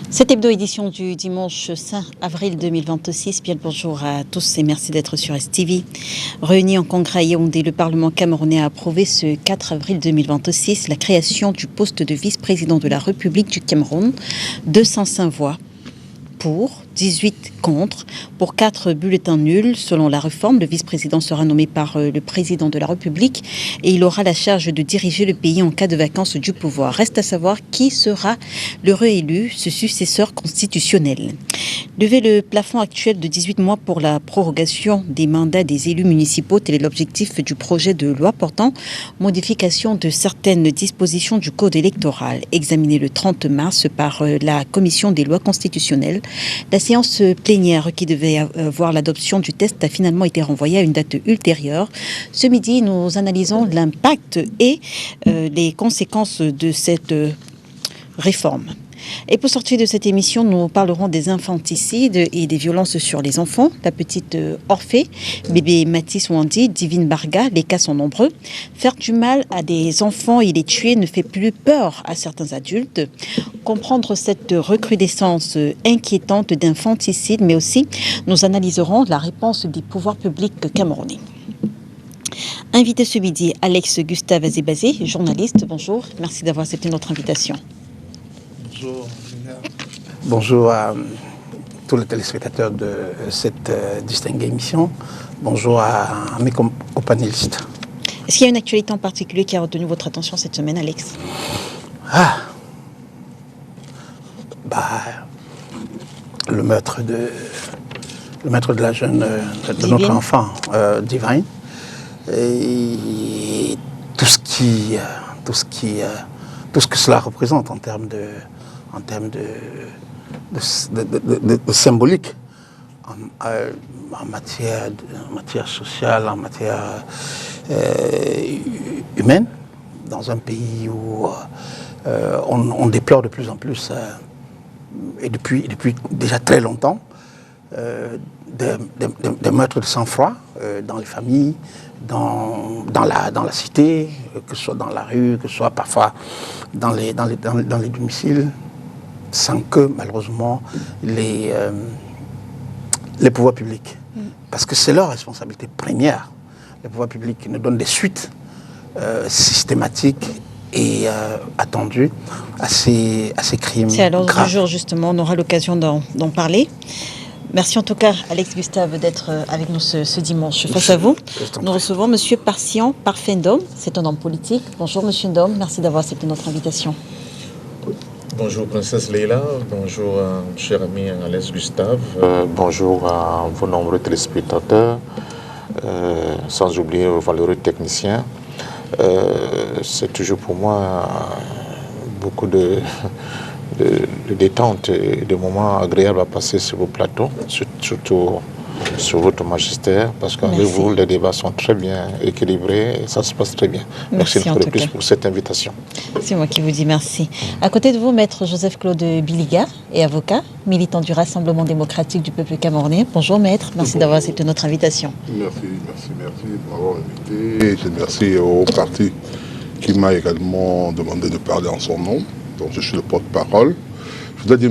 Cette hebdo-édition du dimanche 5 avril 2026, bien le bonjour à tous et merci d'être sur STV. Réuni en congrès à Yaoundé, le Parlement camerounais a approuvé ce 4 avril 2026 la création du poste de vice-président de la République du Cameroun. 205 voix pour, 18 contre, pour 4 bulletins nuls. Selon la réforme, le vice-président sera nommé par le président de la République et il aura la charge de diriger le pays en cas de vacance du pouvoir. Reste à savoir qui sera le réélu, ce successeur constitutionnel. Lever le plafond actuel de 18 mois pour la prorogation des mandats des élus municipaux, tel est l'objectif du projet de loi portant modification de certaines dispositions du code électoral, examiné le 30 mars par la commission des lois constitutionnelles. La séance plénière qui devait avoir l'adoption du test a finalement été renvoyée à une date ultérieure. Ce midi, nous analysons l'impact et les conséquences de cette réforme. Et pour sortir de cette émission, nous parlerons des infanticides et des violences sur les enfants. La petite Orphée, bébé Mathis Wandi, Divine Barga, les cas sont nombreux. Faire du mal à des enfants et les tuer ne fait plus peur à certains adultes. Comprendre cette recrudescence inquiétante d'infanticide, mais aussi nous analyserons la réponse des pouvoirs publics camerounais. Invité ce midi, Alex Gustave Azébazé, journaliste. Bonjour, merci d'avoir accepté notre invitation. Bonjour. Bonjour à tous les téléspectateurs de cette distinguée émission. Bonjour à mes companélistes. Est-ce qu'il y a une actualité en particulier qui a retenu votre attention cette semaine, Alex ? Le meurtre de la jeune, de notre enfant, Divine. Et tout ce que cela représente en termes de symbolique en matière sociale, en matière humaine, dans un pays où on déplore de plus en plus, et depuis déjà très longtemps, des meurtres de sang-froid dans les familles, dans la cité, que ce soit dans la rue, que ce soit parfois dans les domiciles, sans que malheureusement les pouvoirs publics, parce que c'est leur responsabilité première, les pouvoirs publics nous donnent des suites systématiques et attendues à ces crimes graves. C'est à l'ordre du jour justement, on aura l'occasion d'en parler. Merci en tout cas, Alex Gustave, d'être avec nous ce dimanche. Face à vous, nous recevons M. Parcian Parfendom. C'est un homme politique. Bonjour, M. Ndom. Merci d'avoir accepté notre invitation. Bonjour, Princesse Leila. Bonjour, cher ami Alex Gustave. Bonjour à vos nombreux téléspectateurs, sans oublier vos valeureux techniciens. C'est toujours pour moi beaucoup de détente et de moments agréables à passer sur vos plateaux, surtout sur votre magistère, parce qu'avec vous, les débats sont très bien équilibrés et ça se passe très bien. Merci une fois de plus pour cette invitation. C'est moi qui vous dis merci. À côté de vous, Maître Joseph-Claude Biliga est avocat, militant du Rassemblement démocratique du peuple camerounais. Bonjour Maître, merci d'avoir accepté notre invitation. Merci de m'avoir invité. Et je remercie au parti qui m'a également demandé de parler en son nom. Donc je suis le porte-parole. Je voudrais dire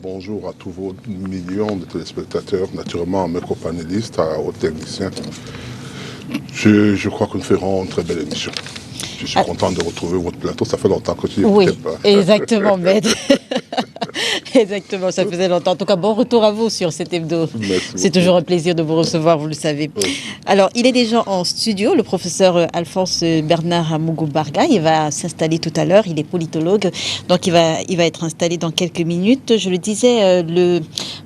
bonjour à tous vos millions de téléspectateurs, naturellement à mes copanélistes, aux techniciens. Je crois que nous ferons une très belle émission. Je suis content de retrouver votre plateau. Ça fait longtemps que tu n'y étais pas. Exactement, Maître. Exactement, ça faisait longtemps. En tout cas, bon retour à vous sur cet hebdo. C'est toujours un plaisir de vous recevoir, vous le savez. Oui. Alors, il est déjà en studio, le professeur Alphonse Bernard Amougou Barga. Il va s'installer tout à l'heure. Il est politologue, donc il va être installé dans quelques minutes. Je le disais, le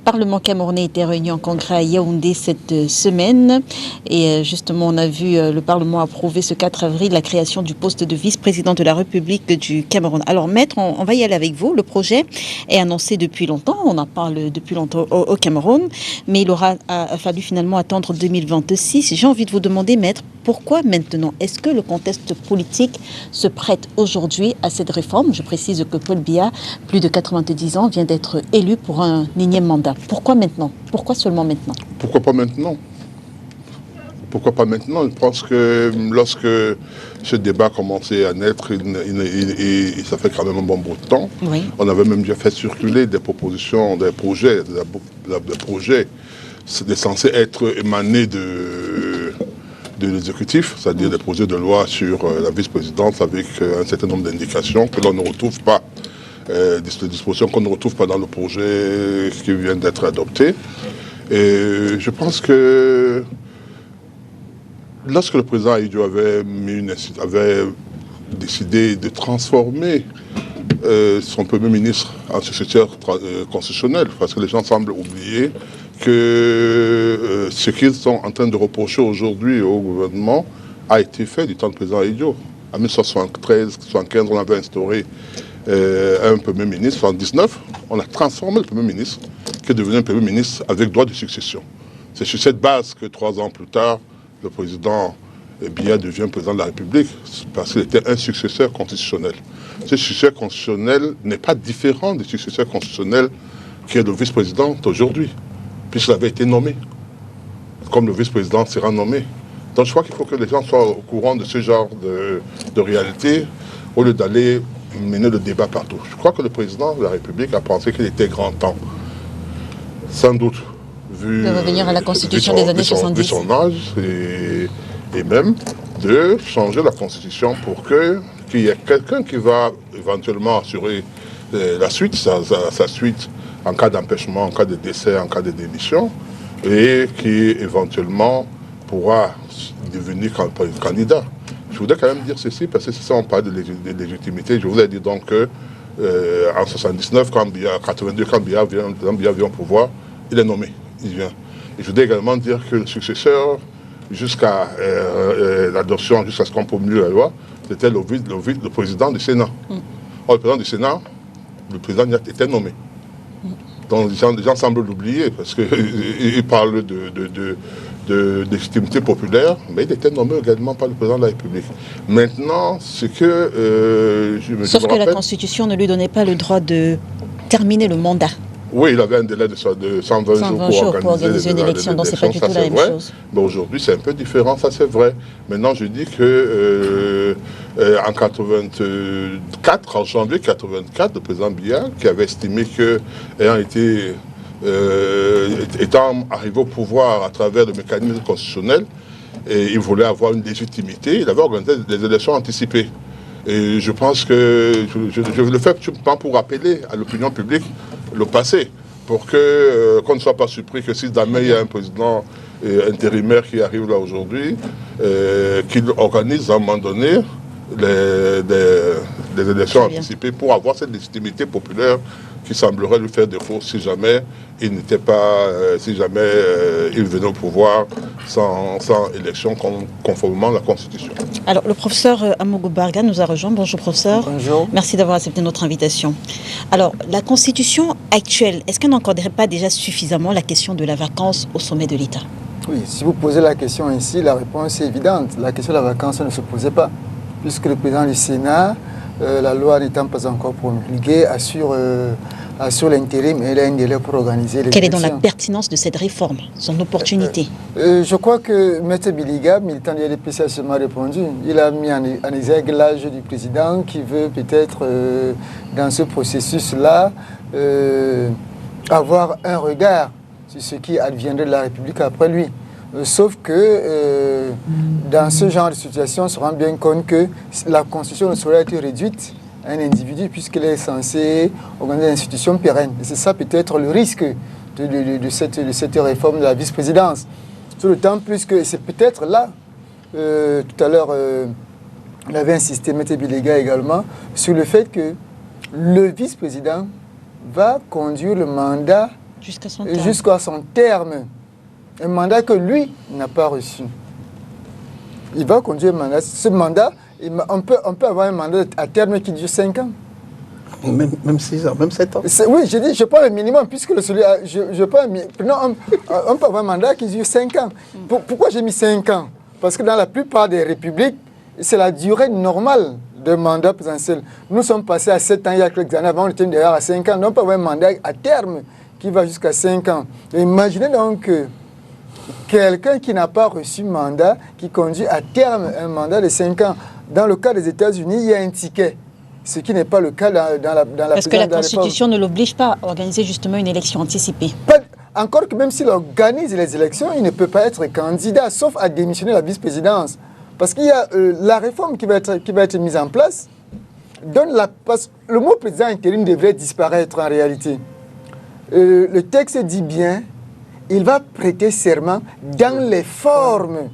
Parlement camerounais était réuni en congrès à Yaoundé cette semaine. Et justement, on a vu le Parlement approuver ce 4 avril la création du poste de vice-président de la République du Cameroun. Alors, Maître, on va y aller avec vous. Le projet est annoncé commencé depuis longtemps, on en parle depuis longtemps au Cameroun, mais il aura fallu finalement attendre 2026. J'ai envie de vous demander, maître, pourquoi maintenant? Est-ce que le contexte politique se prête aujourd'hui à cette réforme? Je précise que Paul Biya, plus de 90 ans, vient d'être élu pour un énième mandat. Pourquoi maintenant? Pourquoi seulement maintenant? Pourquoi pas maintenant? Pourquoi pas maintenant? Je pense que lorsque ce débat a commencé à naître, ça fait quand même un bon bout de temps. Oui. On avait même déjà fait circuler des propositions, des projets censés être émanés de l'exécutif, c'est-à-dire des projets de loi sur la vice-présidence avec un certain nombre d'indications que l'on ne retrouve pas, des dispositions qu'on ne retrouve pas dans le projet qui vient d'être adopté. Et je pense que lorsque le président Ahidjo avait décidé de transformer son Premier ministre en successeur constitutionnel, parce que les gens semblent oublier que ce qu'ils sont en train de reprocher aujourd'hui au gouvernement a été fait du temps du président Ahidjo. En 1973-1975, on avait instauré un Premier ministre. En 1919, on a transformé le Premier ministre, qui est devenu un Premier ministre avec droit de succession. C'est sur cette base que 3 ans plus tard, le président Biya devient président de la République, parce qu'il était un successeur constitutionnel. Ce successeur constitutionnel n'est pas différent du successeur constitutionnel qui est le vice-président aujourd'hui, puisqu'il avait été nommé, comme le vice-président sera nommé. Donc je crois qu'il faut que les gens soient au courant de ce genre de réalité, au lieu d'aller mener le débat partout. Je crois que le président de la République a pensé qu'il était grand temps, sans doute, de revenir à la Constitution des années 70. Vu son âge et même de changer la Constitution pour qu'il y ait quelqu'un qui va éventuellement assurer la suite, sa suite en cas d'empêchement, en cas de décès, en cas de démission, et qui éventuellement pourra devenir candidat. Je voudrais quand même dire ceci, parce que c'est ça, on parle de légitimité. Je voulais dire donc que en 79, 82, quand Biya vient au pouvoir, il est nommé, il vient. Et je voudrais également dire que le successeur, jusqu'à l'adoption, jusqu'à ce qu'on promulgue la loi, c'était le président du Sénat. Or, le président du Sénat, le président était nommé. Donc les gens semblent l'oublier, parce qu'ils parlent de légitimité populaire, mais il était nommé également par le président de la République. Maintenant, ce que Sauf que la Constitution ne lui donnait pas le droit de terminer le mandat. Oui, il avait un délai de 120 jours pour organiser une élection, donc c'est pas du tout la même chose. Mais aujourd'hui, c'est un peu différent, ça c'est vrai. Maintenant, je dis que en 84, en janvier 84, le président Biya, qui avait estimé que, étant arrivé au pouvoir à travers le mécanisme constitutionnel, et il voulait avoir une légitimité, il avait organisé des élections anticipées. Et je pense que je le fais pour rappeler à l'opinion publique le passé, pour qu'on ne soit pas surpris que si jamais il y a un président intérimaire qui arrive là aujourd'hui, qu'il organise à un moment donné des élections anticipées pour avoir cette légitimité populaire qui semblerait lui faire défaut si jamais il n'était pas, il venait au pouvoir sans élection conformément à la Constitution. Alors, le professeur Amougou Barga nous a rejoint. Bonjour, professeur. Bonjour. Merci d'avoir accepté notre invitation. Alors, la Constitution actuelle, est-ce qu'elle n'encaderait pas déjà suffisamment la question de la vacance au sommet de l'État? Oui, si vous posez la question ici, la réponse est évidente. La question de la vacance ne se posait pas, puisque le président du Sénat, la loi n'étant pas encore promulguée, assure l'intérim et il a un délai pour organiser les élections. Quelle est donc la pertinence de cette réforme, son opportunité? Je crois que M. Biliga, militant de l'LPC, a seulement répondu. Il a mis en exergue l'âge du président qui veut peut-être, dans ce processus-là, avoir un regard sur ce qui adviendrait de la République après lui. Sauf que dans ce genre de situation, on se rend bien compte que la Constitution ne saurait être réduite à un individu puisqu'elle est censée organiser une institution pérenne. Et c'est ça peut-être le risque de cette réforme de la vice-présidence. Sur le temps, plus que c'est peut-être là, tout à l'heure, on avait insisté, M. Bilega également, sur le fait que le vice-président va conduire le mandat jusqu'à son terme. Un mandat que lui n'a pas reçu. Il va conduire un mandat. Ce mandat, on peut avoir un mandat à terme qui dure 5 ans. Même 6 ans, même 7 ans. Oui, j'ai dit, je prends le minimum, puisque je prends on peut avoir un mandat qui dure 5 ans. Pourquoi j'ai mis 5 ans? Parce que dans la plupart des républiques, c'est la durée normale de mandat présidentiel. Nous sommes passés à 7 ans il y a quelques années, avant on était d'ailleurs à 5 ans. Donc on peut avoir un mandat à terme qui va jusqu'à 5 ans. Et imaginez donc quelqu'un qui n'a pas reçu mandat, qui conduit à terme un mandat de 5 ans. Dans le cas des États-Unis, il y a un ticket. Ce qui n'est pas le cas dans la Parce que la Constitution ne l'oblige pas à organiser justement une élection anticipée. Encore que même s'il organise les élections, il ne peut pas être candidat, sauf à démissionner de la vice-présidence. Parce qu'il y a la réforme qui va être mise en place. Le mot président intérim devrait disparaître en réalité. Le texte dit bien, il va prêter serment dans les formes.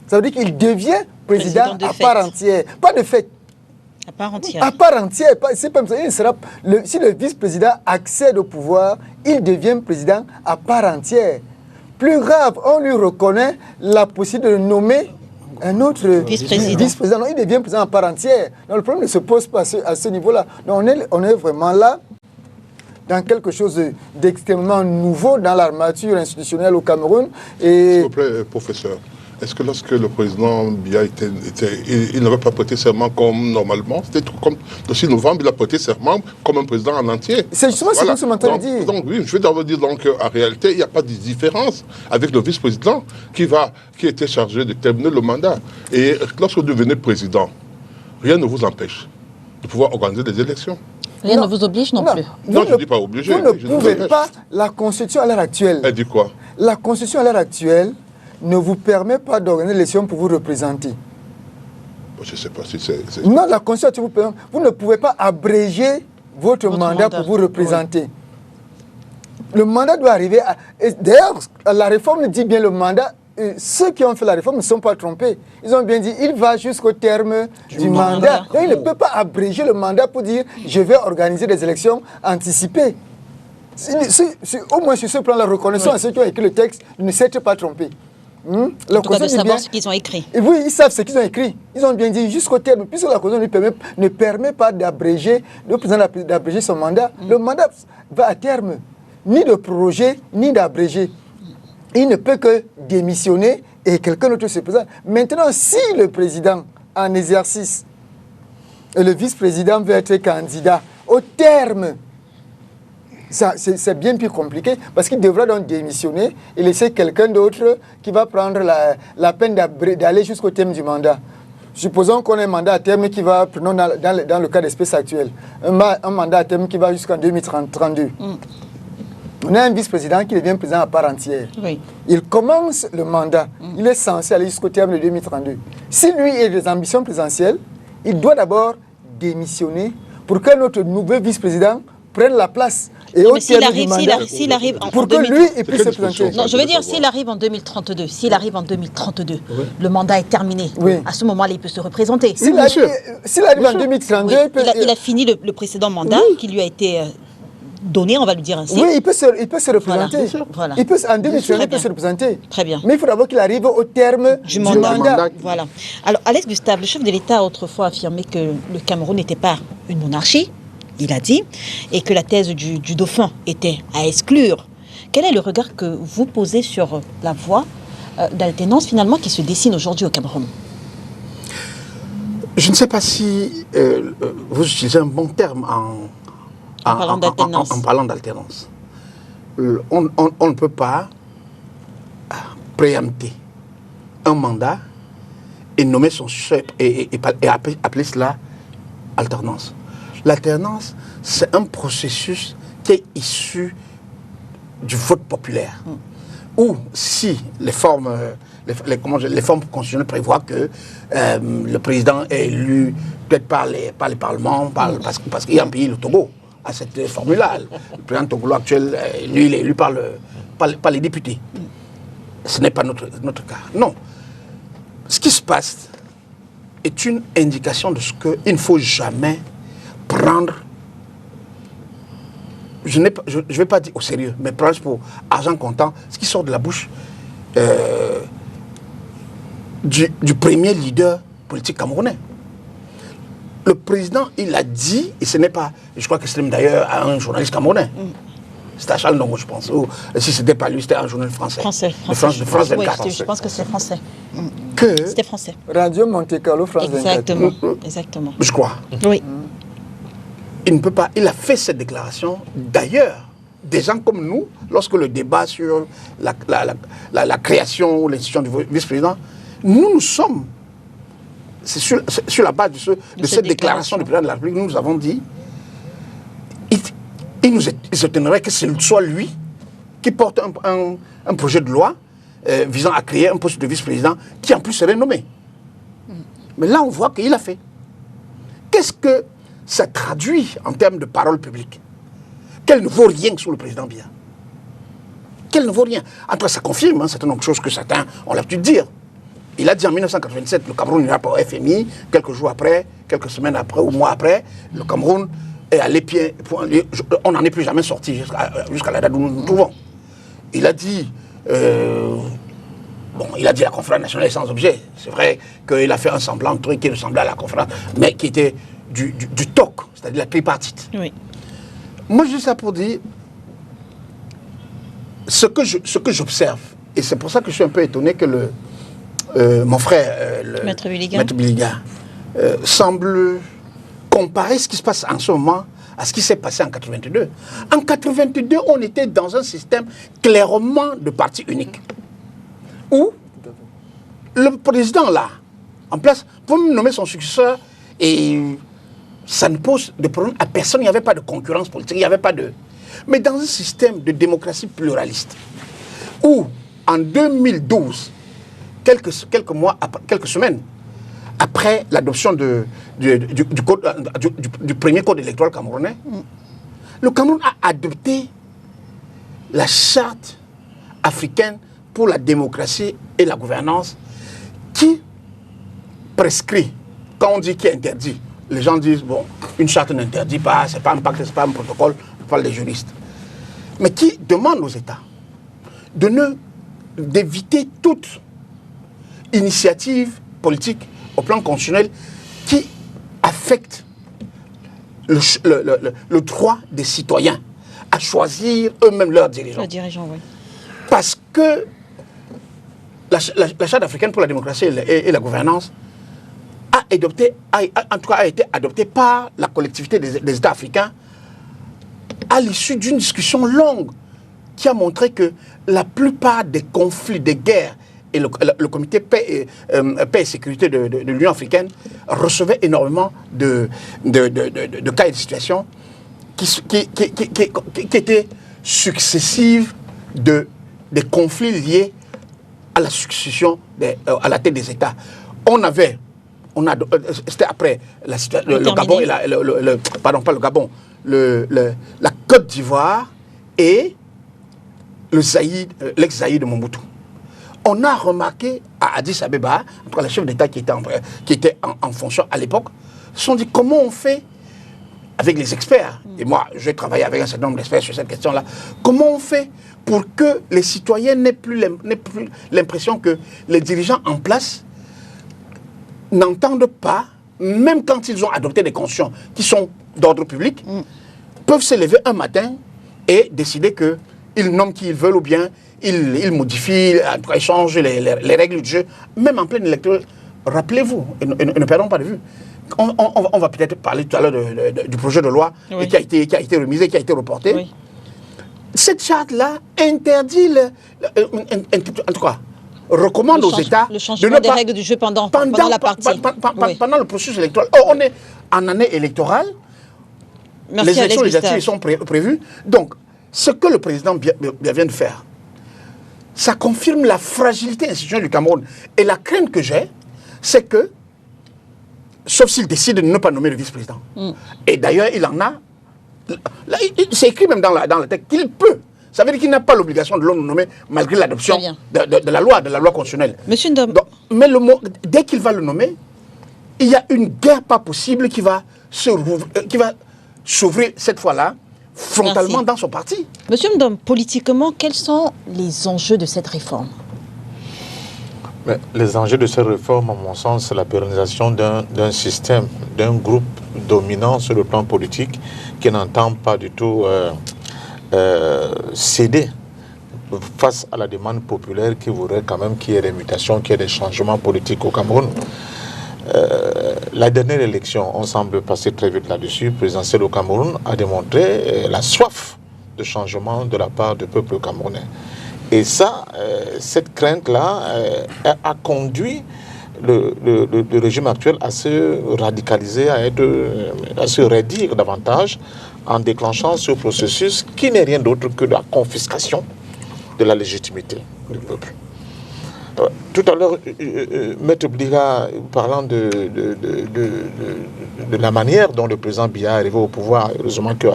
Ça veut dire qu'il devient président à part entière. Pas de fait. À part entière. À part entière. C'est pas ça. Si le vice-président accède au pouvoir, il devient président à part entière. Plus grave, on lui reconnaît la possibilité de nommer un autre vice-président. Non, il devient président à part entière. Donc, le problème ne se pose pas à ce niveau-là. On est vraiment là dans quelque chose d'extrêmement nouveau dans l'armature institutionnelle au Cameroun. S'il vous plaît, professeur. Est-ce que lorsque le président Biya il n'avait pas prêté serment comme normalement, c'était comme le 6 novembre, il a prêté serment comme un président en entier. C'est justement ce que je suis en train de dire. Donc oui, je vais d'abord dire qu'en réalité, il n'y a pas de différence avec le vice-président qui était chargé de terminer le mandat. Et lorsque vous devenez président, rien ne vous empêche de pouvoir organiser des élections. Rien ne vous oblige non plus. Non, je ne dis pas obligé. Vous ne pouvez pas. La Constitution à l'heure actuelle. Elle dit quoi? La Constitution à l'heure actuelle ne vous permet pas d'organiser l'élection pour vous représenter. Je ne sais pas si c'est... Non, la Constitution vous permet. Vous ne pouvez pas abréger votre mandat pour vous représenter. Oui. Le mandat doit arriver à... D'ailleurs, la réforme dit bien le mandat. Ceux qui ont fait la réforme ne sont pas trompés. Ils ont bien dit, il va jusqu'au terme du mandat. Donc, il ne peut pas abréger le mandat pour dire, je vais organiser des élections anticipées. Au moins sur ce plan, la reconnaissance à ceux qui ont écrit le texte ne s'est pas trompé. En tout cas, de savoir ce qu'ils ont écrit. Et oui, ils savent ce qu'ils ont écrit. Ils ont bien dit jusqu'au terme, puisque la Constitution ne permet pas d'abréger, le président d'abréger son mandat. Le mandat va à terme, ni de proroger, ni d'abréger. Il ne peut que démissionner et quelqu'un d'autre se présente. Maintenant, si le président en exercice et le vice-président veut être candidat, au terme, c'est bien plus compliqué parce qu'il devra donc démissionner et laisser quelqu'un d'autre qui va prendre la peine d'aller jusqu'au terme du mandat. Supposons qu'on ait un mandat à terme qui va, prenons dans le cas d'espèce actuelle, un mandat à terme qui va jusqu'en 2032. On a un vice-président qui devient président à part entière. Oui. Il commence le mandat. Il est censé aller jusqu'au terme de 2032. Si lui a des ambitions présidentielles, il doit d'abord démissionner pour qu'un autre nouveau vice-président prenne la place. Et s'il arrive pour que lui, il puisse se présenter. Non, je veux dire, s'il arrive en 2032, le mandat est terminé. Oui. À ce moment-là, il peut se représenter. S'il arrive en 2032, il a fini le précédent mandat qui lui a été donné, on va lui dire ainsi. Oui, il peut se représenter. Voilà. En 2032, il peut se représenter. Très bien. Mais il faut d'abord qu'il arrive au terme du mandat. Voilà. Alors, Alex Gustave, le chef de l'État a autrefois affirmé que le Cameroun n'était pas une monarchie. Il a dit, et que la thèse du dauphin était à exclure. Quel est le regard que vous posez sur la voie d'alternance finalement qui se dessine aujourd'hui au Cameroun? Je ne sais pas si vous utilisez un bon terme en parlant d'alternance. On ne peut pas préempter un mandat et nommer son chef et appeler cela alternance. L'alternance, c'est un processus qui est issu du vote populaire. Ou si les formes constitutionnelles prévoient que le président est élu peut-être par les parlements, parce qu'il y a un pays, le Togo, à cette formule-là. Le président togolais actuel, lui, il est élu par les députés. Ce n'est pas notre cas. Non. Ce qui se passe est une indication de ce qu'il ne faut jamais prendre, je ne vais pas dire au sérieux, mais prendre pour argent comptant ce qui sort de la bouche du premier leader politique camerounais. le président, il a dit, et ce n'est pas, je crois que c'est d'ailleurs un journaliste camerounais. C'était à Charles Ndongo, je pense. Ou si ce n'était pas lui, c'était un journaliste français. Français. De France 24. Oui, je pense que c'est français. C'était français. Radio Monte Carlo, France 24. Exactement. Je crois. Oui. Il ne peut pas. Il a fait cette déclaration. D'ailleurs, des gens comme nous, lorsque le débat sur la création ou l'institution du vice-président, nous sommes. C'est sur la base de cette déclaration du président de la République, nous avons dit, il nous étonnerait que ce soit lui qui porte un projet de loi visant à créer un poste de vice-président qui en plus serait nommé. Mais là, on voit qu'il a fait. Qu'est-ce que ça traduit en termes de parole publique? Qu'elle ne vaut rien sous le président Biya. Qu'elle ne vaut rien. Après, ça confirme certaines choses que certains ont l'habitude de dire. Il a dit en 1987, le Cameroun n'ira pas au FMI. Quelques jours après, quelques semaines après ou mois après, le Cameroun est allé pied. On n'en est plus jamais sorti jusqu'à la date où nous nous trouvons. Il a dit... il a dit la conférence nationale est sans objet. C'est vrai qu'il a fait un semblant de truc qui ressemblait à la conférence, mais qui était du TOC, c'est-à-dire la tripartite. Oui. Moi, je dis ça pour dire ce que j'observe, et c'est pour ça que je suis un peu étonné que mon frère, Maître Biliga, semble comparer ce qui se passe en ce moment à ce qui s'est passé en 82. En 82, on était dans un système clairement de parti unique, où le président là, en place, pour nommer son successeur, et ça ne pose de problème à personne, il n'y avait pas de concurrence politique, il n'y avait pas de... Mais dans un système de démocratie pluraliste, où en 2012, quelques semaines après l'adoption du premier code électoral camerounais, le Cameroun a adopté la charte africaine pour la démocratie et la gouvernance qui prescrit, quand on dit qui interdit, les gens disent, bon, une charte n'interdit pas, c'est pas un pacte, c'est pas un protocole, je parle des juristes, mais qui demande aux États d'éviter toute initiative politique au plan constitutionnel qui affecte le droit des citoyens à choisir eux-mêmes leurs dirigeants. Le dirigeant, oui. Parce que la Charte africaine pour la démocratie et la gouvernance a été adoptée par la collectivité des États africains à l'issue d'une discussion longue qui a montré que la plupart des conflits, des guerres, et le comité paix et sécurité de l'Union africaine recevait énormément de cas et de situations qui étaient successives des conflits liés à la succession à la tête des États. C'était après le Gabon et pardon, pas le Gabon, la Côte d'Ivoire et l'ex-Zaïre de Mobutu. On a remarqué à Addis Abeba, en tout cas les chefs d'État qui étaient en fonction à l'époque, se sont dit comment on fait avec les experts. Et moi, j'ai travaillé avec un certain nombre d'experts sur cette question-là. Comment on fait pour que les citoyens n'aient plus l'impression que les dirigeants en place n'entendent pas, même quand ils ont adopté des constitutions qui sont d'ordre public, peuvent se lever un matin et décider qu'ils nomment qui ils veulent ou bien ils modifient, en tout cas, ils changent les règles du jeu, même en pleine électoral. Rappelez-vous, et ne perdons pas de vue, on va peut-être parler tout à l'heure du projet de loi oui. qui a été remisé, qui a été reporté. Oui. Cette charte-là interdit, en tout cas, recommande aux États le changement des règles du jeu pendant la partie. Pendant le processus électoral. Or, on est en année électorale, les élections législatives sont prévues. Donc, ce que le président vient de faire, ça confirme la fragilité institutionnelle du Cameroun. Et la crainte que j'ai, c'est que, sauf s'il décide de ne pas nommer le vice-président, et d'ailleurs il en a, c'est écrit même dans la texte qu'il peut. Ça veut dire qu'il n'a pas l'obligation de le nommer malgré l'adoption de la loi constitutionnelle. Monsieur Ndom. Donc, mais dès qu'il va le nommer, il y a une guerre pas possible qui va s'ouvrir cette fois-là frontalement dans son parti. Monsieur Ndom, politiquement, quels sont les enjeux de cette réforme? Mais les enjeux de cette réforme, à mon sens, c'est la pérennisation d'un système, d'un groupe dominant sur le plan politique qui n'entend pas du tout céder face à la demande populaire qui voudrait quand même qu'il y ait des mutations, qu'il y ait des changements politiques au Cameroun. La dernière élection, on semble passer très vite là-dessus, présidentielle au Cameroun, a démontré la soif de changement de la part du peuple camerounais. Et ça, cette crainte-là a conduit le régime actuel à se radicaliser, à se raidir davantage en déclenchant ce processus qui n'est rien d'autre que la confiscation de la légitimité du peuple. Tout à l'heure, Maître Bliga, parlant de la manière dont le président Biya est arrivé au pouvoir, heureusement que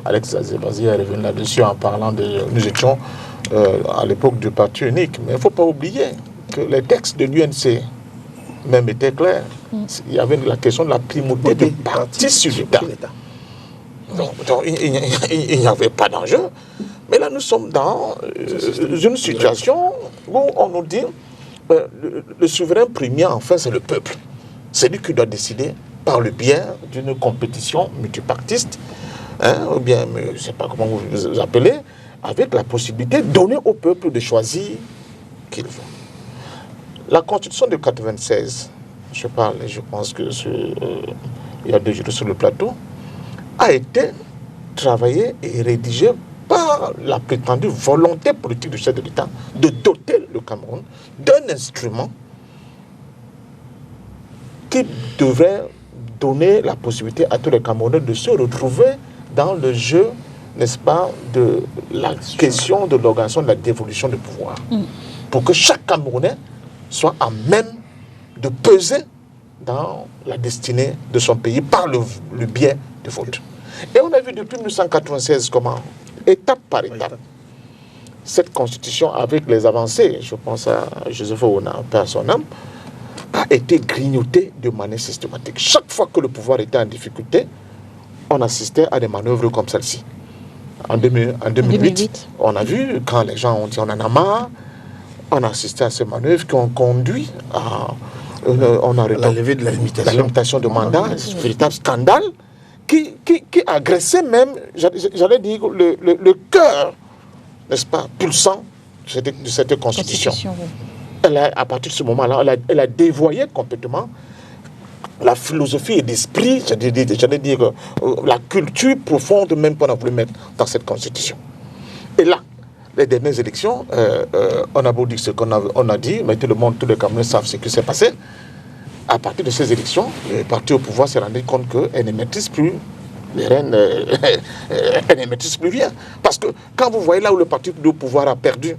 Alex Azebazi est revenu là-dessus en parlant de... Nous étions à l'époque du parti unique, mais il ne faut pas oublier que les textes de l'UNC même étaient clairs. Il y avait la question de la primauté des partis sur l'État. Donc, il n'y avait pas d'enjeu. Mais là, nous sommes dans une situation où on nous dit le souverain premier, enfin, c'est le peuple. C'est lui qui doit décider par le biais d'une compétition multipartiste, ou bien, je ne sais pas comment vous appelez, avec la possibilité donnée au peuple de choisir qu'il veut. La Constitution de 1996, je pense que il y a 2 jours sur le plateau, a été travaillée et rédigée par la prétendue volonté politique du chef de l'État de doter le Cameroun d'un instrument qui devrait donner la possibilité à tous les Camerounais de se retrouver dans le jeu, n'est-ce pas, de la question de l'organisation de la dévolution du pouvoir. Pour que chaque Camerounais soit à même de peser dans la destinée de son pays par le biais du vote. Et on a vu depuis 1996 comment, étape par étape, cette constitution, avec les avancées, je pense à Joseph Ouna, père son âme, a été grignotée de manière systématique. Chaque fois que le pouvoir était en difficulté, on assistait à des manœuvres comme celle-ci. En 2008, on a vu, quand les gens ont dit on en a marre, on a assisté à ces manœuvres qui ont conduit à la levée de la limitation de mandat, un véritable scandale qui agressait même, j'allais dire, le cœur, n'est-ce pas, pulsant de cette constitution. Oui. À partir de ce moment-là, elle a dévoyé complètement la philosophie et l'esprit, j'allais dire, la culture profonde même qu'on a voulu mettre dans cette constitution. Et là, les dernières élections, on a beau dire ce qu'on a dit, mais tout le monde, tous les Camerounais savent ce qui s'est passé. À partir de ces élections, le parti au pouvoir s'est rendu compte qu'elle ne maîtrise plus les rênes, elle ne maîtrise plus rien. Parce que quand vous voyez là où le parti au pouvoir a perdu,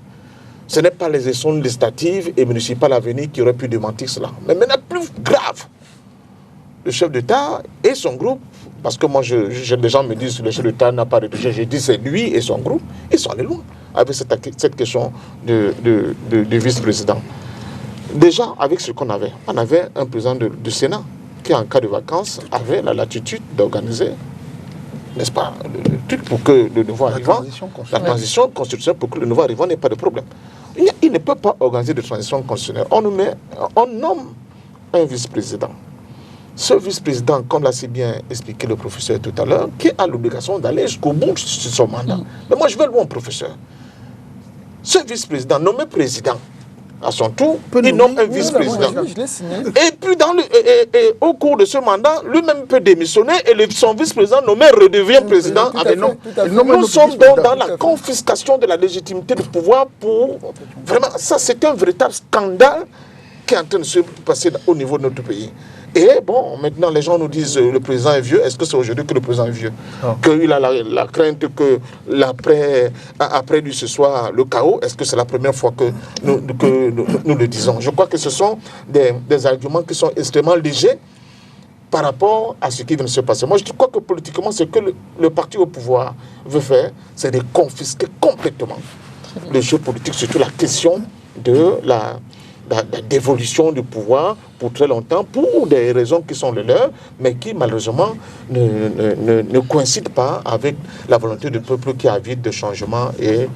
ce n'est pas les élections législatives et municipales à venir qui auraient pu démentir cela. Mais maintenant, plus grave, le chef d'État et son groupe, parce que moi, les gens me disent que le chef d'État n'a pas rédigé, j'ai dit c'est lui et son groupe, ils sont allés loin avec cette question de vice-président. Déjà, avec ce qu'on avait, on avait un président du Sénat qui, en cas de vacances, avait la latitude d'organiser, n'est-ce pas, le truc pour que le nouveau arrivant, la transition constitutionnelle, pour que le nouveau arrivant n'ait pas de problème. Il ne peut pas organiser de transition constitutionnelle. On nomme un vice-président. Ce vice-président, comme l'a si bien expliqué le professeur tout à l'heure, qui a l'obligation d'aller jusqu'au bout de son mandat. Mais moi, je vais loin, professeur. Ce vice-président nommé président, à son tour, il nomme un vice-président. Et puis, au cours de ce mandat, lui-même peut démissionner et son vice-président nommé redevient président. Nous sommes donc dans la confiscation de la légitimité du pouvoir pour... Vraiment, ça, c'est un véritable scandale qui est en train de se passer au niveau de notre pays. Et bon, maintenant les gens nous disent le président est vieux. Est-ce que c'est aujourd'hui que le président est vieux? Qu'il a la crainte que après lui ce soit le chaos? Est-ce que c'est la première fois que nous le disons? Je crois que ce sont des arguments qui sont extrêmement légers par rapport à ce qui vient de se passer. Moi, je crois que politiquement, ce que le parti au pouvoir veut faire, c'est de confisquer complètement le jeu politique, surtout la question de d'évolution du pouvoir pour très longtemps, pour des raisons qui sont les leurs, mais qui malheureusement ne coïncident pas avec la volonté du peuple qui avide de changement et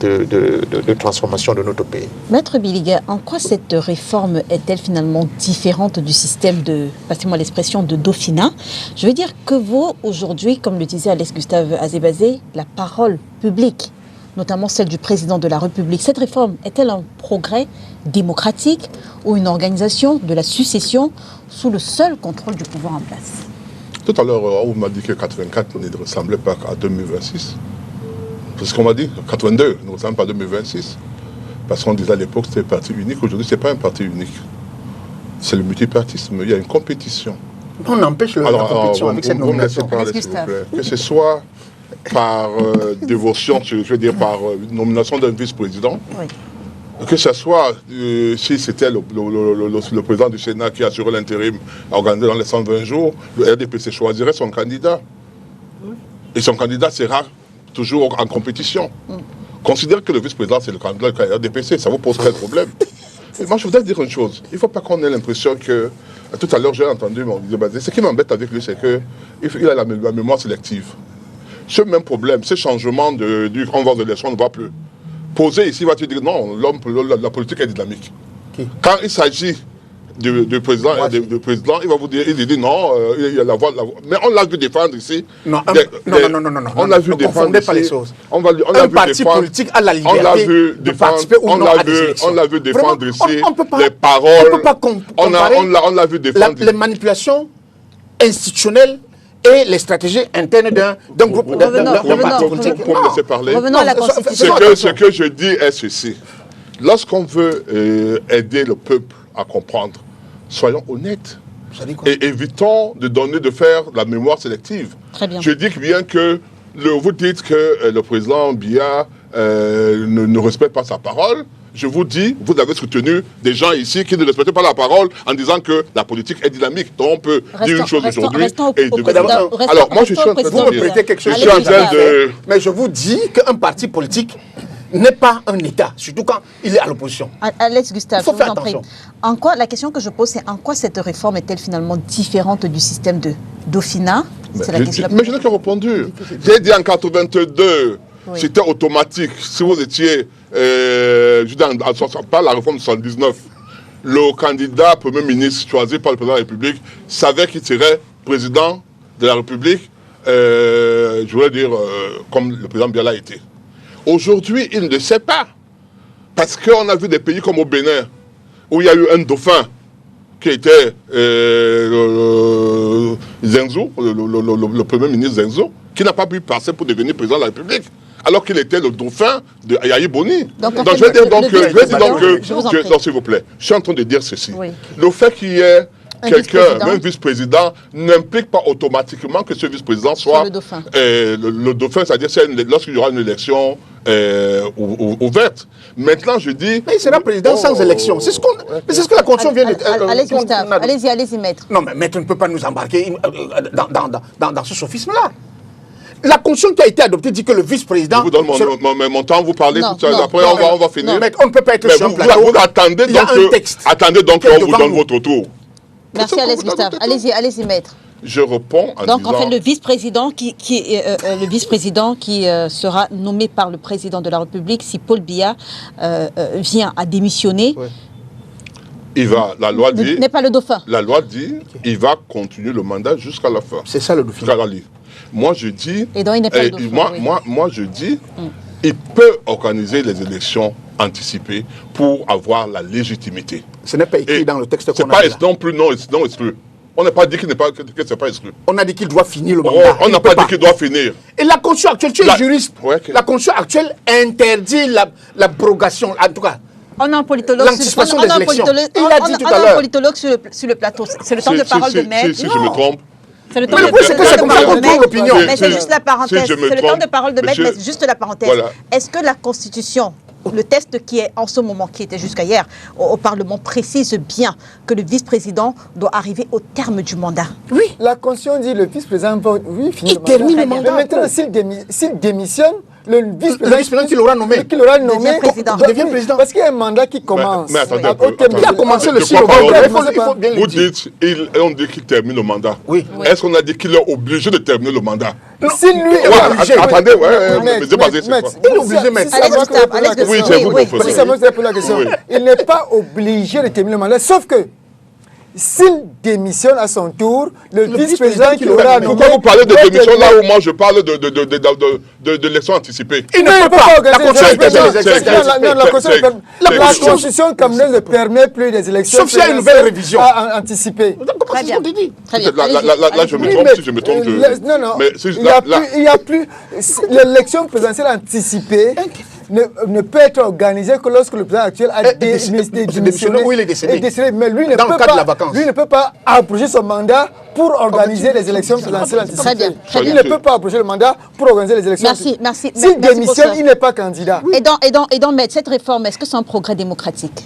de transformation de notre pays. Maître Biliga, en quoi cette réforme est-elle finalement différente du système de, passez-moi l'expression, de Dauphinat? Je veux dire que vaut aujourd'hui, comme le disait Alex Gustave Azébazé, la parole publique, notamment celle du président de la République. Cette réforme est-elle un progrès démocratique ou une organisation de la succession sous le seul contrôle du pouvoir en place? Tout à l'heure, on m'a dit que 84 ne ressemblait pas à 2026. C'est ce qu'on m'a dit. 82 ne ressemble pas à 2026. Parce qu'on disait à l'époque que c'était un parti unique. Aujourd'hui, ce n'est pas un parti unique. C'est le multipartisme. Il y a une compétition. On empêche la compétition avec cette nomination. Parler, s'il vous plaît. Que ce soit par dévotion, je veux dire par nomination d'un vice-président, oui. Que ce soit si c'était le président du Sénat qui assurait l'intérim organisé dans les 120 jours, le RDPC choisirait son candidat. Oui. Et son candidat sera toujours en compétition. Considère que le vice-président, c'est le candidat du RDPC, ça vous pose quel problème? Et moi, je voudrais dire une chose. Il ne faut pas qu'on ait l'impression que... Tout à l'heure, j'ai entendu mon débat. Ce qui m'embête avec lui, c'est qu'il a la mémoire sélective. Ce même problème, ce changement du convoi de l'élection ne va plus. Poser ici, va-tu dire non, la politique est dynamique. Okay. Quand il s'agit du président, il va vous dire, il dit non, il y a la voix. Mais on l'a vu défendre ici. Non, non. On l'a vu défendre ici. Pas les choses. Un parti politique a la liberté de participer ou non à des élections. On l'a vu défendre ici les paroles. On ne peut pas comparer on l'a vu défendre les manipulations institutionnelles et les stratégies internes d'un groupe parti politique. Pour me laisser parler. Revenons à la Constitution. Ce que je dis est ceci. Lorsqu'on veut aider le peuple à comprendre, soyons honnêtes et évitons de faire la mémoire sélective. Très bien. Je dis bien que vous dites que le président Biya ne respecte pas sa parole. Je vous dis, vous avez soutenu des gens ici qui ne respectent pas la parole en disant que la politique est dynamique. Donc on peut dire une chose aujourd'hui et demain. Alors moi je suis en train de prêter quelque chose. Mais je vous dis qu'un parti politique n'est pas un État, surtout quand il est à l'opposition. Alex Gustave, il faut faire attention. En quoi, la question que je pose, c'est en quoi cette réforme est-elle finalement différente du système de Dauphinat? Mais je n'ai que répondu. J'ai dit en 82, oui. C'était automatique. Si vous étiez, pas la réforme de 79, le candidat Premier ministre choisi par le président de la République savait qu'il serait président de la République, je voulais dire, comme le président Biya l'a été. Aujourd'hui, il ne le sait pas. Parce qu'on a vu des pays comme au Bénin, où il y a eu un dauphin qui était Zenzou, le premier ministre Zenzou, qui n'a pas pu passer pour devenir président de la République, alors qu'il était le dauphin de Yahi Boni. Donc je vais dire donc, s'il vous plaît, je suis en train de dire ceci. Oui. Le fait qu'il y ait quelqu'un, un vice-président, n'implique pas automatiquement que ce vice-président soit le dauphin. Le dauphin, c'est-à-dire lorsqu'il y aura une élection ouverte. Maintenant, je dis... Mais il sera président sans élection. C'est ce que la Constitution vient de... Allez-y, Gustave. Allez-y, maître. Non, mais maître ne peut pas nous embarquer dans ce sophisme-là. La Constitution qui a été adoptée dit que le vice-président... Je vous donne mon temps, vous parlez tout à l'heure. Après, on va finir. Mais on ne peut pas être sur un plateau. Vous attendez donc qu'on vous donne votre tour. Merci Alex Gustave. Allez-y, maître. Je réponds en donc, disant... en fait, le vice-président qui sera nommé par le président de la République, si Paul Biya vient à démissionner... Ouais. Il va, la loi dit... N'est pas le dauphin. La loi dit, il va continuer le mandat jusqu'à la fin. C'est ça le dauphin. Moi, je dis... Et donc, il n'est pas le dauphin. Moi, je dis, il peut organiser les élections anticipées pour avoir la légitimité. Ce n'est pas écrit dans le texte qu'on a dit. C'est pas non plus non exclu. On n'a pas dit que ce n'est pas exclu. On a dit qu'il doit finir le mandat. On n'a pas dit qu'il doit finir. Et la Constitution actuelle, tu es juriste. La Constitution actuelle interdit l'abrogation, en tout cas. On a un politologue sur le plateau. C'est le temps de parole de maître. Si je me trompe. C'est le temps de parole de maître. Mais c'est juste la parenthèse. C'est le temps de parole de maître, mais c'est juste la parenthèse. Est-ce que la Constitution, le texte qui est en ce moment, qui était jusqu'à hier, au Parlement, précise bien que le vice-président doit arriver au terme du mandat? Oui. La Constitution dit que le vice-président va finir le mandat. Mais maintenant, s'il démissionne, le vice-président qui l'aura nommé. Devient président. Parce qu'il y a un mandat qui commence. Mais attendez un peu. Qui a commencé le 6 quoi, novembre. Parole Il faut bien le Vous dire. dites, on dit qu'il termine le mandat. Oui. Est-ce qu'on a dit qu'il est obligé de terminer le mandat? Si lui Attendez, mais c'est basé sur quoi? Il est obligé, maître. Alex Gustave, Alex Gustave. Oui, c'est vous, oui, professeur. Si ça me fait la question. Oui. Il n'est pas obligé de terminer le mandat, sauf que s'il démissionne à son tour, le vice-président qui l'aura nommé... Pourquoi vous parlez de va démission terminer. là où moi je parle de l'élection anticipée? Il Non, ne il peut pas. La organiser Constitution des élections. des élections. La Constitution camerounaise ne permet plus des élections Sauf s'il y a une nouvelle révision. Anticipées. Très bien. Très bien. Là, je me Oui, trompe mais, si je me trompe. non, non. Mais si- Il y a plus. L'élection présidentielle anticipée ne peut être organisée que lorsque le président actuel a démissionné ou il est décédé. Mais lui ne Dans le peut cadre de la pas. vacance. Lui ne peut pas abroger son mandat pour organiser les élections présidentielles anticipées. Très bien, très Il bien. ne peut pas abroger le mandat pour organiser les élections. Merci. S'il Merci démissionne, pour ça. il n'est pas candidat. Et dans Maître, cette réforme, est-ce que c'est un progrès démocratique?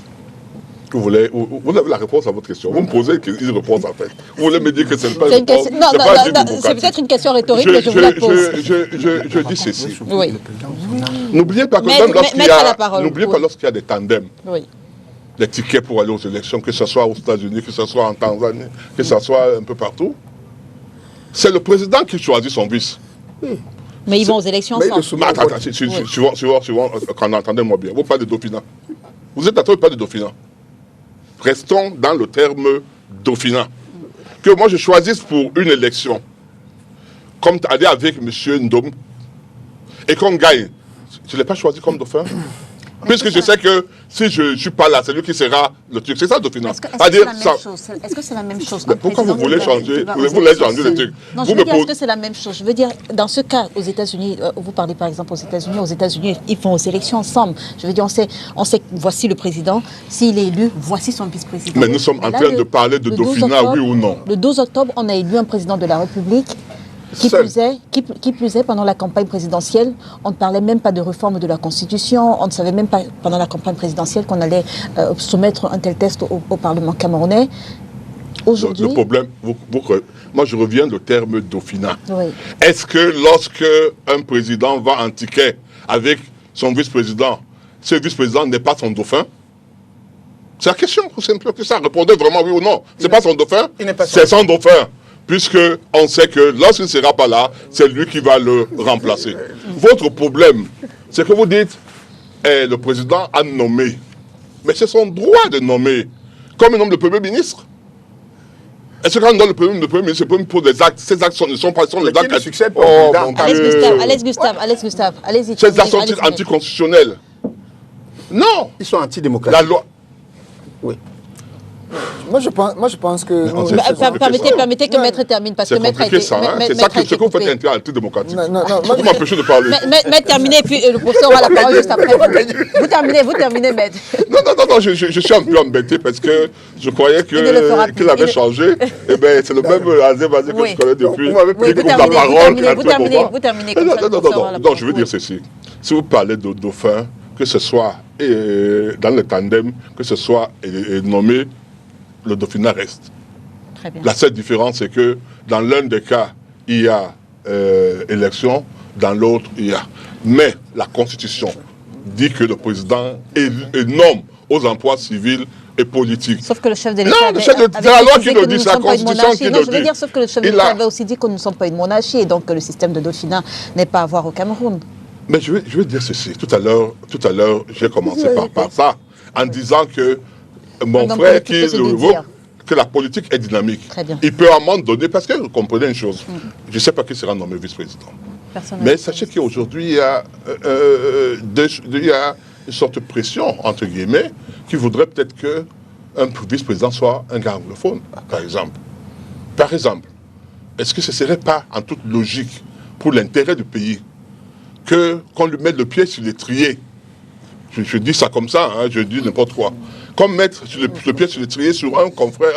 Vous avez la réponse à votre question. Vous me posez une réponse en fait. Vous voulez me dire que ce n'est pas C'est une réponse. non, c'est pas une c'est démocratique. peut-être une question rhétorique, mais je vous la pose. Je dis ceci. Oui, N'oubliez pas que Maître- même lorsqu'il y maître à la a, parole, n'oubliez oui. pas lorsqu'il y a des tandems, oui. des tickets pour aller aux élections, que ce soit aux États-Unis, que ce soit en Tanzanie, que ce soit un peu partout, c'est le président qui choisit son vice. Mais ils vont aux élections Mais il le ensemble. soumet Mais au attends, vote. suivant, quand entendez-moi bien, vous parlez de Dauphinat. Vous êtes en train de parler de Dauphinat. Restons dans le terme Dauphinat. Que moi je choisisse pour une élection, comme aller avec M. Ndom, et qu'on gagne. Je ne l'ai pas choisi comme dauphin. Puisque je sais que si je ne suis pas là, c'est lui qui sera le truc. C'est ça, Dauphinat. Est-ce que c'est la même chose? Est-ce que c'est la même chose? Mais pourquoi vous voulez changer? Vous Vous voulez changer le truc? Non, Vous je me veux dire, est-ce posez- que c'est la même chose? Je veux dire, dans ce cas, aux États-Unis, vous parlez par exemple aux États-Unis, ils font aux élections ensemble. Je veux dire, on sait, voici le président, s'il est élu, voici son vice-président. Mais nous sommes en là, train de parler de le 12 Dauphinat, octobre- oui ou non? Le 12 octobre, on a élu un président de la République. Qui Seul. plus est, pendant la campagne présidentielle, on ne parlait même pas de réforme de la Constitution, on ne savait même pas, pendant la campagne présidentielle, qu'on allait soumettre un tel test au Parlement camerounais. Aujourd'hui, Le problème, moi je reviens au terme Dauphinat. oui. Est-ce que lorsque un président va en ticket avec son vice-président, ce vice-président n'est pas son dauphin? C'est la question, c'est simple que ça. Répondez vraiment oui ou non. C'est pas son dauphin, Il n'est pas c'est son dauphin. Puisque on sait que lorsqu'il ne sera pas là, c'est lui qui va le remplacer. Votre problème, c'est que vous dites, le président a nommé. Mais c'est son droit de nommer. Comme il nomme le Premier ministre. Est-ce que quand on donne le Premier ministre, c'est pour des actes, ces actes ne sont pas les Mais qui actes... ne succède pas au Oh, président? mon Dieu. Alex Gustave, allez-y. Ces actes sont allez-y. anticonstitutionnels. Non. Ils sont antidémocratiques. La loi... Oui. Moi, je pense que... on nous- sait- c'est compliqué, ça. Permettez que Maître termine, parce que C'est Maître a compliqué été... ça. Hein? Maître C'est ça a que été ce que vous coupé. faites antidémocratique. Non, non, Vous m'empêchez de parler. Maître terminé, et puis le professeur aura la parole juste après. Vous terminez, Maître. Non, je suis un peu embêté parce que je croyais Il ne le fera plus. qu'il avait changé. Eh bien, c'est le même Azé que Oui. je connais depuis. Vous m'avez Oui, Il vous coupe la terminez, parole. vous terminez. Comme ça, le professeur aura la Non, je veux parole. dire ceci. Si vous parlez de dauphin, que ce soit dans le tandem, que ce soit nommé, le dauphinat reste. Très bien. La seule différence, c'est que dans l'un des cas, il y a élection, dans l'autre, il y a. Mais la Constitution dit que le président nomme aux emplois civils et politiques. Sauf que le chef de l'État Non, avait- c'est la avait loi précisé qui le que dit, nous c'est ne la sommes pas une Constitution monarchie. qui Non, le je veux dit. dire, sauf que le chef de Il l'État a- avait aussi dit que nous ne sommes pas une monarchie et donc que le système de Dauphinat n'est pas à voir au Cameroun. Mais je veux dire ceci. Tout à l'heure, j'ai commencé par ça, en disant que mon Donc, frère politique peut se qui dédire. que la politique est dynamique. Très bien. Il peut à un moment donné, parce que vous comprenez une chose, je ne sais pas qui sera nommé vice-président. Personne Mais n'a- sachez qu'aujourd'hui, il y a une sorte de pression, entre guillemets, qui voudrait peut-être qu'un vice-président soit un gars anglophone, par exemple. Par exemple, est-ce que ce ne serait pas, en toute logique, pour l'intérêt du pays, qu'on lui mette le pied sur l'étrier? Je dis ça comme ça, hein, je dis n'importe quoi. Comme mettre le pied sur l'étrier sur un confrère,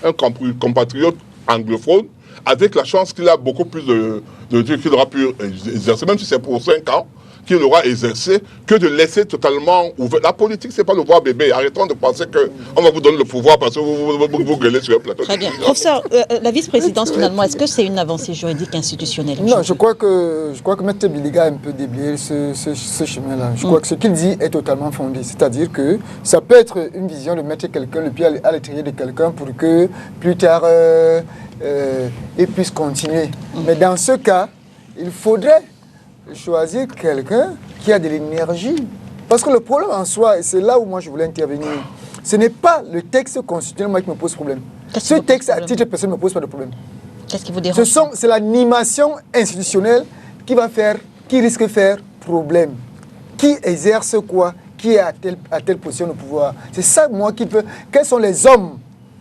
un compatriote anglophone, avec la chance qu'il a beaucoup plus de trucs qu'il aura pu exercer, même si c'est pour 5 ans, qu'il aura exercé que de laisser totalement ouvert. La politique, c'est pas le voir bébé. Arrêtons de penser qu'on va vous donner le pouvoir parce que vous gueulez sur un plateau. Très bien. Professeur, la vice-présidence, finalement, est-ce que c'est une avancée juridique institutionnelle? Non, je crois que M. Biliga a un peu déblayé ce chemin-là. Je crois que ce qu'il dit est totalement fondé. C'est-à-dire que ça peut être une vision de mettre quelqu'un, le pied à l'étrier de quelqu'un pour que plus tard il puisse continuer. Mais dans ce cas, il faudrait choisir quelqu'un qui a de l'énergie. Parce que le problème en soi, et c'est là où moi je voulais intervenir, ce n'est pas le texte constitutionnel moi, qui me pose problème. Ce texte, à titre personnel, ne me pose pas de problème. Qu'est-ce qui vous dérange? C'est l'animation institutionnelle qui risque de faire problème. Qui exerce quoi? Qui est à telle position de pouvoir? C'est ça, moi, qui peut... Quels sont les hommes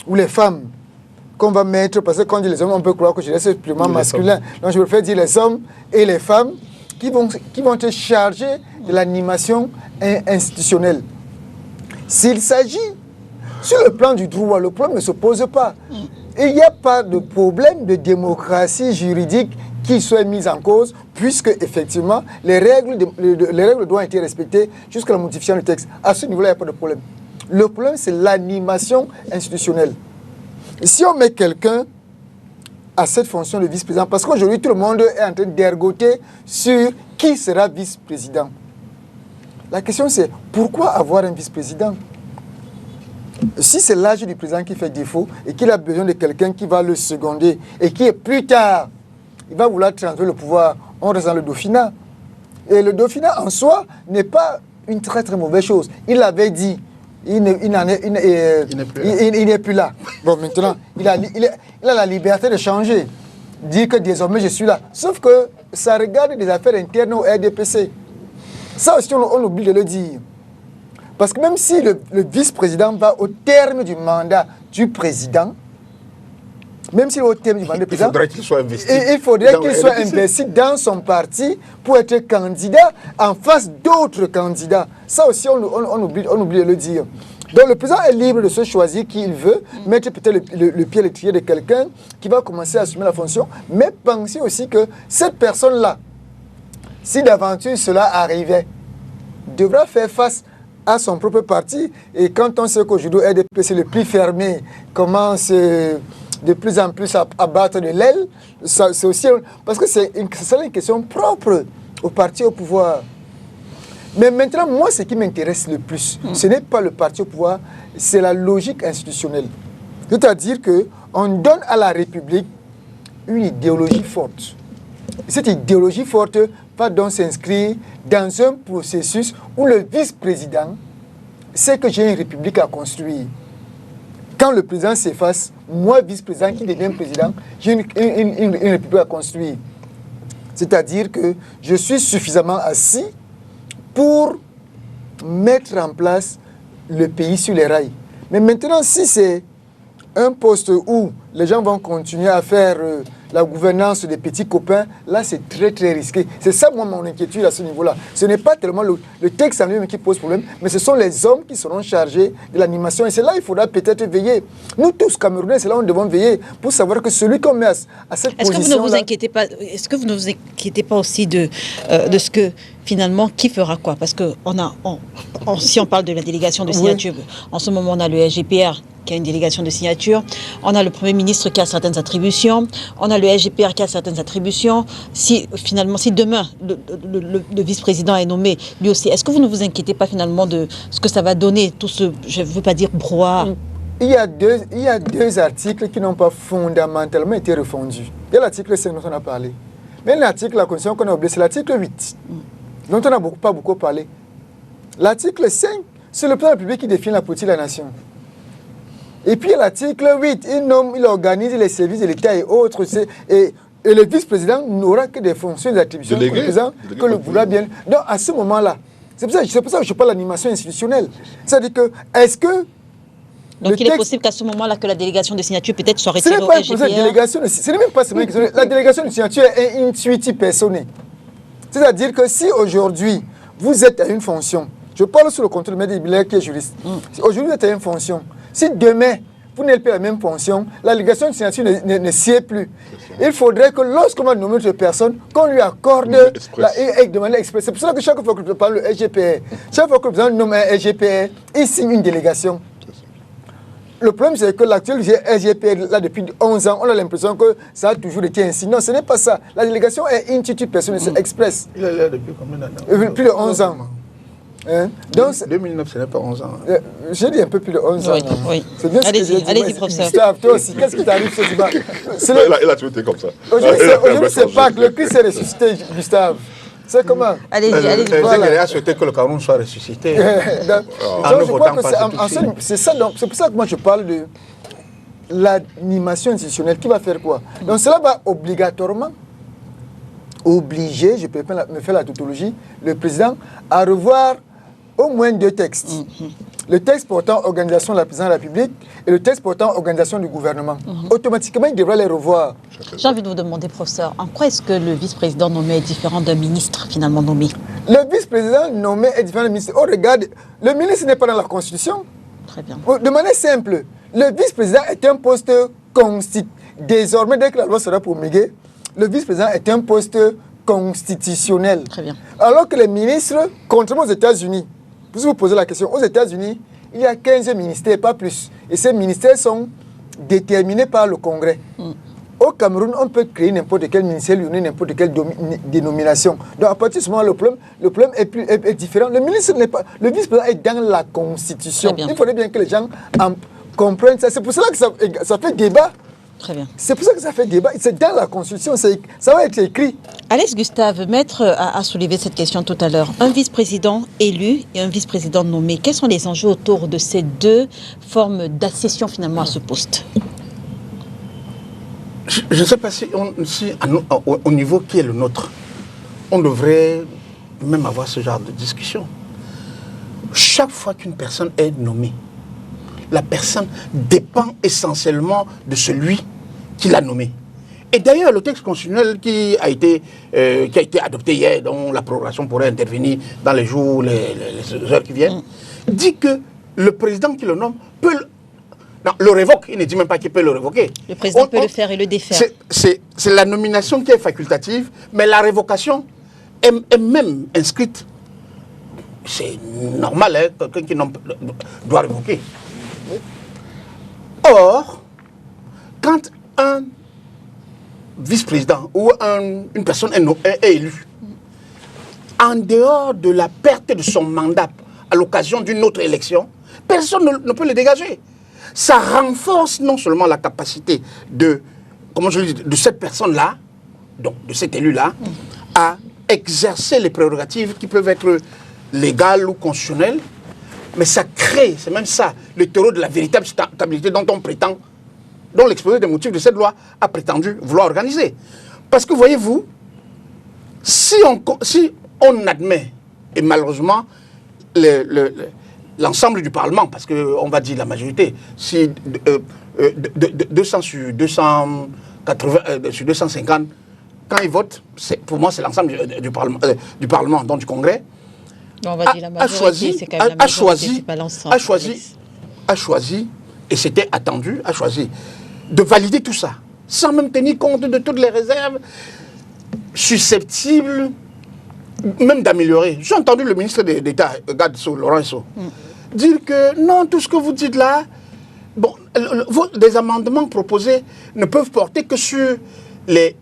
ou les femmes qu'on va mettre? Parce que quand on dit les hommes, on peut croire que je laisse purement masculin. Donc, je préfère dire les hommes et les femmes qui vont être chargés de l'animation institutionnelle. S'il s'agit, sur le plan du droit, le problème ne se pose pas. Il n'y a pas de problème de démocratie juridique qui soit mise en cause, puisque effectivement, les règles doivent être respectées jusqu'à la modification du texte. À ce niveau-là, il n'y a pas de problème. Le problème, c'est l'animation institutionnelle. Si on met quelqu'un à cette fonction de vice-président, parce qu'aujourd'hui, tout le monde est en train d'ergoter sur qui sera vice-président. La question, c'est pourquoi avoir un vice-président? Si c'est l'âge du président qui fait défaut et qu'il a besoin de quelqu'un qui va le seconder et qui, plus tard, il va vouloir transférer le pouvoir, on reste dans le Dauphinat. Et le Dauphinat, en soi, n'est pas une très très mauvaise chose. Il l'avait dit. Il n'est plus là. Bon, maintenant, il a la liberté de changer. Dire que désormais je suis là. Sauf que ça regarde des affaires internes au RDPC. Ça aussi, on oublie de le dire. Parce que même si le vice-président va au terme du mandat du président, même s'il est au terme du mandat du président, il faudrait qu'il soit investi. Il faudrait qu'il soit investi dans son parti pour être candidat en face d'autres candidats. Ça aussi, on oublie de le dire. Donc le président est libre de se choisir qui il veut, mettre peut-être le pied à l'étrier de quelqu'un qui va commencer à assumer la fonction, mais pensez aussi que cette personne-là, si d'aventure cela arrivait, devra faire face à son propre parti. Et quand on sait qu'aujourd'hui, le RDPC le plus fermé commence de plus en plus à battre de l'aile, c'est aussi... Parce que c'est une question propre au parti au pouvoir. Mais maintenant, moi, ce qui m'intéresse le plus, ce n'est pas le parti au pouvoir, c'est la logique institutionnelle. C'est-à-dire qu'on donne à la République une idéologie forte. Cette idéologie forte va donc s'inscrire dans un processus où le vice-président sait que j'ai une République à construire. Quand le président s'efface, moi, vice-président qui devient président, j'ai une République à construire. C'est-à-dire que je suis suffisamment assis pour mettre en place le pays sur les rails. Mais maintenant, si c'est un poste où les gens vont continuer à faire la gouvernance des petits copains, là c'est très très risqué. C'est ça moi mon inquiétude à ce niveau-là. Ce n'est pas tellement le texte en lui-même qui pose problème, mais ce sont les hommes qui seront chargés de l'animation. Et c'est là qu'il faudra peut-être veiller. Nous tous Camerounais, c'est là où nous devons veiller pour savoir que celui qu'on met à cette position-là... Est-ce que vous ne vous inquiétez pas aussi de ce que finalement, qui fera quoi? Parce que si on parle de la délégation de signature, en ce moment on a le SGPR qui a une délégation de signature, on a le Premier ministre qui a certaines attributions, on a le SGPR qui a certaines attributions. Si demain le vice-président est nommé lui aussi, est-ce que vous ne vous inquiétez pas finalement de ce que ça va donner, tout ce, je ne veux pas dire brouhaha? Il y a deux articles qui n'ont pas fondamentalement été refondus. Il y a l'article 5 dont on a parlé. Mais l'article, la condition qu'on a oubliée, c'est l'article 8, dont on n'a pas beaucoup parlé. L'article 5, c'est le plan public qui définit la politique de la nation. Et puis l'article 8, il organise les services de l'État et autres. Et le vice-président n'aura que des fonctions et des attributions que le président que le voudra bien. Donc à ce moment-là, c'est pour ça que je parle d'animation institutionnelle. C'est-à-dire que, est-ce que... Donc il est possible qu'à ce moment-là, que la délégation de signature peut-être soit retirée au SGPR. Ce n'est même pas seulement une question. La délégation de signature est intuitive personnelle. C'est-à-dire que si aujourd'hui, vous êtes à une fonction, je parle sous le contrôle de M. Bilek qui est juriste. Aujourd'hui, vous êtes à une fonction. Si demain, vous n'avez pas la même fonction, la délégation de signature ne sied plus. Il faudrait que lorsqu'on va nommer une personne, qu'on lui accorde de manière express. C'est pour ça que chaque fois que je parle de SGPR, chaque fois que le président nomme un SGPR, il signe une délégation. Le problème, c'est que l'actuel SGPR, là, depuis 11 ans, on a l'impression que ça a toujours été ainsi. Non, ce n'est pas ça. La délégation est institut personnel, c'est express. Il est là depuis combien d'années? Plus de 11 ans. Hein? Donc, 2009, ce n'est pas 11 ans. J'ai dit un peu plus de 11 ans. Oui, oui. C'est bien Allez-y, ce que j'ai dit. allez-y, professeur. Gustave, toi aussi, qu'est-ce qui t'arrive ce débat? Il a toujours été comme ça. Aujourd'hui, c'est pas que le Christ est ressuscité, Gustave. C'est comment? Allez-y, allez-y. Il a souhaité que le Cameroun soit ressuscité. Donc, je crois que c'est ça. C'est pour ça que moi je parle de l'animation institutionnelle qui va faire quoi? Donc cela va obligatoirement obliger, je peux me faire la tautologie, le président à revoir au moins 2 textes. Le texte portant organisation de la présidence de la République et le texte portant organisation du gouvernement. Automatiquement, il devra les revoir. J'ai envie de vous demander, professeur, en quoi est-ce que le vice-président nommé est différent d'un ministre finalement nommé? Le vice-président nommé est différent du ministre. Oh, regarde, le ministre n'est pas dans la Constitution. Très bien. De manière simple, le vice-président est un poste constitutionnel. Désormais, dès que la loi sera promulguée, le vice-président est un poste constitutionnel. Très bien. Alors que les ministres, contrairement aux États-Unis, si vous posez la question, aux États-Unis, il y a 15 ministères, pas plus. Et ces ministères sont déterminés par le Congrès. Au Cameroun, on peut créer n'importe quel ministère, lui donner n'importe quelle dénomination. Donc à partir de ce moment, le problème est différent. Le ministre n'est pas, le vice-président est dans la Constitution. Il faudrait bien que les gens comprennent ça. C'est pour cela que ça fait débat. Très bien. C'est pour ça que ça fait débat. C'est dans la Constitution, ça va être écrit. Alex Gustave, maître a soulevé cette question tout à l'heure. Un vice-président élu et un vice-président nommé, quels sont les enjeux autour de ces 2 formes d'accession finalement à ce poste? Je ne sais pas si au niveau qui est le nôtre, on devrait même avoir ce genre de discussion. Chaque fois qu'une personne est nommée, la personne dépend essentiellement de celui qui l'a nommé. Et d'ailleurs, le texte constitutionnel qui a été adopté hier, dont la prorogation pourrait intervenir dans les jours, les heures qui viennent, dit que le président qui le nomme peut le révoque. Il ne dit même pas qu'il peut le révoquer. Le président peut le faire et le défaire. C'est la nomination qui est facultative, mais la révocation est même inscrite. C'est normal, hein, quelqu'un qui doit révoquer. Or, quand un vice-président ou une personne est élue, en dehors de la perte de son mandat à l'occasion d'une autre élection, personne ne peut le dégager. Ça renforce non seulement la capacité de cette personne-là, donc de cet élu-là, à exercer les prérogatives qui peuvent être légales ou constitutionnelles, mais ça crée, c'est même ça, le terreau de la véritable stabilité dont on prétend, dont l'exposé des motifs de cette loi a prétendu vouloir organiser. Parce que voyez-vous, si on admet, et malheureusement, l'ensemble du Parlement, parce qu'on va dire la majorité, si 200 sur 280, sur 250, quand ils votent, pour moi c'est l'ensemble du Parlement, donc du Congrès, on va dire la majorité, c'est quand même la majorité, c'est pas l'ensemble. A choisi, et c'était attendu, a choisi de valider tout ça, sans même tenir compte de toutes les réserves susceptibles même d'améliorer. J'ai entendu le ministre d'État, Laurent Esso, dire que non, tout ce que vous dites là, bon, des amendements proposés ne peuvent porter que sur les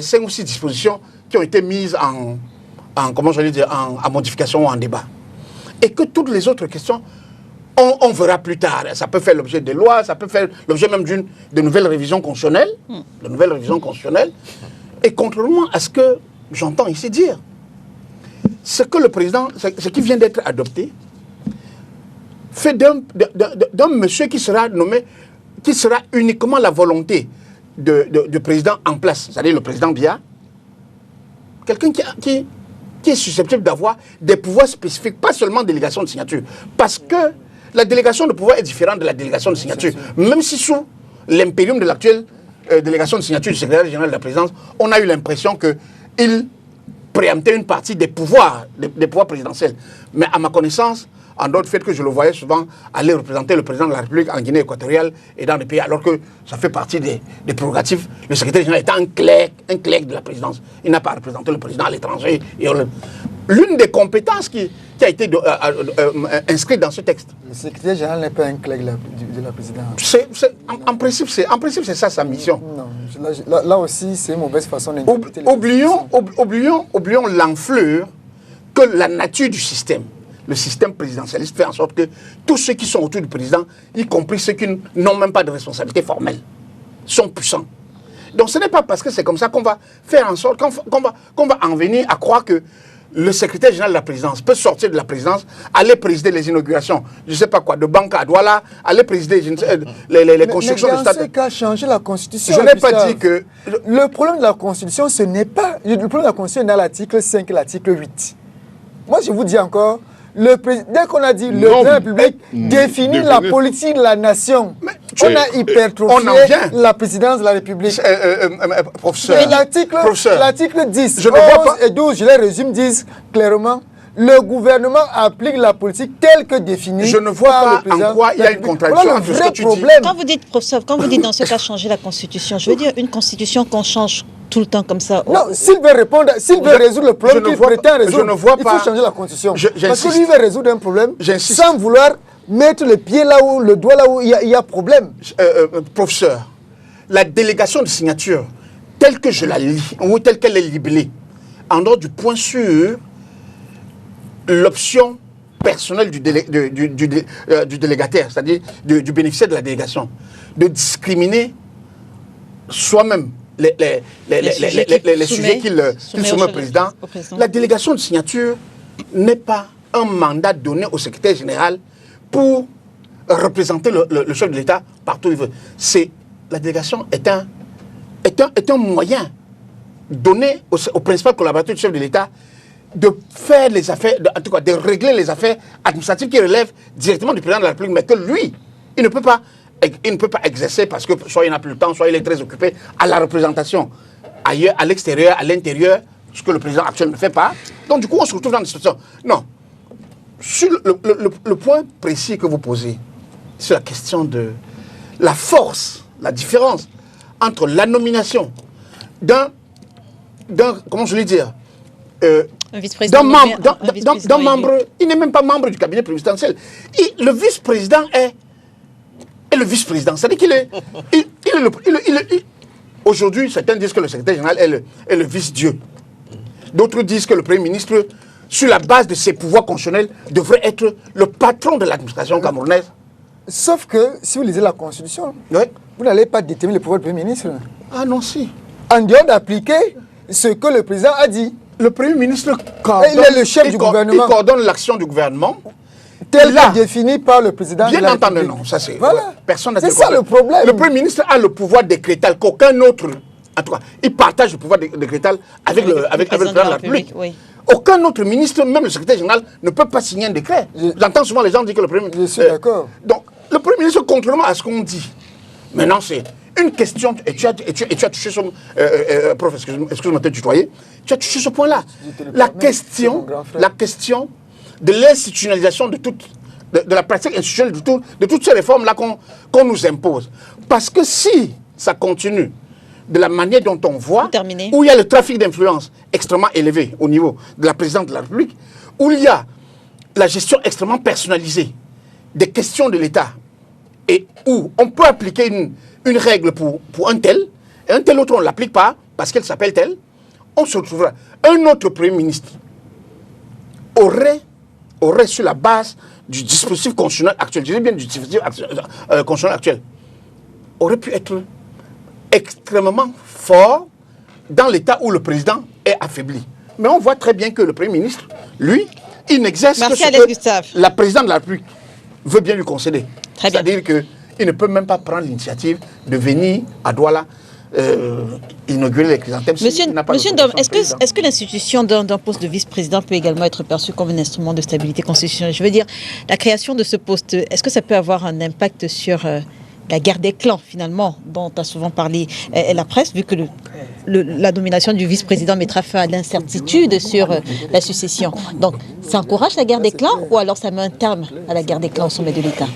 5 ou 6 dispositions qui ont été mises en modification ou en débat. Et que toutes les autres questions, on verra plus tard. Ça peut faire l'objet de lois, ça peut faire l'objet même de nouvelles révisions constitutionnelles. Et contrairement à ce que j'entends ici dire, ce que le président, ce qui vient d'être adopté, fait d'un monsieur qui sera nommé, qui sera uniquement la volonté du président en place, c'est-à-dire le président Biya, quelqu'un qui est susceptible d'avoir des pouvoirs spécifiques, pas seulement délégation de signature, parce que la délégation de pouvoir est différente de la délégation de signature, même si sous l'impérium de l'actuelle délégation de signature du secrétaire général de la présidence, on a eu l'impression qu'il préemptait une partie des pouvoirs présidentiels. Mais à ma connaissance, en dehors du fait que je le voyais souvent aller représenter le président de la République en Guinée équatoriale et dans des pays, alors que ça fait partie des prérogatives. Le secrétaire général était un clerc de la présidence. Il n'a pas représenté le président à l'étranger. L'une des compétences qui a été inscrite dans ce texte. Le secrétaire général n'est pas un clerc de la présidence. En principe, c'est ça sa mission. Non, là aussi, c'est une mauvaise façon d'interpréter les oublions l'enflure que la nature du système, le système présidentialiste fait en sorte que tous ceux qui sont autour du président, y compris ceux qui n'ont même pas de responsabilité formelle, sont puissants. Donc ce n'est pas parce que c'est comme ça qu'on va faire en sorte, qu'on va en venir à croire que le secrétaire général de la présidence peut sortir de la présidence, aller présider les inaugurations, je ne sais pas quoi, de Banca à Douala, aller présider les constructions de stade. Mais dans ce cas, changer la Constitution. Je n'ai pas dit que... Le problème de la Constitution, ce n'est pas... Le problème de la Constitution est dans l'article 5 et l'article 8. Moi, je vous dis encore, dès qu'on a dit le président de la République définit la politique de la nation, on a hypertrophié la présidence de la République. Professeur, l'article 10, 11 et 12, je les résume, disent clairement, le gouvernement applique la politique telle que définie. Je ne vois pas en quoi il y a une contradiction entre ce que tu dis. Quand vous dites, professeur, quand vous dites dans ce cas changer la Constitution, je veux dire une Constitution qu'on change tout le temps comme ça. Non, s'il veut répondre, s'il veut résoudre le problème qu'il prétend résoudre, il faut changer la Constitution. Parce que lui veut résoudre un problème sans vouloir mettre le pied là où, le doigt là où il y a problème. Professeur, la délégation de signature, telle que je la lis, ou telle qu'elle est libellée, en dehors du point sur l'option personnelle du délégataire, c'est-à-dire du bénéficiaire de la délégation, de discriminer soi-même les sujets qu'il soumet au président. La délégation de signature n'est pas un mandat donné au secrétaire général pour représenter le chef de l'État partout où il veut. La délégation est un moyen donné au principal collaborateur du chef de l'État de faire les affaires, en tout cas de régler les affaires administratives qui relèvent directement du président de la République, mais que lui, il ne peut pas exercer parce que soit il n'a plus le temps, soit il est très occupé à la représentation ailleurs, à l'extérieur, à l'intérieur, ce que le président actuel ne fait pas. Donc du coup, on se retrouve dans une situation. Non. Sur le point précis que vous posez, c'est la question de la force, la différence entre la nomination d'un comment je vais dire, d'un membre, il n'est même pas membre du cabinet présidentiel. Le vice-président est le vice-président. C'est-à-dire qu'il est... Aujourd'hui, certains disent que le secrétaire général est le vice-dieu. D'autres disent que le Premier ministre, sur la base de ses pouvoirs constitutionnels, devrait être le patron de l'administration camerounaise. Sauf que, si vous lisez la Constitution, vous n'allez pas déterminer le pouvoir du Premier ministre. Ah non, si. En dehors d'appliquer ce que le président a dit. Le Premier ministre il est le chef du gouvernement. Il coordonne l'action du gouvernement. Tel que défini par le président de la République. Bien entendu, non. Ça, c'est... Voilà. Personne n'a c'est ça le problème. Le Premier ministre a le pouvoir décrétal qu'aucun autre... En tout cas, il partage le pouvoir décrétal avec le président de la République. Oui. Aucun autre ministre, même le secrétaire général, ne peut pas signer un décret. J'entends souvent les gens dire que le Premier ministre... Je suis d'accord. Donc, le Premier ministre, contrairement à ce qu'on dit, maintenant, c'est une question... Et tu as touché sur... prof, excuse-moi de te tutoyer. Tu as touché ce point-là. La question de l'institutionnalisation de la pratique institutionnelle de toutes ces réformes-là qu'on nous impose. Parce que si ça continue de la manière dont on voit, où il y a le trafic d'influence extrêmement élevé au niveau de la présidence de la République, où il y a la gestion extrêmement personnalisée des questions de l'État, et où on peut appliquer une règle pour un tel, et un tel autre on ne l'applique pas parce qu'elle s'appelle tel, on se retrouvera. Un autre Premier ministre aurait sur la base du dispositif constitutionnel actuel, je dis bien du dispositif constitutionnel actuel, aurait pu être extrêmement fort dans l'état où le président est affaibli. Mais on voit très bien que le Premier ministre, lui, il n'exerce que ce que la présidente de la République veut bien lui concéder. C'est-à-dire qu'il ne peut même pas prendre l'initiative de venir à Douala inaugurer les chrysanthèmes. Monsieur Ndom, est-ce que l'institution d'un poste de vice-président peut également être perçue comme un instrument de stabilité constitutionnelle? Je veux dire, la création de ce poste, est-ce que ça peut avoir un impact sur la guerre des clans, finalement, dont a souvent parlé la presse, vu que la nomination du vice-président mettra fin à l'incertitude sur la succession. Donc, ça encourage la guerre des clans ou alors ça met un terme à la guerre des clans au sommet de l'État?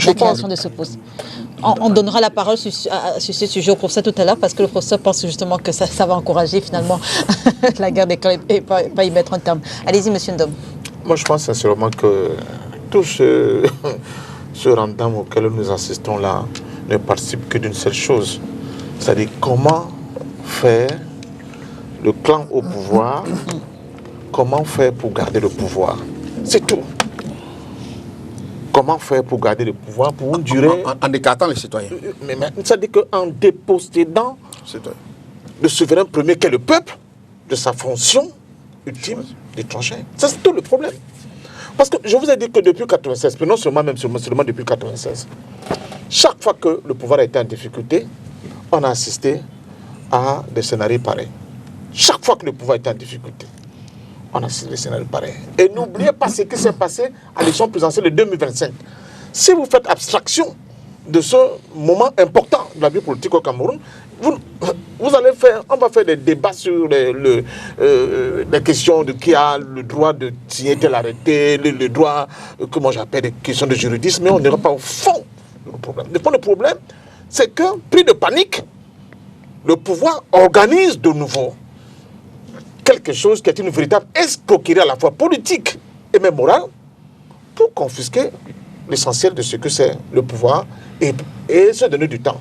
La création de ce poste. On donnera la parole sur ce sujet au professeur tout à l'heure parce que le professeur pense justement que ça va encourager finalement la guerre des clans et pas y mettre un terme. Allez-y, monsieur Ndom. Moi, je pense sincèrement que tout ce rendement auquel nous assistons là ne participe que d'une seule chose. C'est-à-dire comment faire le clan au pouvoir, comment faire pour garder le pouvoir. C'est tout. Comment faire pour garder le pouvoir pour une durée... En écartant les citoyens. Mais c'est-à-dire qu'en dépossédant le souverain premier qu'est le peuple de sa fonction ultime d'étranger. Ça, c'est tout le problème. Parce que je vous ai dit que depuis 1996, mais non seulement depuis 1996, chaque fois que le pouvoir a été en difficulté, on a assisté à des scénarios pareils. Chaque fois que le pouvoir était en difficulté, on a assisté à des scénarios pareils. Et n'oubliez pas ce qui s'est passé à l'élection présidentielle de 2025. Si vous faites abstraction de ce moment important de la vie politique au Cameroun, on va faire des débats sur les questions de qui a le droit de signer tel arrêté, le droit, comment j'appelle, des questions de juridisme, mais on n'ira pas au fond du problème. Le fond du problème, c'est que, pris de panique, le pouvoir organise de nouveau quelque chose qui est une véritable escroquerie à la fois politique et même morale pour confisquer l'essentiel de ce que c'est le pouvoir et se donner du temps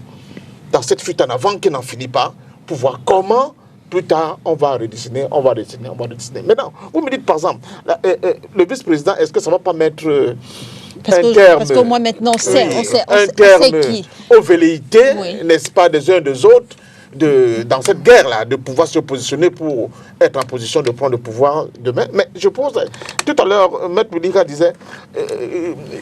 dans cette fuite en avant qui n'en finit pas pour voir comment plus tard on va redessiner. Maintenant, vous me dites par exemple, le vice-président, est-ce que ça ne va pas mettre parce qu'au moins maintenant on sait qui. Aux velléités, n'est-ce pas, des uns des autres, dans cette guerre-là, de pouvoir se positionner pour être en position de prendre le pouvoir demain. Mais je pose, tout à l'heure, Maître Moulika disait,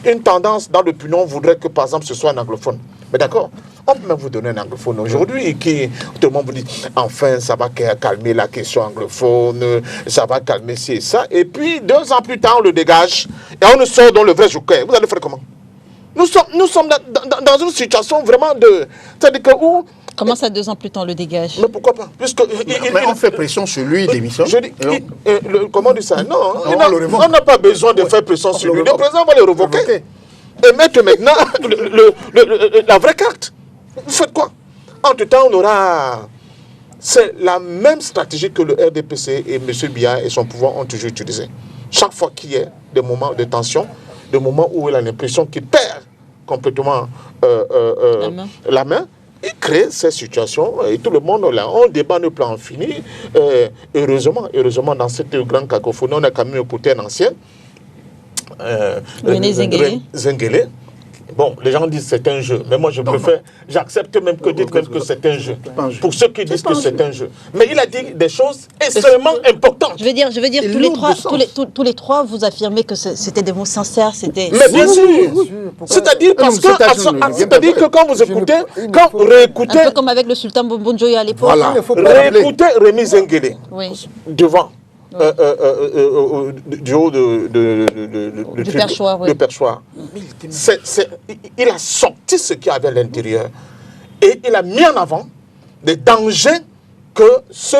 une tendance dans l'opinion voudrait que, par exemple, ce soit un anglophone. Mais d'accord, on peut même vous donner un anglophone aujourd'hui qui, tout le monde vous dit, enfin, ça va calmer la question anglophone, ça va calmer ci et ça. Et puis, 2 ans plus tard, on le dégage et on nous sort dans le vrai joker. Vous allez faire comment? Nous sommes dans une situation vraiment de... C'est-à-dire que où... Comment ça, 2 ans plus tard, on le dégage? Mais pourquoi pas? Puisque mais on fait pression sur lui, démission. Je dis, comment on dit ça? Non, on n'a pas besoin de faire pression sur lui. Le président va le revoquer. Et mettre maintenant la vraie carte. Vous faites quoi? Entre-temps, on aura... C'est la même stratégie que le RDPC et M. Biya et son pouvoir ont toujours utilisé. Chaque fois qu'il y a des moments de tension, des moments où il a l'impression qu'il perd complètement la main, il crée ces situations et tout le monde là, on débat le plan fini. Heureusement, dans cette grande cacophonie, on a quand même écouté un ancien, René Zengele. Bon, les gens disent que c'est un jeu, mais moi je préfère, j'accepte même que dites même que c'est un jeu. Pour ceux qui disent que c'est un jeu. Mais il a dit des choses extrêmement importantes. Je veux dire, tous les trois, vous affirmez que c'était des mots sincères, c'était... Mais bien sûr. C'est-à-dire que quand vous écoutez, quand vous réécoutez... Un peu comme avec le sultan Bonjoya à l'époque. Voilà, réécoutez Rémi Zengele devant. Du haut du perchoir. Il a sorti ce qu'il y avait à l'intérieur et il a mis en avant les dangers que ce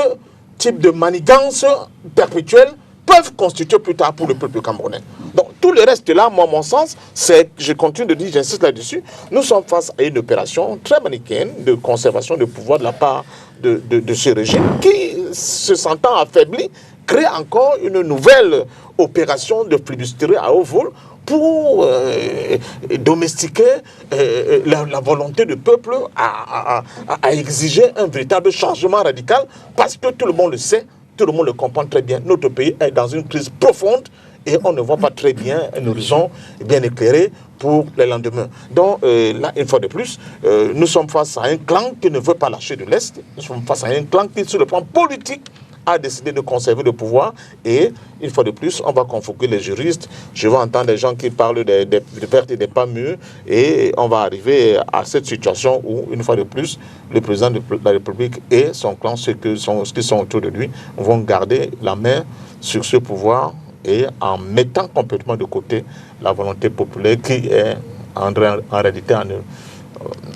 type de manigance perpétuelle peuvent constituer plus tard pour le peuple camerounais. Donc tout le reste là, moi, mon sens, c'est, je continue de dire, j'insiste là-dessus, nous sommes face à une opération très manichéenne de conservation de pouvoir de la part de ce régime qui, se sentant affaibli, crée encore une nouvelle opération de flibusterie à haut vol pour domestiquer la volonté du peuple à exiger un véritable changement radical, parce que tout le monde le sait, tout le monde le comprend très bien. Notre pays est dans une crise profonde et on ne voit pas très bien un horizon bien éclairé pour les lendemains. Donc là, une fois de plus, nous sommes face à un clan qui ne veut pas lâcher de l'Est. Nous sommes face à un clan qui, sur le plan politique, a décidé de conserver le pouvoir. Et une fois de plus, on va convoquer les juristes. Je vais entendre des gens qui parlent des pertes et des pas mûres. Et on va arriver à cette situation où, une fois de plus, le président de la République et son clan, ceux qui sont autour de lui, vont garder la main sur ce pouvoir et en mettant complètement de côté la volonté populaire qui est en réalité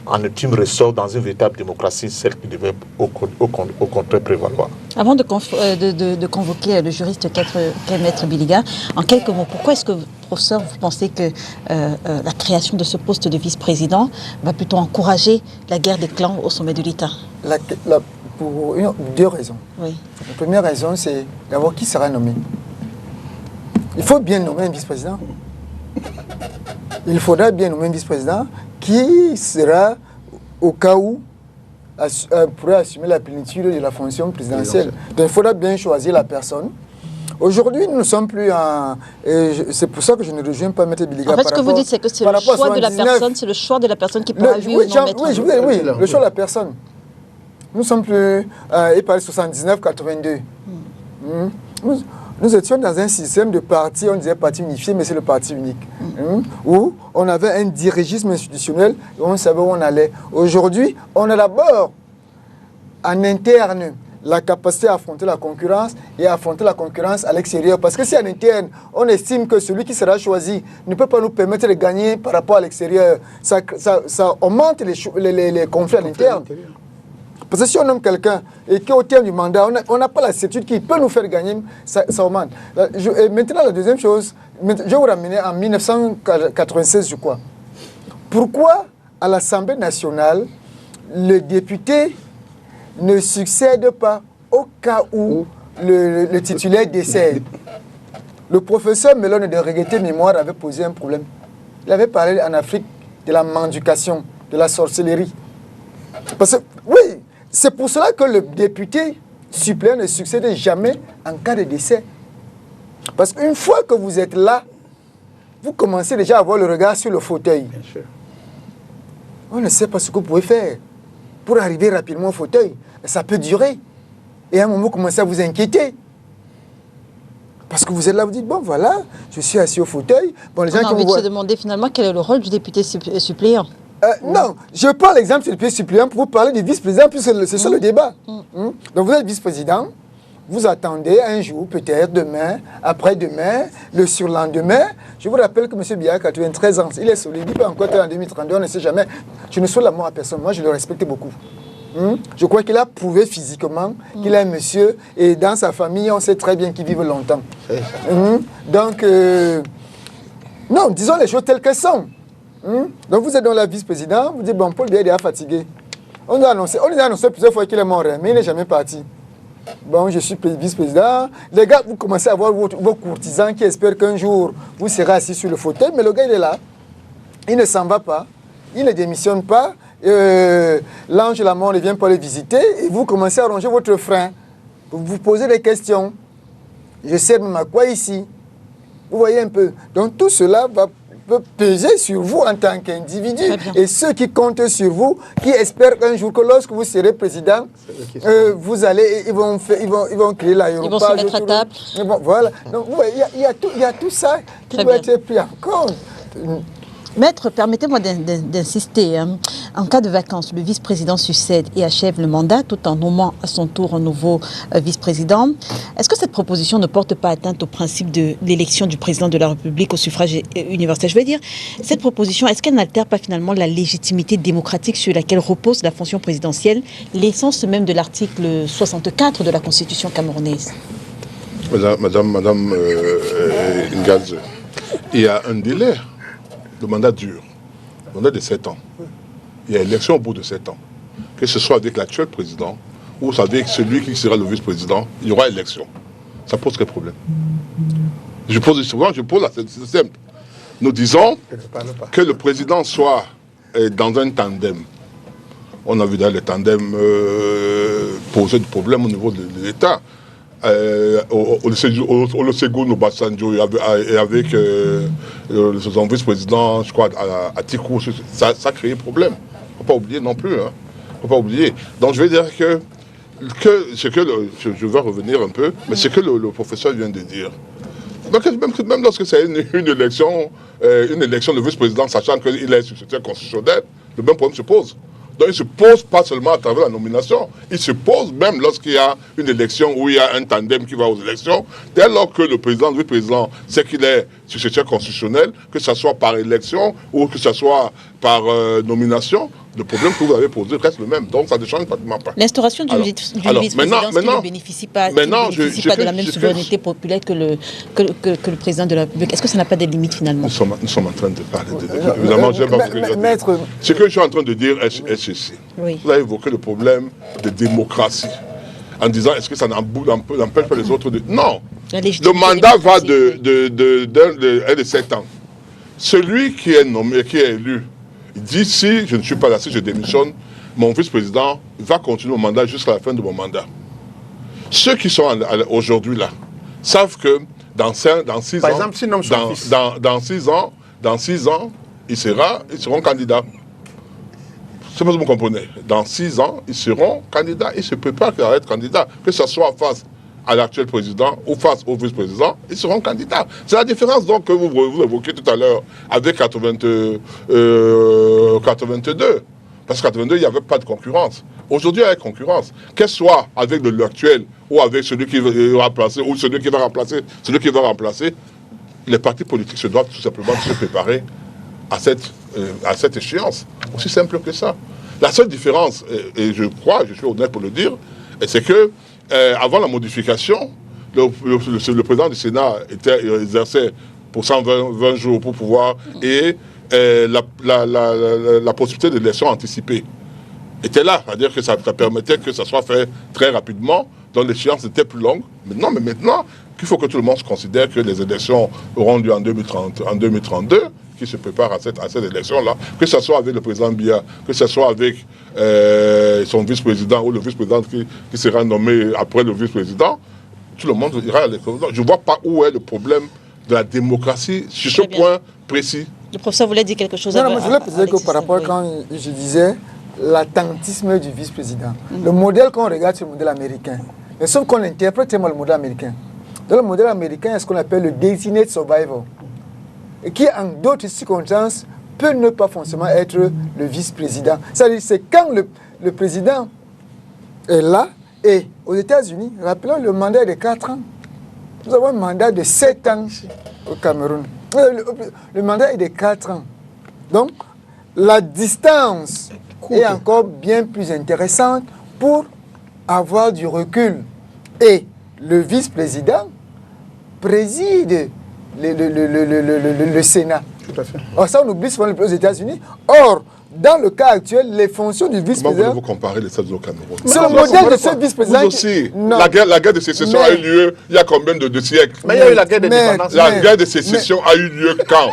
en ultime ressort dans une véritable démocratie, celle qui devait au contraire prévaloir. Avant de convoquer le juriste Maître Biliga, en quelques mots, pourquoi est-ce que, professeur, vous pensez que la création de ce poste de vice-président va plutôt encourager la guerre des clans au sommet de l'État? Pour deux raisons. Oui. La première raison, c'est d'abord qui sera nommé. Il faut bien nommer un vice-président. Il faudra bien nommer un vice-président qui sera, au cas où, pourrait assumer la plénitude de la fonction présidentielle. Donc il faudra bien choisir la personne. Aujourd'hui, nous ne sommes plus en... C'est pour ça que je ne rejoins pas M. Biliga. En fait, ce que vous dites, c'est que c'est le choix de la personne, c'est le choix de la personne qui pourra lui ou non mettre... Oui, le choix de la personne. Nous sommes plus... il parlait 79-82. Nous étions dans un système de parti, on disait parti unifié, mais c'est le parti unique. Où on avait un dirigisme institutionnel et on savait où on allait. Aujourd'hui, on a d'abord en interne la capacité à affronter la concurrence et à affronter la concurrence à l'extérieur. Parce que si en interne, on estime que celui qui sera choisi ne peut pas nous permettre de gagner par rapport à l'extérieur, ça augmente les conflits à l'interne. Parce que si on nomme quelqu'un et qu'au terme du mandat, on n'a pas la certitude qu'il peut nous faire gagner, ça augmente. Et maintenant, la deuxième chose, je vais vous ramener en 1996, je crois. Pourquoi à l'Assemblée nationale, le député ne succède pas au cas où le titulaire décède? Le professeur Melone de Reggaeté Mémoire avait posé un problème. Il avait parlé en Afrique de la mendication, de la sorcellerie. Parce que, oui, c'est pour cela que le député suppléant ne succède jamais en cas de décès. Parce qu'une fois que vous êtes là, vous commencez déjà à avoir le regard sur le fauteuil. Bien sûr. On ne sait pas ce que vous pouvez faire pour arriver rapidement au fauteuil. Et ça peut durer. Et à un moment, vous commencez à vous inquiéter. Parce que vous êtes là, vous dites, bon voilà, je suis assis au fauteuil. Bon, les gens On a envie de se demander finalement quel est le rôle du député suppléant. Non, je prends l'exemple du député suppléant pour vous parler du vice-président, puisque c'est ça le débat. Donc vous êtes vice-président, vous attendez un jour, peut-être demain, après-demain, le surlendemain. Je vous rappelle que M. Biya a 93 ans, il est solide, il peut encore être en 2032, on ne sait jamais. Je ne souhaite la mort à personne, moi je le respecte beaucoup. Je crois qu'il a prouvé physiquement qu'il est un monsieur, et dans sa famille, on sait très bien qu'il vive longtemps. Donc, non, disons les choses telles qu'elles sont. Donc vous êtes dans la vice-président, vous dites, bon, Paul Biya est déjà fatigué. On nous a annoncé plusieurs fois qu'il est mort, mais il n'est jamais parti. Bon, je suis vice-président. Les gars, vous commencez à voir vos courtisans qui espèrent qu'un jour, vous serez assis sur le fauteuil, mais le gars, il est là. Il ne s'en va pas. Il ne démissionne pas. L'ange de la mort ne vient pas le visiter. Et vous commencez à ronger votre frein. Vous vous posez des questions. Je sers même à quoi ici? Vous voyez un peu. Donc tout cela peut peser sur vous en tant qu'individu. Et ceux qui comptent sur vous, qui espèrent qu'un jour que lorsque vous serez président, vous allez, ils vont créer l'aéroport. Ils vont se mettre à table. Bon, voilà. Donc il y a tout ça qui doit être pris en compte. Maître, permettez-moi d'insister. En cas de vacances, le vice-président succède et achève le mandat tout en nommant à son tour un nouveau vice-président. Est-ce que cette proposition ne porte pas atteinte au principe de l'élection du président de la République au suffrage universel? Je veux dire, cette proposition, est-ce qu'elle n'altère pas finalement la légitimité démocratique sur laquelle repose la fonction présidentielle, l'essence même de l'article 64 de la Constitution camerounaise? Madame Ngaz, il y a un délai. Le mandat dure. Le mandat de 7 ans. Il y a élection au bout de 7 ans. Que ce soit avec l'actuel président ou avec celui qui sera le vice-président, il y aura élection. Ça pose quel problème? Je pose c'est simple. Nous disons que le président soit dans un tandem. On a vu dans le tandem poser des problèmes au niveau de l'État. Olusegun Obasanjo et avec son vice-président, je crois, Atiku, ça a créé problème. Il ne faut pas oublier non plus. Faut pas oublier. Donc je vais dire que je vais revenir un peu, mais ce que le professeur vient de dire. Donc même lorsque c'est une élection de vice-président, sachant qu'il est successeur constitutionnel, le même problème se pose. Donc il se pose pas seulement à travers la nomination, il se pose même lorsqu'il y a une élection où il y a un tandem qui va aux élections, dès lors que le président, le vice-président, sait qu'il est successeur constitutionnel, que ce soit par élection ou que ce soit par nomination, le problème que vous avez posé reste le même. Donc ça ne change pratiquement pas. L'instauration du vice-président qui ne bénéficie pas, de la même souveraineté populaire que le président de la République, est-ce que ça n'a pas des limites finalement? Nous sommes en train de parler de... Évidemment, je n'aime pas ce que je veux dire. Ce que je suis en train de dire est ceci. Oui. Vous avez évoqué le problème de démocratie en disant est-ce que ça n'empêche pas les autres de... Non. Le mandat va de 7 ans. Celui qui est nommé, qui est élu, il dit si je ne suis pas là, si je démissionne, mon vice-président va continuer mon mandat jusqu'à la fin de mon mandat. Ceux qui sont aujourd'hui là savent que dans 6 ans, par exemple, s'ils nomment son fils. Dans 6 ans, ils seront candidats. C'est pas ce que vous comprenez. Dans 6 ans, ils seront candidats. Ils se préparent à être candidats. Que ce soit face à l'actuel président ou face au vice-président, ils seront candidats. C'est la différence donc que vous évoquiez tout à l'heure avec 82. Parce qu'en 82, il n'y avait pas de concurrence. Aujourd'hui, il y a une concurrence. Qu'elle soit avec l'actuel ou avec celui qui va remplacer ou celui qui va remplacer, les partis politiques se doivent tout simplement se préparer à cette échéance. Aussi simple que ça. La seule différence, et je crois, je suis honnête pour le dire, c'est que avant la modification, le président du Sénat exerçait pour 120 jours pour pouvoir et la possibilité d'élection anticipée était là, c'est-à-dire que ça permettait que ça soit fait très rapidement, donc l'échéance était plus longue. Maintenant, qu'il faut que tout le monde se considère que les élections auront lieu en 2032, qui se prépare à cette élection-là, que ce soit avec le président Biya, que ce soit avec son vice-président ou le vice-président qui sera nommé après le vice-président, tout le monde ira à l'élection. Je ne vois pas où est le problème de la démocratie sur ce point précis. Le professeur voulait dire quelque chose. Non, je voulais préciser que par rapport quand je disais l'attentisme du vice-président, le modèle qu'on regarde sur le modèle américain, mais sauf qu'on interprète le modèle américain. Dans le modèle américain, il y a ce qu'on appelle le designated survivor, et qui, en d'autres circonstances, peut ne pas forcément être le vice-président. C'est-à-dire c'est quand le président est là, et aux États-Unis, rappelons, le mandat est de 4 ans. Nous avons un mandat de 7 ans au Cameroun. Le mandat est de 4 ans. Donc, la distance est encore bien plus intéressante pour avoir du recul. Et le vice-président préside le Sénat. Tout à fait. Or, ça, on oublie souvent aux États-Unis. Or, dans le cas actuel, les fonctions du vice-président... Comment voulez-vous comparer les États-Unis au Cameroun? C'est le modèle de ce vice-président... Vous aussi, la guerre de sécession a eu lieu il y a combien de siècles? Mais il y a eu la guerre d'indépendance. La guerre de sécession a eu lieu quand?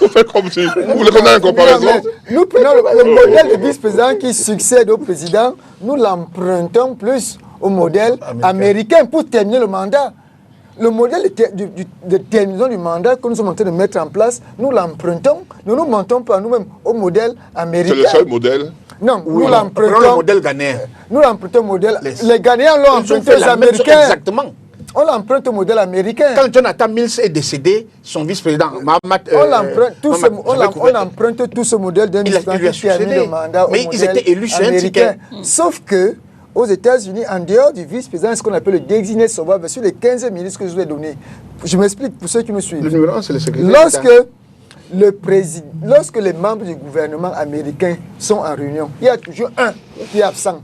Vous faites comme si... Vous voulez qu'on ait une comparaison? Nous prenons le modèle de vice-président qui succède au président, nous l'empruntons plus au modèle américain pour terminer le mandat. Le modèle de terminaison du mandat que nous sommes en train de mettre en place, nous l'empruntons, nous ne nous mentons pas nous-mêmes au modèle américain. C'est le seul modèle? Non, Oui, nous l'empruntons. le modèle ghanéen. Nous l'empruntons au modèle. Les Ghanéens l'ont emprunté aux Américains. Exactement. On l'emprunte au modèle américain. Quand Jonathan Mills est décédé, son vice-président, on emprunte tout ce modèle d'un vice-président qui termine le mandat au modèle ils étaient élus sur un ticket. Sauf que aux États-Unis, en dehors du vice-président, ce qu'on appelle le designated survivor, sur les 15 ministres que je vous ai donnés. Je m'explique pour ceux qui me suivent. Le numéro 1, c'est le secrétaire Lorsque les membres du gouvernement américain sont en réunion, il y a toujours un qui est absent.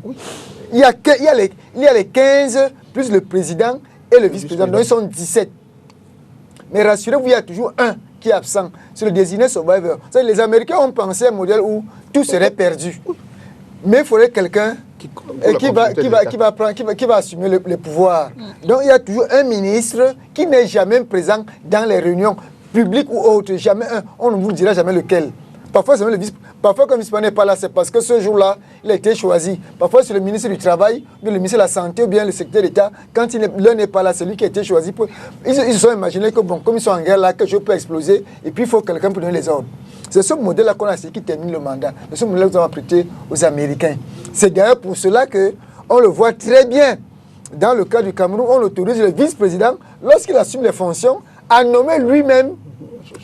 Il y a les 15 plus le président et le vice-président. Donc ils sont 17. Mais rassurez-vous, il y a toujours un qui est absent. C'est le designated survivor. Les Américains ont pensé à un modèle où tout serait perdu. Mais il faudrait quelqu'un qui va assumer le pouvoir. Donc il y a toujours un ministre qui n'est jamais présent dans les réunions publiques ou autres. Jamais un. On ne vous dira jamais lequel. Parfois, quand le vice-président n'est pas là, c'est parce que ce jour-là, il a été choisi. Parfois, c'est le ministre du Travail, ou le ministre de la Santé, ou bien le secrétaire d'État. Quand l'un n'est pas là, c'est lui qui a été choisi. Ils se sont imaginés que, bon, comme ils sont en guerre là, que je peux exploser, et puis il faut quelqu'un pour donner les ordres. C'est ce modèle-là qu'on a essayé qui termine le mandat. C'est ce modèle que nous avons prêté aux Américains. C'est d'ailleurs pour cela qu'on le voit très bien. Dans le cas du Cameroun, on autorise le vice-président, lorsqu'il assume les fonctions, à nommer lui-même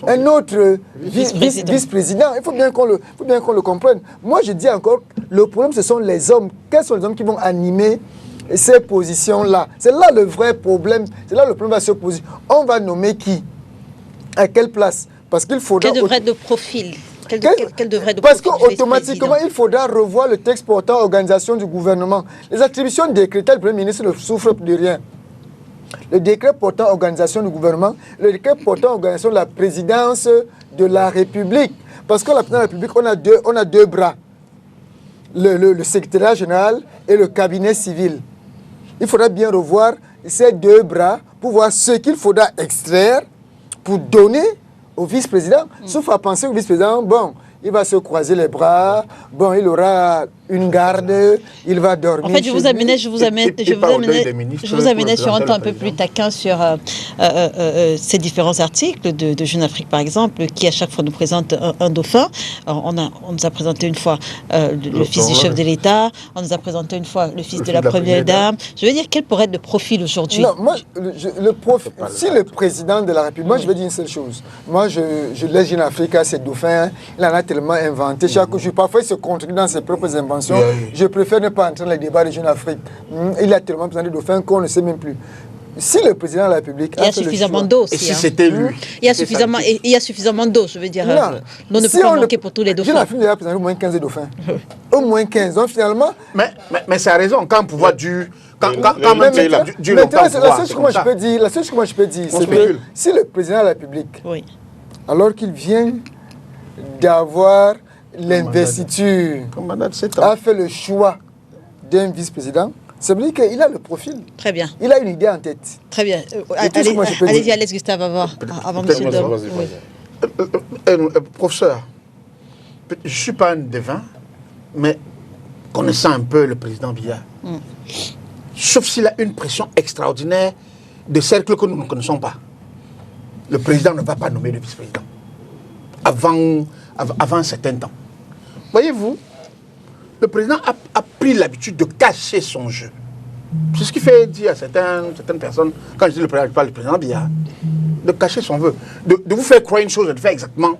un autre vice-président. vice-président. Il faut bien qu'on le comprenne. Moi, je dis encore, le problème, ce sont les hommes. Quels sont les hommes qui vont animer ces positions-là? C'est là le vrai problème. C'est là le problème va se poser. On va nommer qui? À quelle place? Parce qu'il faudra... Quel devrait être le profil? Quel devrait être le Parce profil qu'automatiquement, il faudra revoir le texte portant organisation du gouvernement. Les attributions décrétées, le Premier ministre ne souffre de rien. Le décret portant organisation du gouvernement, le décret portant organisation de la présidence de la République. Parce que la présidence de la République, on a deux bras. Le secrétariat général et le cabinet civil. Il faudra bien revoir ces deux bras pour voir ce qu'il faudra extraire pour donner au vice-président. Sauf à penser au vice-président, bon, il va se croiser les bras, bon, il aura une garde, il va dormir. En fait, je vous amenais sur un temps un peu plus taquin sur ces différents articles de Jeune Afrique, par exemple, qui à chaque fois nous présente un dauphin. Alors, on nous a présenté une fois le fils du chef de l'État, on nous a présenté une fois le fils de la première dame. Je veux dire, quel pourrait être le profil aujourd'hui? Non, moi, si le président de la République, moi je vais dire une seule chose. Moi, je laisse Jeune Afrique à ces dauphins, il en a tellement inventé. Chaque jour, parfois, il se contredit dans ses propres inventions. Je préfère ne pas entrer dans les débats de Jeune Afrique. Il a tellement présenté de dauphins qu'on ne sait même plus. Si le président de la République il y a suffisamment d'eau aussi. Et si c'était lui, il y a suffisamment d'eau, je veux dire. On ne peut pas manquer pour tous les dauphins. Jeune Afrique a présenté au moins 15 dauphins. Au moins 15. Donc finalement... Mais c'est à raison, quand le pouvoir dure... Maintenant, la seule chose que moi je peux dire, c'est que si le président de la République, alors qu'il vient d'avoir l'investiture, a fait le choix d'un vice-président, ça veut dire qu'il a le profil. Très bien. Il a une idée en tête. Très bien. Allez-y, Alex Gustave, avant M. Dom. Professeur, je ne suis pas un devin, mais connaissant un peu le président Biya, sauf s'il a une pression extraordinaire de cercles que nous ne connaissons pas, le président ne va pas nommer le vice-président avant un certain temps. Voyez-vous, le président a pris l'habitude de cacher son jeu. C'est ce qui fait dire à certaines personnes, quand je dis le président, je parle du président Biya, de cacher son vœu, de vous faire croire une chose et de faire exactement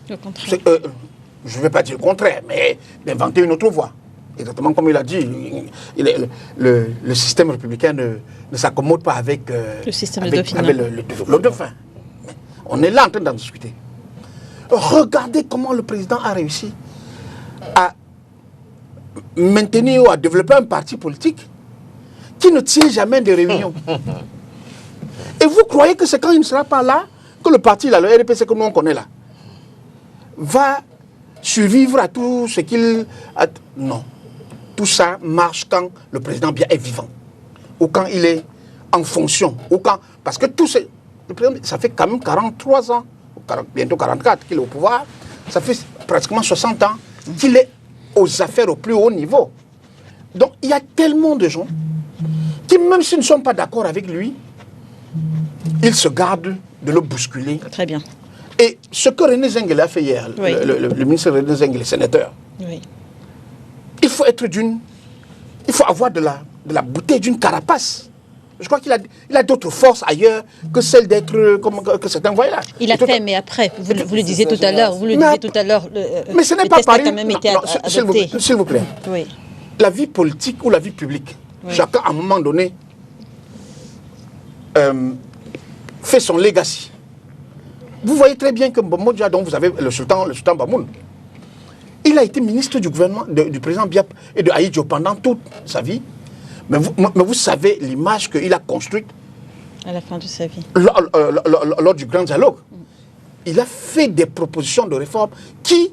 le contraire. Je ne vais pas dire le contraire, mais d'inventer une autre voie. Exactement comme il a dit, le système républicain ne s'accommode pas avec le système avec le dauphin. On est là en train d'en discuter. Regardez comment le président a réussi à maintenir ou à développer un parti politique qui ne tient jamais de réunions. Et vous croyez que c'est quand il ne sera pas là que le parti, là, le RDPC que nous on connaît là, va survivre à tout ce qu'il... Non. Tout ça marche quand le président Biya est vivant. Ou quand il est en fonction. Ou quand... Parce que tout c'est... Le président, ça fait quand même 43 ans, bientôt 44 qu'il est au pouvoir. Ça fait pratiquement 60 ans qu'il est aux affaires au plus haut niveau. Donc il y a tellement de gens qui, même s'ils ne sont pas d'accord avec lui, ils se gardent de le bousculer. Très bien. Et ce que René Zengele a fait hier, le ministre René Zengele, sénateur, il faut être il faut avoir de la bouteille, d'une carapace. Je crois qu'il a d'autres forces ailleurs que celle d'être que certains voient là. Il a fait, mais après, vous le disiez tout à l'heure, mais ce n'est pas pareil. A quand même été adopté. S'il vous plaît. Oui. La vie politique ou la vie publique, chacun à un moment donné fait son legacy. Vous voyez très bien que Mbombo Dia, dont vous avez le sultan Bamoun, il a été ministre du gouvernement du président Biya et de Ahidjo pendant toute sa vie. Mais vous savez l'image qu'il a construite à la fin de sa vie. Lors du grand dialogue. Il a fait des propositions de réforme qui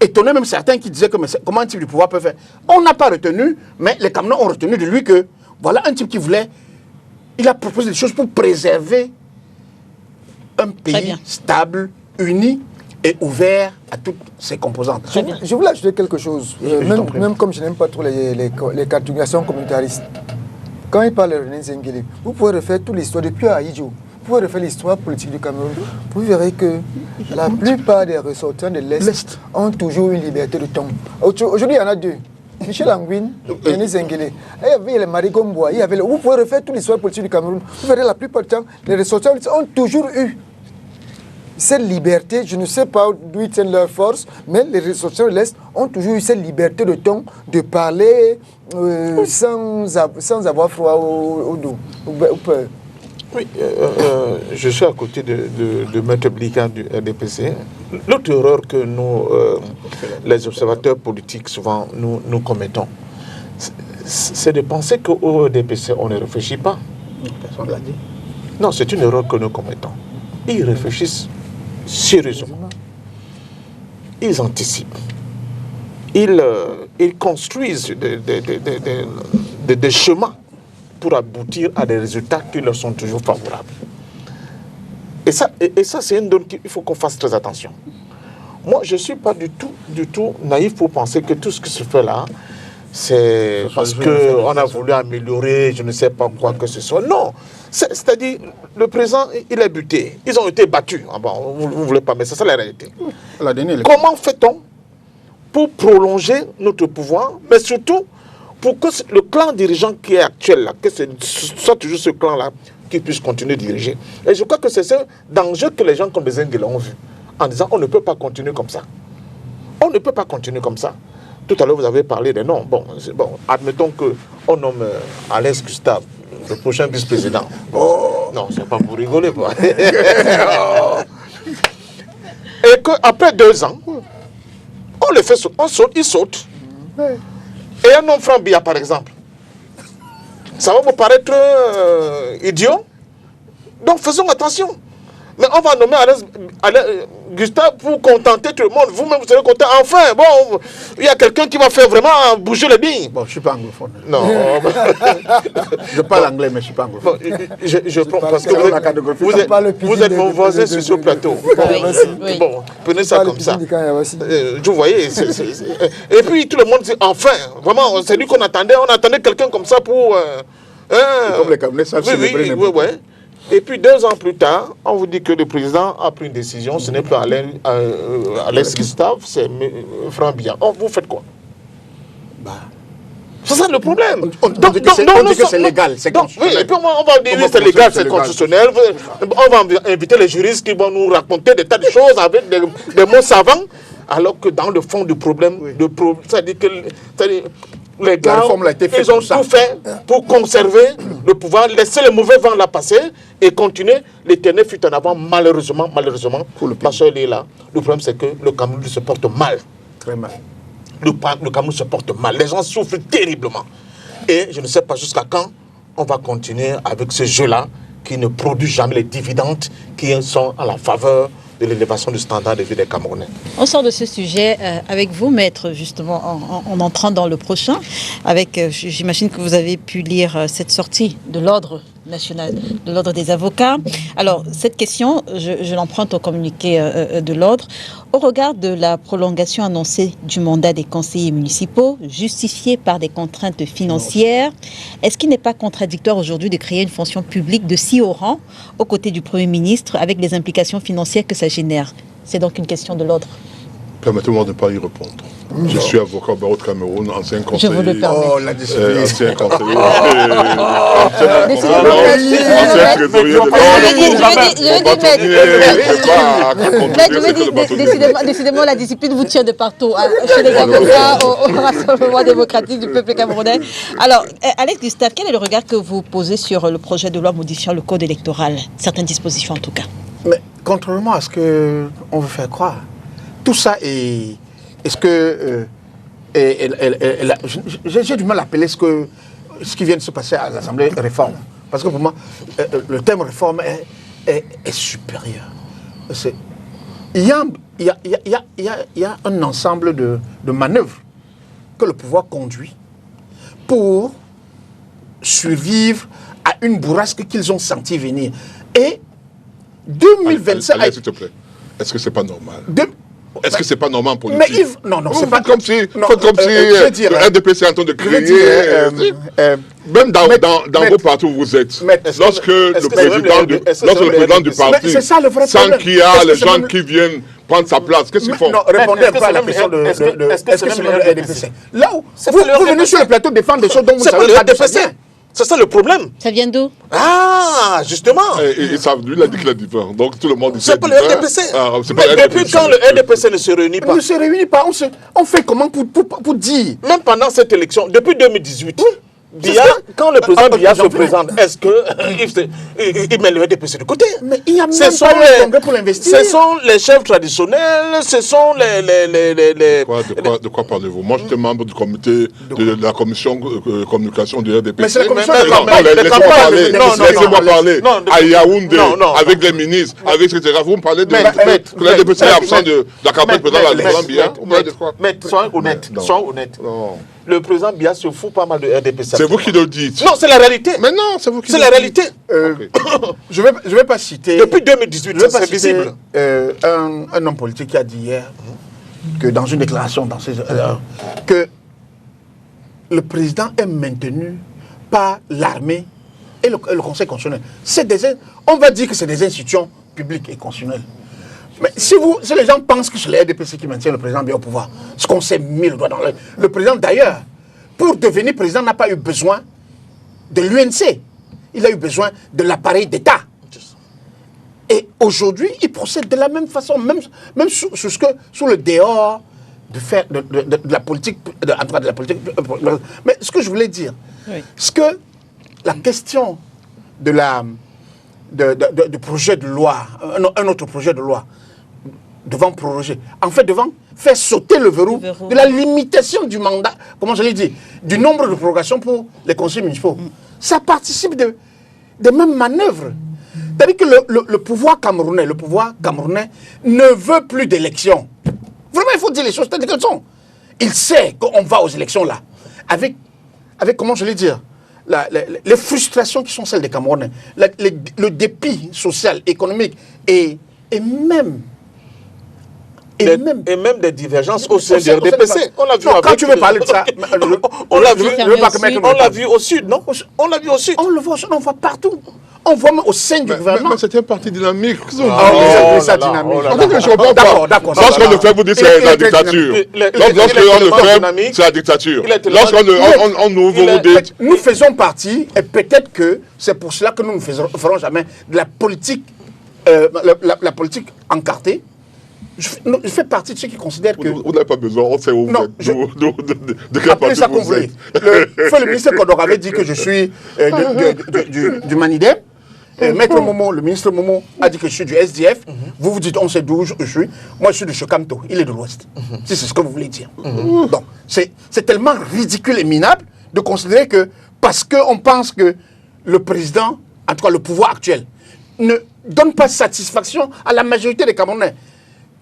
étonnaient même certains qui disaient que comment un type du pouvoir peut faire. On n'a pas retenu, mais les Camerounais ont retenu de lui que voilà un type qui voulait. Il a proposé des choses pour préserver un pays stable, uni et ouvert à toutes ses composantes. Je voulais ajouter quelque chose, même comme je n'aime pas trop les cartographies communautaristes. Quand il parle de René Zengele, vous pouvez refaire toute l'histoire depuis Ahidjo. Vous pouvez refaire l'histoire politique du Cameroun. Vous verrez que la plupart des ressortissants de l'Est ont toujours une liberté de ton. Aujourd'hui, il y en a deux. Michel Angouine, René Zengele. Il y avait les Marigombois. Vous pouvez refaire toute l'histoire politique du Cameroun. Vous verrez la plupart du temps, les ressortissants ont toujours eu cette liberté, je ne sais pas d'où ils tiennent leur force, mais les ressortissants de l'Est ont toujours eu cette liberté de ton, de parler sans avoir froid au dos, ou peur. Oui, je suis à côté de Maître Blika du RDPC. L'autre erreur que nous, les observateurs politiques, souvent nous commettons, c'est de penser qu'au RDPC, on ne réfléchit pas. Personne ne l'a dit. Non, c'est une erreur que nous commettons. Ils réfléchissent sérieusement. Ils anticipent. Ils construisent des chemins pour aboutir à des résultats qui leur sont toujours favorables. Et ça c'est une donne qu'il faut qu'on fasse très attention. Moi, je ne suis pas du tout naïf pour penser que tout ce qui se fait là, c'est parce qu'on a voulu améliorer, je ne sais pas quoi que ce soit. Non, c'est-à-dire, le président, il est buté. Ils ont été battus. Ah bon, vous ne voulez pas, mais c'est ça la réalité. Comment fait-on pour prolonger notre pouvoir, mais surtout pour que le clan dirigeant qui est actuel, là, que ce soit toujours ce clan-là qui puisse continuer de diriger. Et je crois que c'est ce danger que les gens comme les Enguela ont vu, en disant on ne peut pas continuer comme ça. On ne peut pas continuer comme ça. Tout à l'heure, vous avez parlé des noms. Bon, admettons qu'on nomme Alex Gustave, le prochain vice-président. Oh. Non, c'est pas pour rigoler, quoi. Et qu'après 2 ans, on le fait, il saute. Et un homme Frambia, par exemple, ça va vous paraître idiot. Donc faisons attention. Mais on va nommer Gustave pour contenter tout le monde. Vous-même, vous serez content. Enfin, bon, il y a quelqu'un qui va faire vraiment bouger les billes. Bon, je ne suis pas anglophone. Non. Je parle anglais, mais je ne suis pas anglophone. Bon, je prends parce que vous êtes mon voisin sur ce plateau. Bon, prenez ça comme ça. Vous voyez. Et puis tout le monde dit, enfin, vraiment, c'est lui qu'on attendait. On attendait quelqu'un comme ça pour... comme les Camerounais savent célébrer. Oui. Et puis 2 ans plus tard, on vous dit que le président a pris une décision, ce n'est plus Alex Gustave, c'est Frambia. Vous faites quoi? C'est ça le problème. On dit que c'est légal, c'est constitutionnel. Oui, et puis on va dire que c'est légal, c'est constitutionnel. On va inviter les juristes qui vont nous raconter des tas de choses avec des mots savants, alors que dans le fond du problème, c'est-à-dire que... Les gars, ils ont tout fait pour conserver le pouvoir, laisser le mauvais vent la passer et continuer. L'éternel fut en avant, malheureusement. Ma soeur est là. Le problème, c'est que le Cameroun se porte mal. Très mal. Le Cameroun se porte mal. Les gens souffrent terriblement. Et je ne sais pas jusqu'à quand on va continuer avec ce jeu-là qui ne produit jamais les dividendes qui sont à la faveur de l'élévation du standard de vie des Camerounais. On sort de ce sujet avec vous, maître, justement, en entrant dans le prochain. J'imagine que vous avez pu lire cette sortie de l'Ordre national, de l'Ordre des avocats. Alors, cette question, je l'emprunte au communiqué de l'Ordre. Au regard de la prolongation annoncée du mandat des conseillers municipaux, justifiée par des contraintes financières, est-ce qu'il n'est pas contradictoire aujourd'hui de créer une fonction publique de si haut rang aux côtés du Premier ministre avec les implications financières que ça génère? C'est donc une question de l'Ordre. Permettez-moi de ne pas y répondre. Je suis avocat au barreau de Cameroun, ancien conseiller. Je vous le permets. Oh, la discipline. Ancien conseiller. Décidément, la discipline vous tient de partout, chez les avocats, au Rassemblement démocratique du peuple camerounais. Alors, Alex Gustave, quel est le regard que vous posez sur le projet de loi modifiant le code électoral, certaines dispositions en tout cas? Mais contrairement à ce qu'on veut faire croire, tout ça est... Est-ce que... j'ai du mal à appeler ce qui vient de se passer à l'Assemblée réforme. Parce que pour moi, le terme réforme est supérieur. Il y a un ensemble de manœuvres que le pouvoir conduit pour survivre à une bourrasque qu'ils ont senti venir. Et 2025... Allez, s'il te plaît, est-ce que c'est pas normal? Est-ce que c'est pas normal en politique? Mais non, c'est pas comme si le RDPC est en train de crier. Même dans vos partis où vous êtes, lorsque le président du parti sent qu'il y a les gens qui viennent prendre sa place, qu'est-ce qu'ils font? Non, répondez un peu à la question de est-ce que c'est le RDPC? Là où vous venez sur le plateau défendre des choses dont vous savez pas d'où ça vient. C'est ça le problème. Ça vient d'où? Ah, justement. Et ça, lui, il a dit qu'il a différent. Donc tout le monde dit C'est pas le RDPC. c'est Mais pas le depuis RDPC. quand le RDPC ne se réunit On pas? ne se réunit pas, on fait comment pour dire? Même pendant cette élection, depuis 2018, Biya, ça. quand le président Biya se Jean-Pierre. présente, est-ce qu'il met le RDPC de côté? Mais il n'y a même Ce sont pas les- de congrès pour l'investir. Ce sont les chefs traditionnels, ce sont les... De quoi parlez-vous? Moi, j'étais membre du comité de la commission communication du RDPC. Mais c'est la commission mais- de non, campagne. mais- Laissez-moi campagnes, parler. non, non, Laissez-moi non, parler. non, À Yaoundé, non, non. avec les ministres, avec etc. Vous me parlez de Maître, que le RDPC est maître, absent de la campagne présidentielle de président Biya. Vous parlez de quoi? Mais soyons honnêtes, Non. soyons honnêtes. Non. Le président Biya se fout pas mal de RDPC. C'est vous qui le dites. Non, c'est la réalité. Mais non, c'est vous qui C'est le la dites. réalité. Je vais pas citer. Depuis 2018, Je vais ça, pas c'est citer visible. un homme politique qui a dit hier que dans une déclaration que le président est maintenu par l'armée et le Conseil constitutionnel. On va dire que c'est des institutions publiques et constitutionnelles. Mais si les gens pensent que c'est le RDPC qui maintient le président bien au pouvoir, ce qu'on s'est mis le doigt dans l'œil. Le président, d'ailleurs, pour devenir président, n'a pas eu besoin de l'UNC. Il a eu besoin de l'appareil d'État. Et aujourd'hui, il procède de la même façon, même sous le dehors de la politique, en tout cas de la politique. Mais ce que je voulais dire, Oui. c'est que la question du projet de loi, un autre projet de loi, devant proroger, en fait, devant faire sauter le verrou, de la limitation du mandat, comment je l'ai dit, du nombre de prorogations pour les conseils municipaux. Ça participe des mêmes manœuvres. C'est-à-dire que le pouvoir camerounais ne veut plus d'élections. Vraiment, il faut dire les choses telles qu'elles sont. Il sait qu'on va aux élections là, avec comment je vais dire, les frustrations qui sont celles des Camerounais, le dépit social, économique et même... Et même des divergences au sein du RDPC. On l'a vu. Quand tu veux parler de ça, on l'a vu. On On l'a vu au sud, non? On l'a vu au sud. On le voit, on voit partout. On voit même au sein du gouvernement. Mais c'était un parti dynamique. Ah, vous avez ça dynamique. là En fait, je comprends pas. D'accord. Lorsqu'on le fait, vous dites c'est la dictature. Lorsqu'on le fait, c'est la dictature. Lorsqu'on ouvre, vous dites... Nous faisons partie, et peut-être que c'est pour cela que nous ne ferons jamais de la politique, la politique encartée. Je fais partie de ceux qui considèrent que... Vous n'avez pas besoin, on sait où vous Non, êtes. De quel appelez parti ça vous comme vous voulez. êtes. Le ministre Kodor avait dit que je suis du Manidem. Maître Momo, le ministre Momo, a dit que je suis du SDF. Vous dites, on sait d'où je suis. Moi, je suis de Chokamto. Il est de l'Ouest. Si c'est ce que vous voulez dire. Donc, c'est tellement ridicule et minable de considérer que parce qu'on pense que le président, en tout cas le pouvoir actuel, ne donne pas satisfaction à la majorité des Camerounais,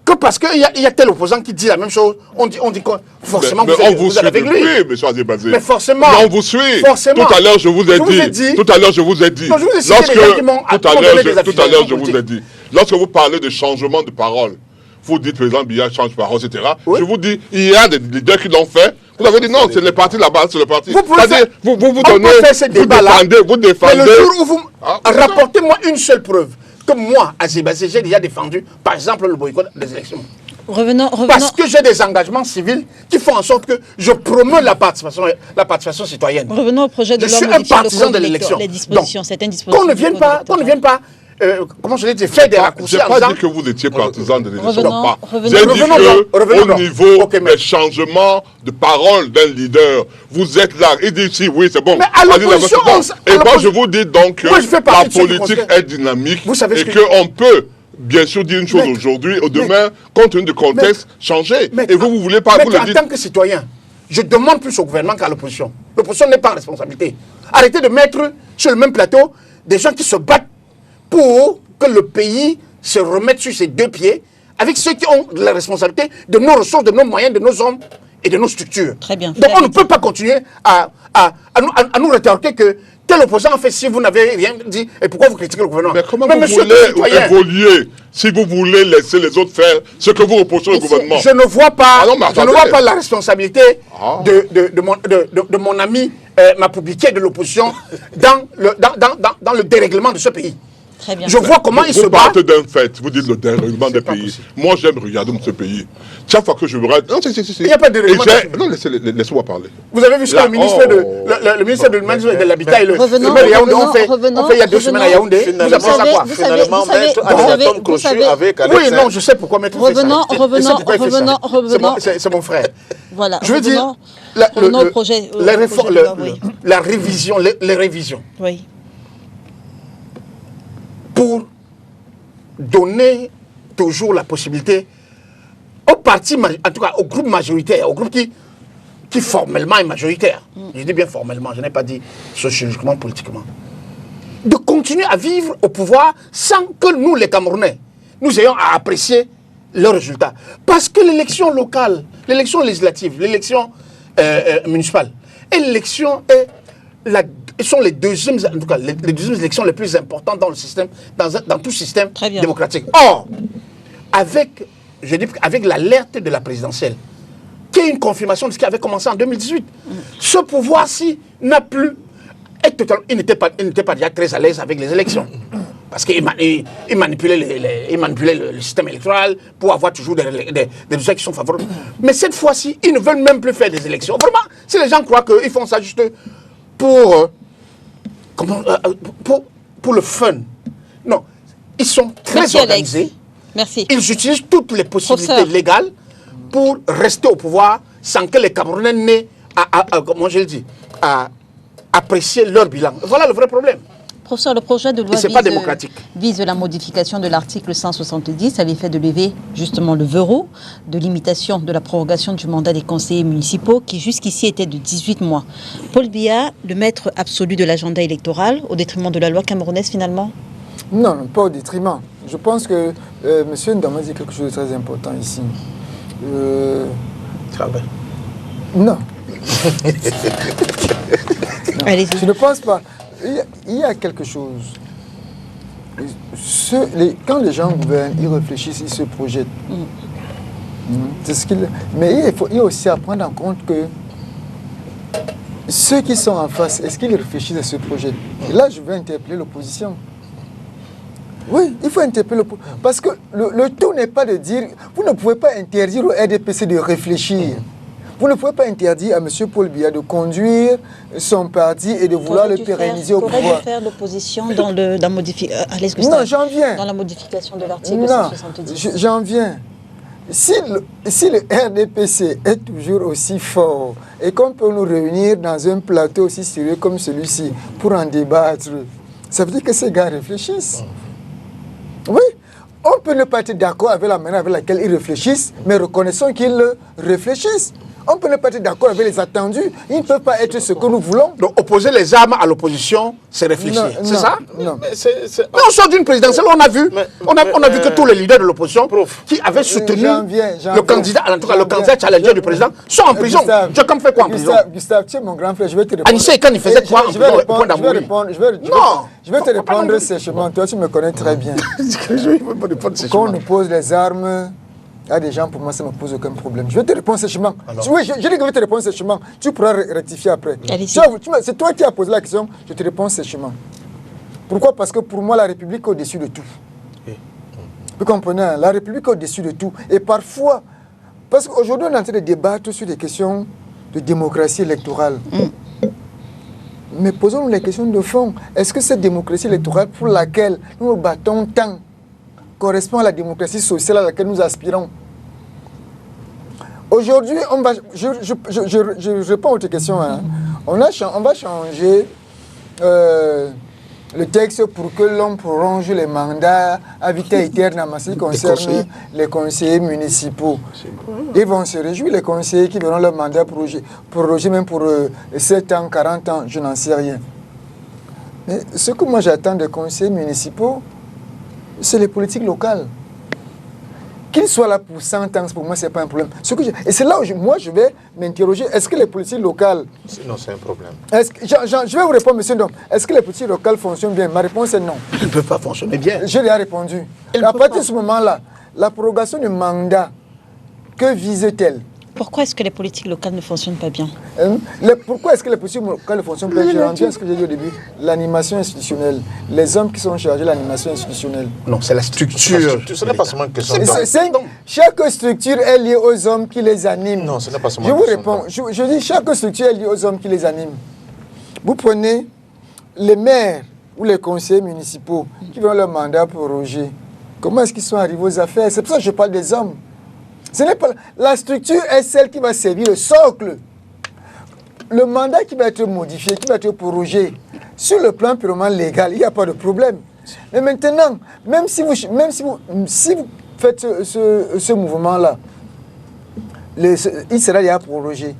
que parce qu'il y a tel opposant qui dit la même chose, on dit que forcément Mais on vous vous suit êtes avec lui. depuis, monsieur Azébazé. Mais forcément. Mais on vous suit. Forcément. Tout à l'heure, je vous ai dit. Tout à l'heure, je vous ai dit. Non, je vous ai cité des gens qui m'ont Tout à donné l'heure, des je affirmations vous ai dit. Lorsque vous parlez de changement de parole, vous dites, président Biya change de parole, etc. Oui. Je vous dis, il y a des leaders qui l'ont fait. Vous avez dit non, c'est le parti là-bas, c'est le parti. Vous pouvez C'est-à-dire, faire- vous on donnez, peut faire ce vous débat-là. vous Mais défendez. le jour où vous Ah, c'est ça. rapportez-moi une seule preuve que moi, Azébazé, j'ai déjà défendu, par exemple, le boycott des élections. Revenons. Parce que j'ai des engagements civils qui font en sorte que je promeus la participation citoyenne. Revenons au projet de Je loi suis un modifiant le partisan code de électoral, l'élection. les dispositions, Donc, certaines dispositions. Qu'on ne du vienne code pas, comment je l'ai dit, faire des raccourcis Je en n'ai pas disant... dit que vous étiez partisan de l'élection. Revenons- pas. revenons- J'ai dit revenons qu'au donc. niveau Ok, mais- des changements de parole d'un leader, vous êtes là. Il dit si, oui, c'est bon. Mais à Vas-y, l'opposition, là, on c'est s- bon. à Et moi, je l'opposition- vous dis donc que Moi, je fais la partie de ceux qui politique considèrent- est dynamique Vous savez ce et que- qu'on peut bien sûr dire une chose Maître, aujourd'hui, ou demain, compte tenu du contexte, changer. Mais Et vous ne voulez pas, vous le en dites. tant que citoyen, je demande plus au gouvernement qu'à l'opposition. L'opposition n'est pas en responsabilité. Arrêtez de mettre sur le même plateau des gens qui se battent pour que le pays se remette sur ses deux pieds avec ceux qui ont la responsabilité de nos ressources, de nos moyens, de nos hommes et de nos structures. Très bien. Donc on ne peut pas continuer à nous rétorquer que tel opposant a fait si vous n'avez rien dit et pourquoi vous critiquez le gouvernement. Mais comment Mais vous monsieur le voulez citoyen, évoluer si vous voulez laisser les autres faire ce que vous reprochez au Monsieur, gouvernement? je ne vois pas, Ah non, mais je ne attendez. vois pas la responsabilité Ah. de mon ami Mapoubiké de l'opposition dans le dérèglement de ce pays. Très bien. Je vois comment il se Vous bat. partez d'un fait, vous dites le dérèglement des pas pays. possible. Moi, j'aime regarder ce pays. Chaque fois que je me regarde... Non, si. Il n'y a pas de dérèglement. Non, laissez-moi parler. Vous avez vu ce que Là, le ministre le ministre de l'Habitat et le maire de Yaoundé ont fait il y a 2 semaines à Yaoundé. Vous avez ça quoi? Finalement, Maître Akhenaton Krochu avec Alex. Oui, non, je sais pourquoi Maître fait ça. Revenons. C'est mon frère. Voilà. Je veux dire, revenons au projet. la révision, les révisions, Oui. pour donner toujours la possibilité au parti, en tout cas au groupe majoritaire, au groupe qui formellement est majoritaire, je dis bien formellement, je n'ai pas dit sociologiquement, politiquement, de continuer à vivre au pouvoir sans que nous, les Camerounais, nous ayons à apprécier leurs résultats. Parce que l'élection locale, l'élection législative, l'élection municipale et l'élection sont les deuxièmes, en tout cas, les deuxièmes élections les plus importantes dans le système, dans tout système démocratique. Or, avec l'alerte de la présidentielle, qui est une confirmation de ce qui avait commencé en 2018, ce pouvoir-ci n'a plus... Il n'était pas déjà très à l'aise avec les élections. Parce qu'il manipulait le système électoral pour avoir toujours des résultats qui sont favorables. Mais cette fois-ci, ils ne veulent même plus faire des élections. Vraiment, si les gens croient qu'ils font ça juste pour le fun. Non, ils sont très organisés. Alex. Merci. Ils utilisent toutes les possibilités légales pour rester au pouvoir sans que les Camerounais n'aient comment je le dis, à apprécier leur bilan. Voilà le vrai problème. Professeur, le projet de loi vise la modification de l'article 170 à l'effet de lever justement le verrou de limitation de la prorogation du mandat des conseillers municipaux qui jusqu'ici était de 18 mois. Paul Biya, le maître absolu de l'agenda électoral au détriment de la loi camerounaise finalement? Non, pas au détriment. Je pense que M. Ndama dit quelque chose de très important ici. Non. Allez-y. Je ne pense pas. Il y a quelque chose. Quand les gens gouvernent, ils réfléchissent, ils se projettent. C'est ce mais il faut aussi prendre en compte que ceux qui sont en face, est-ce qu'ils réfléchissent à ce projet? Et là, je vais interpeller l'opposition. Oui, il faut interpeller l'opposition. Parce que le tout n'est pas de dire... Vous ne pouvez pas interdire au RDPC de réfléchir. Vous ne pouvez pas interdire à M. Paul Biya de conduire son parti et de vouloir le pérenniser au pouvoir. Pourrait faire l'opposition dans la modification. Non, j'en viens. Dans la modification de l'article 170. J'en viens. Si le RDPC est toujours aussi fort et qu'on peut nous réunir dans un plateau aussi sérieux comme celui-ci pour en débattre, ça veut dire que ces gars réfléchissent. Oui. On peut ne pas être d'accord avec la manière avec laquelle ils réfléchissent, mais reconnaissons qu'ils réfléchissent. On peut ne pas être d'accord avec les attendus. Ils ne peuvent pas être ce que nous voulons. Donc opposer les armes à l'opposition, c'est réfléchir. C'est ça? Non. Mais on sort d'une présidentielle, on a vu que tous les leaders de l'opposition qui avaient soutenu le candidat, en tout cas le candidat challenger du président, sont en prison. Tu as comme fait quoi en prison? Gustave, tu es mon grand frère, je vais te répondre. Anissé, quand il faisait quoi en prison? Je vais te répondre sèchement. Toi, tu me connais très bien. Quand on nous pose les armes à des gens, pour moi, ça ne me pose aucun problème. Je vais te répondre sèchement. Oui, je dis que je vais te répondre sèchement. Tu pourras rectifier après. C'est toi qui as posé la question, je te réponds sèchement. Pourquoi? Parce que pour moi, la République est au-dessus de tout. Vous comprenez? La République est au-dessus de tout. Et parfois, parce qu'aujourd'hui, on est en train de débattre sur des questions de démocratie électorale. Mais posons-nous les questions de fond. Est-ce que cette démocratie électorale pour laquelle nous nous battons tant correspond à la démocratie sociale à laquelle nous aspirons? Aujourd'hui, je réponds à votre question. Hein. On va changer le texte pour que l'on prolonge les mandats à vita aeternam en ce qui concerne les conseillers municipaux. Ils vont se réjouir, les conseillers qui verront leur mandat prolongé même pour 7 ans, 40 ans, je n'en sais rien. Mais ce que moi j'attends des conseillers municipaux, c'est les politiques locales. Qu'ils soient là pour 100 ans, pour moi, ce n'est pas un problème. Et c'est là où moi, je vais m'interroger. Est-ce que les politiques locales... Non, c'est un problème. Je vais vous répondre, monsieur Ndom. Est-ce que les politiques locales fonctionnent bien? Ma réponse est non. Ils ne peuvent pas fonctionner bien. Je lui ai répondu. À partir de ce moment-là, la prorogation du mandat, que vise-t-elle? Pourquoi est-ce que les politiques locales ne fonctionnent pas bien? Pourquoi est-ce que les politiques locales ne fonctionnent pas bien? Je reviens à ce que j'ai dit au début. L'animation institutionnelle. Les hommes qui sont chargés de l'animation institutionnelle. Non, c'est la structure. Ce n'est pas seulement une question d'hommes. Chaque structure est liée aux hommes qui les animent. Non, ce n'est pas seulement Je une vous question réponds. Je dis chaque structure est liée aux hommes qui les animent. Vous prenez les maires ou les conseillers municipaux qui ont leur mandat prorogé. Comment est-ce qu'ils sont arrivés aux affaires? C'est pour ça que je parle des hommes. Ce n'est pas, la structure est celle qui va servir le socle. Le mandat qui va être modifié, qui va être prorogé, sur le plan purement légal, il n'y a pas de problème. Mais maintenant, même si vous faites ce mouvement-là, il sera déjà prorogé.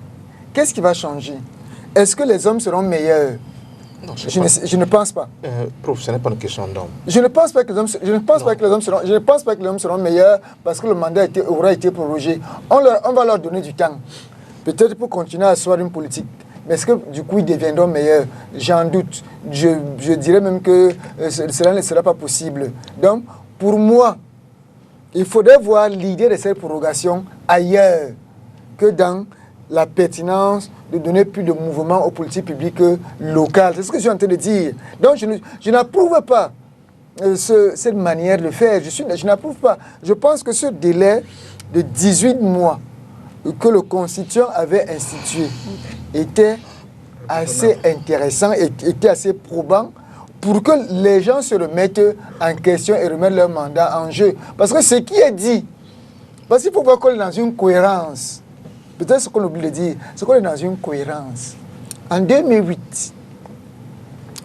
Qu'est-ce qui va changer? Est-ce que les hommes seront meilleurs? Non, je ne pense pas. Prof, ce n'est pas une question d'homme. Je ne pense pas que les hommes seront meilleurs parce que le mandat aura été prorogé. On va leur donner du temps. Peut-être pour continuer à asseoir une politique. Mais est-ce que du coup ils deviendront meilleurs? J'en doute. Je dirais même que cela ne sera pas possible. Donc, pour moi, il faudrait voir l'idée de cette prorogation ailleurs que dans la pertinence de donner plus de mouvement aux politiques publiques locales. C'est ce que je suis en train de dire. Donc, je n'approuve pas cette manière de faire. Je n'approuve pas. Je pense que ce délai de 18 mois que le constituant avait institué était assez intéressant et était assez probant pour que les gens se remettent en question et remettent leur mandat en jeu. Parce que ce qui est dit, parce qu'il faut voir qu'on est dans une cohérence. Peut-être ce qu'on oublie de dire, c'est qu'on est dans une cohérence. En 2008,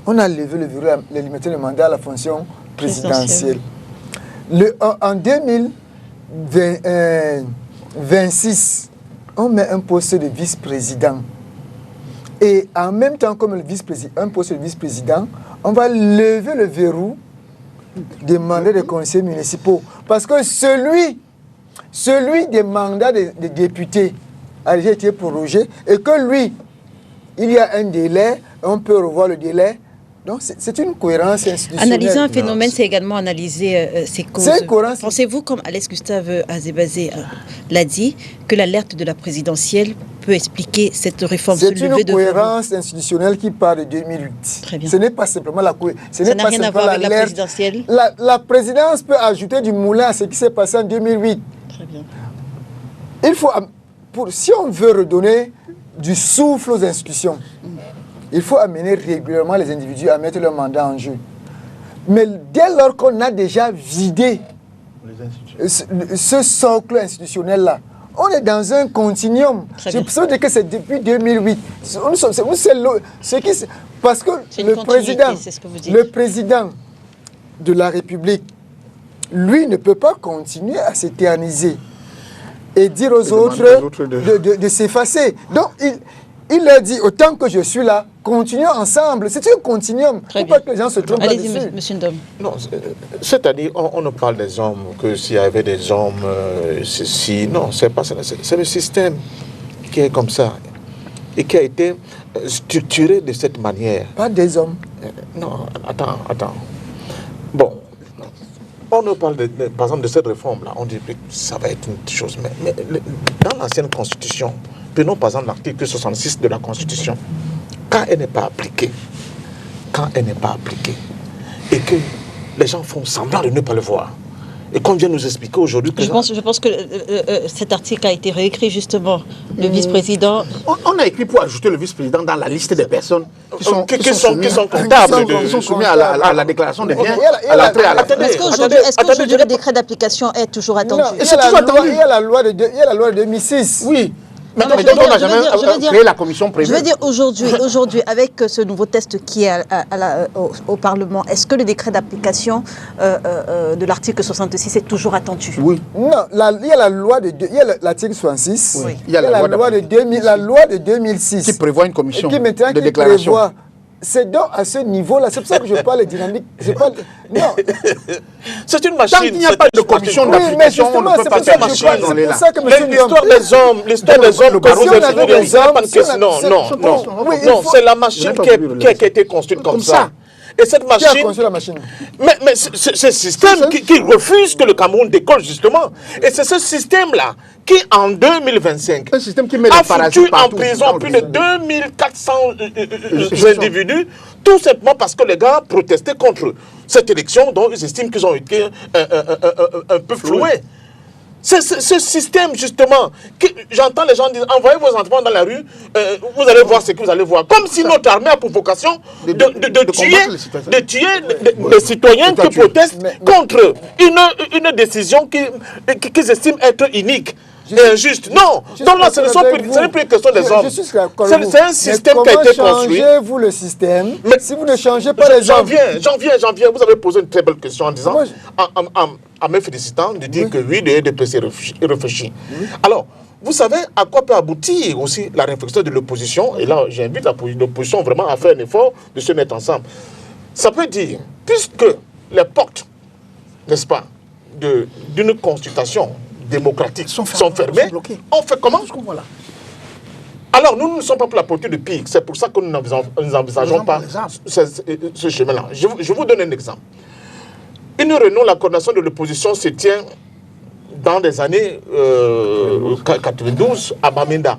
on a levé le verrou de limiter le mandat à la fonction présidentielle. En 2026, on met un poste de vice-président. Et en même temps, comme un poste de vice-président, on va lever le verrou des mandats des conseillers municipaux. Parce que celui des mandats des députés a déjà été prorogé et que lui, il y a un délai, on peut revoir le délai. Donc c'est une cohérence institutionnelle. Analyser un phénomène, c'est également analyser ses causes. Pensez-vous, comme Alex Gustave Azebazé l'a dit, que l'alerte de la présidentielle peut expliquer cette réforme? C'est une cohérence institutionnelle qui part de 2008. Très bien. Ce n'est pas simplement la cohérence. Ça n'a rien à voir avec la présidentielle. La présidence peut ajouter du moulin à ce qui s'est passé en 2008. Très bien. Il faut, si on veut redonner du souffle aux institutions, il faut amener régulièrement les individus à mettre leur mandat en jeu. Mais dès lors qu'on a déjà vidé ce socle institutionnel-là, on est dans un continuum. Je peux dire que c'est depuis 2008. Parce que le président de la République, lui, ne peut pas continuer à s'éterniser et dire aux autres de s'effacer. Donc, il leur dit, autant que je suis là, continuons ensemble. C'est un continuum. Il ne faut pas que les gens se trompent là-dessus. Allez-y, monsieur Ndom. Non, c'est-à-dire, on ne parle des hommes que s'il y avait des hommes, ceci. Non, c'est pas ça. C'est le système qui est comme ça et qui a été structuré de cette manière. Pas des hommes. Non, attends. Bon, on ne parle par exemple de cette réforme-là. On dit que ça va être une chose. Mais dans l'ancienne Constitution, prenons par exemple l'article 66 de la Constitution. Quand elle n'est pas appliquée, et que les gens font semblant de ne pas le voir, et qu'on vient nous expliquer aujourd'hui que... Je pense que cet article a été réécrit justement. Le vice-président... On a écrit pour ajouter le vice-président dans la liste des personnes qui sont comptables. Qui sont soumis à la déclaration des biens, à l'entrée à la fin. Est-ce qu'aujourd'hui le décret d'application est toujours attendu? Il y a la loi de 2006. Oui. Mais on n'a jamais créé la commission prévue. Je veux dire, aujourd'hui, avec ce nouveau test qui est au Parlement, est-ce que le décret d'application de l'article 66 est toujours attendu? Oui. Non, il y a la loi de l'article 66. Oui. Il y a la loi de 2006. Qui prévoit une commission de déclaration. C'est donc à ce niveau-là, c'est pour ça que je parle dynamique. Non. C'est une machine. Tant qu'il n'y a pas de commission d'application, on ne peut pas faire machine. L'histoire des hommes, non, c'est la machine qui a été construite comme ça. Et cette Qui a machine... construit la machine? Mais c'est ce système qui refuse que le Cameroun décolle, justement. Et c'est ce système-là qui, en 2025, Un système qui met a les parasites foutu en partout prison dans le plus de pays. 2400 individus, tout simplement parce que les gars protestaient contre cette élection dont ils estiment qu'ils ont été un peu floués. C'est ce système, justement, que j'entends les gens dire, envoyez vos enfants dans la rue, vous allez voir ce que vous allez voir. Comme si notre armée a pour vocation de tuer les citoyens qui protestent contre une décision qu'ils estiment être inique et injuste. Non, donc là, ce n'est plus une question des hommes. C'est un système qui a été construit. Changez-vous le système si vous ne changez pas les hommes? J'en viens. Vous avez posé une très belle question en disant, en me félicitant de dire que oui, le RDPC réfléchit. Alors, vous savez à quoi peut aboutir aussi la réflexion de l'opposition, et là j'invite l'opposition vraiment à faire un effort de se mettre ensemble. Ça peut dire, puisque les portes, n'est-ce pas, d'une consultation démocratique sont fermées, on fait comment? Alors, nous ne sommes pas pour la politique de pique. C'est pour ça que nous n'envisageons pas ce chemin-là. Je vous donne un exemple. Une réunion, la coordination de l'opposition se tient dans les années 92 à Bamenda.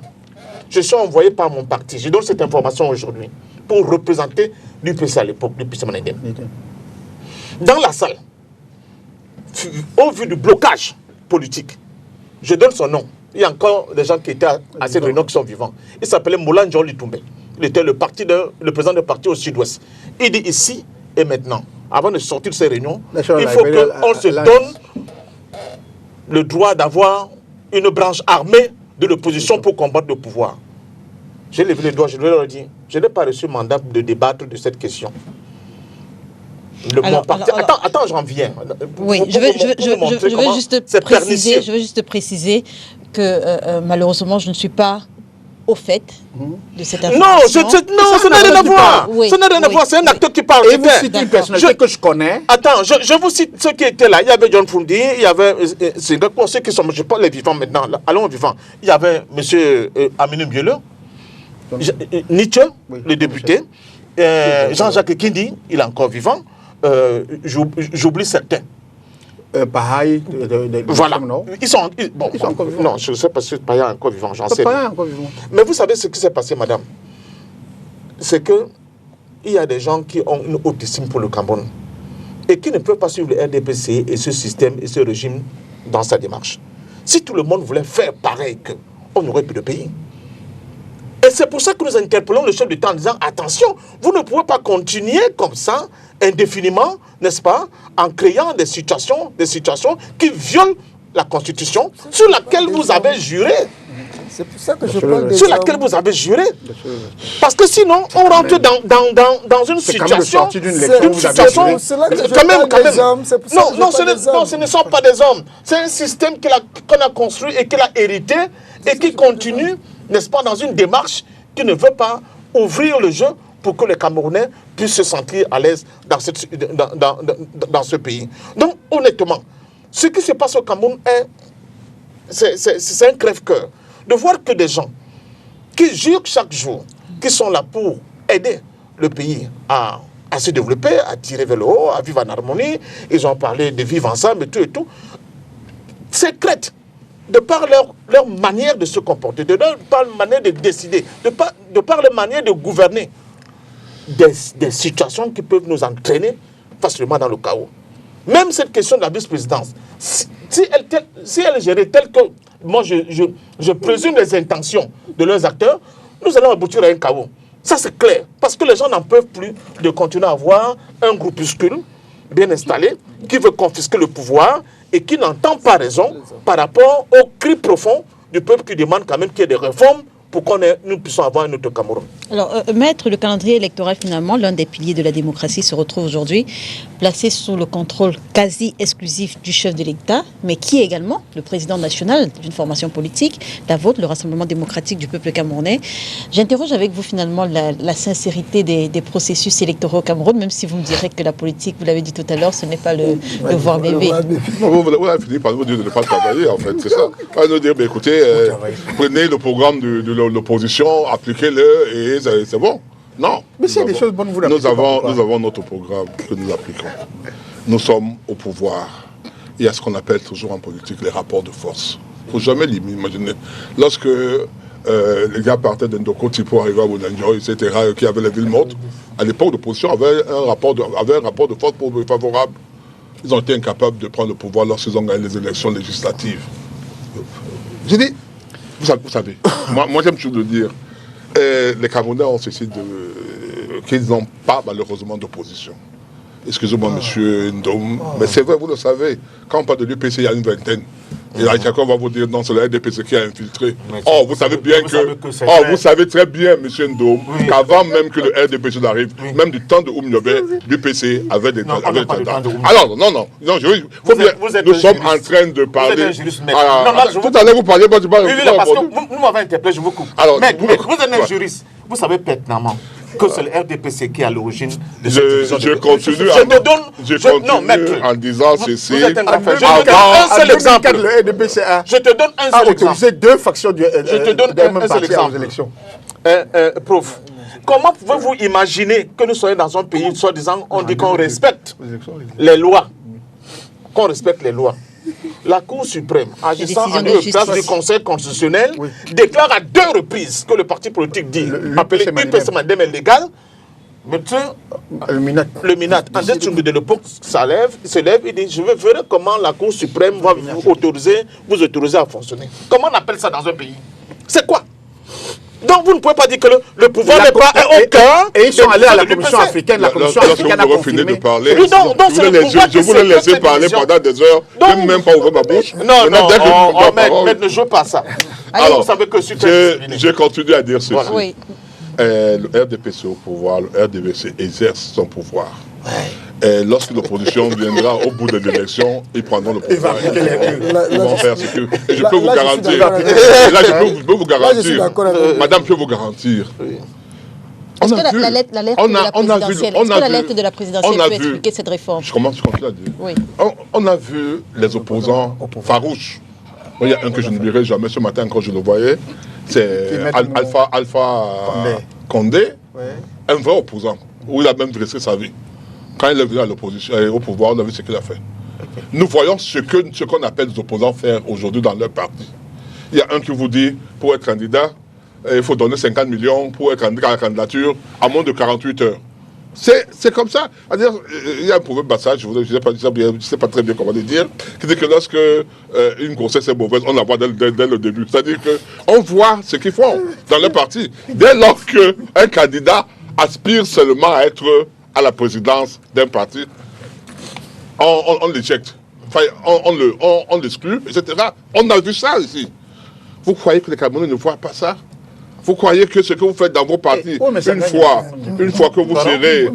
Je suis envoyé par mon parti. Je donne cette information aujourd'hui pour représenter l'UPC à l'époque, l'UPC Manendem. Dans la salle, au vu du blocage politique, je donne son nom. Il y a encore des gens qui étaient à cette réunion qui sont vivants. Il s'appelait Moulin John Litumbe. Il était le président du parti au sud-ouest. Il dit ici et maintenant, avant de sortir de ces réunions, il faut qu'on se donne le droit d'avoir une branche armée de l'opposition pour combattre le pouvoir. J'ai levé les doigts, je leur ai dit, je n'ai pas reçu mandat de débattre de cette question. Attends, j'en viens. Oui, je veux juste préciser que malheureusement, je ne suis pas au fait de cette information. Non, ça n'a rien à voir. Ça n'a rien à voir, c'est un acteur qui parle. Et vous citez une personnalité que je connais. Attends, je vous cite ceux qui étaient là. Il y avait John Fundi, il y avait ceux qui sont, je parle les vivants maintenant, allons aux vivants. Il y avait M. Aminou Bielo, Nietzsche, le député, Jean-Jacques Kindi, il est encore vivant. J'oublie certains. Pareil, voilà. Ils sont encore vivants. Non, je ne sais pas si Pareil est encore vivant, j'en sais pas. Mais vous savez ce qui s'est passé, madame? C'est qu'il y a des gens qui ont une haute estime pour le Cameroun et qui ne peuvent pas suivre le RDPC et ce système et ce régime dans sa démarche. Si tout le monde voulait faire pareil, on n'aurait plus de pays. Et c'est pour ça que nous interpellons le chef d'État en disant, attention, vous ne pouvez pas continuer comme ça, indéfiniment, n'est-ce pas, en créant des situations qui violent la Constitution sur laquelle vous avez juré. C'est pour ça que je parle sur laquelle vous avez juré. Parce que sinon, on rentre dans une situation... Non, ce ne sont pas des hommes. C'est un système qu'on a construit et qu'il a hérité et qui continue, n'est-ce pas, dans une démarche qui ne veut pas ouvrir le jeu pour que les Camerounais puissent se sentir à l'aise dans ce pays. Donc, honnêtement, ce qui se passe au Cameroun c'est un crève-cœur. De voir que des gens qui jurent chaque jour, qui sont là pour aider le pays à se développer, à tirer vers le haut, à vivre en harmonie, ils ont parlé de vivre ensemble et tout, sécrètent, de par leur manière de se comporter, de par leur manière de décider, de par leur manière de gouverner, des situations qui peuvent nous entraîner facilement dans le chaos. Même cette question de la vice-présidence, si elle gérait telle que, moi je présume les intentions de leurs acteurs, nous allons aboutir à un chaos. Ça c'est clair, parce que les gens n'en peuvent plus de continuer à avoir un groupuscule bien installé qui veut confisquer le pouvoir et qui n'entend pas raison par rapport au cri profond du peuple qui demande quand même qu'il y ait des réformes pour nous puissions avoir un autre Cameroun. Alors, Maître, le calendrier électoral, finalement, l'un des piliers de la démocratie, se retrouve aujourd'hui placé sous le contrôle quasi exclusif du chef de l'État, mais qui est également le président national d'une formation politique, la vôtre, le Rassemblement démocratique du peuple camerounais. J'interroge avec vous, finalement, la sincérité des processus électoraux au Cameroun, même si vous me direz que la politique, vous l'avez dit tout à l'heure, ce n'est pas le voir bébé. Vous avez fini par nous dire de ne pas travailler, en fait, c'est ça. On va nous dire, écoutez, prenez le programme de l'opposition, appliquez-le et c'est bon. Non. Mais c'est des choses bonnes, vous nous n'appliquez pas, pourquoi? nous avons notre programme que nous appliquons. Nous sommes au pouvoir. Il y a ce qu'on appelle toujours en politique les rapports de force. Il ne faut jamais l'imaginer. Lorsque les gars partaient d'Indoko, Tipo arrivaient à Bounanjo, etc., qui avaient les villes mortes, à l'époque, l'opposition avait un rapport de force favorable. Ils ont été incapables de prendre le pouvoir lorsqu'ils ont gagné les élections législatives. J'ai dit, vous savez, moi j'aime toujours le dire, les Camerounais ont ceci qu'ils n'ont pas malheureusement d'opposition. Excusez-moi, monsieur Ndom, mais c'est vrai, vous le savez. Quand on parle de l'UPC, il y a une vingtaine. Et là, quelqu'un va vous dire, non, c'est le RDPC qui a infiltré. Oh, vous savez bien vous savez très bien, monsieur Ndom, qu'avant même que le RDPC n'arrive, même du temps de Oumniobé, l'UPC avait des tendants. Alors, non, nous sommes en train de parler. Tout à l'heure, vous parliez, moi, je parle. Oui, parce que vous m'avez interpellé, je vous coupe. Mais vous êtes un juriste, vous savez pertinemment que c'est le RDPC qui est à l'origine de cette division. Je continue en disant ceci. Vous êtes un grand frère. Je te donne un seul exemple. Le RDPC je te donne un seul exemple. Autorisé deux factions du Je te donne un seul exemple. Prof, comment pouvez-vous imaginer que nous soyons dans un pays, soi-disant, on dit qu'on respecte les lois, qu'on respecte les lois. La Cour suprême, agissant en lieu et place du Conseil constitutionnel, déclare à 2 reprises que le parti politique dit, appelé UPC Mandem est légal. Maintenant, le MINAT, en décembre de l'époque, se lève et dit, je verrai comment la Cour suprême va vous autoriser à fonctionner. Comment on appelle ça dans un pays? C'est quoi? Donc vous ne pouvez pas dire que le pouvoir n'est pas au cœur. Et ils sont allés à la Commission africaine. La Commission africaine a confirmé. De parler. Oui, je voulais laisser parler pendant des heures. Je n'ai même pas ouvert ma bouche. Non, mais ne joue pas ça. Alors, vous savez que je continue à dire ceci. Oui. Le RDPC au pouvoir, le RDPC exerce son pouvoir. Et lorsque l'opposition viendra au bout de l'élection, ils prendront le pouvoir. Ils vont faire ce que... Et je peux vous garantir. Et là, je peux vous garantir. Madame, je peux vous garantir. Est-ce que la lettre de la présidentielle peut expliquer cette réforme? Je commence à dire. Oui. On a vu les opposants farouches. Il y a un que je n'oublierai jamais ce matin quand je le voyais. C'est Alpha Condé, un vrai opposant, où il a même dressé sa vie. Quand il est venu à l'opposition, au pouvoir, on a vu ce qu'il a fait. Nous voyons ce qu'on appelle les opposants faire aujourd'hui dans leur parti. Il y a un qui vous dit, pour être candidat, il faut donner 50 millions pour être candidat à la candidature à moins de 48 heures. C'est comme ça. Il y a un proverbe bassage, je ne sais pas très bien comment le dire, qui dit que lorsque une grossesse est mauvaise, on la voit dès le début. C'est-à-dire qu'on voit ce qu'ils font dans leur parti. Dès lors qu'un candidat aspire seulement à être à la présidence d'un parti, on l'éjecte. Enfin, on l'exclut, etc. On a vu ça ici. Vous croyez que les Camerounais ne voient pas ça? Vous croyez que ce que vous faites dans vos partis, une fois que vous serez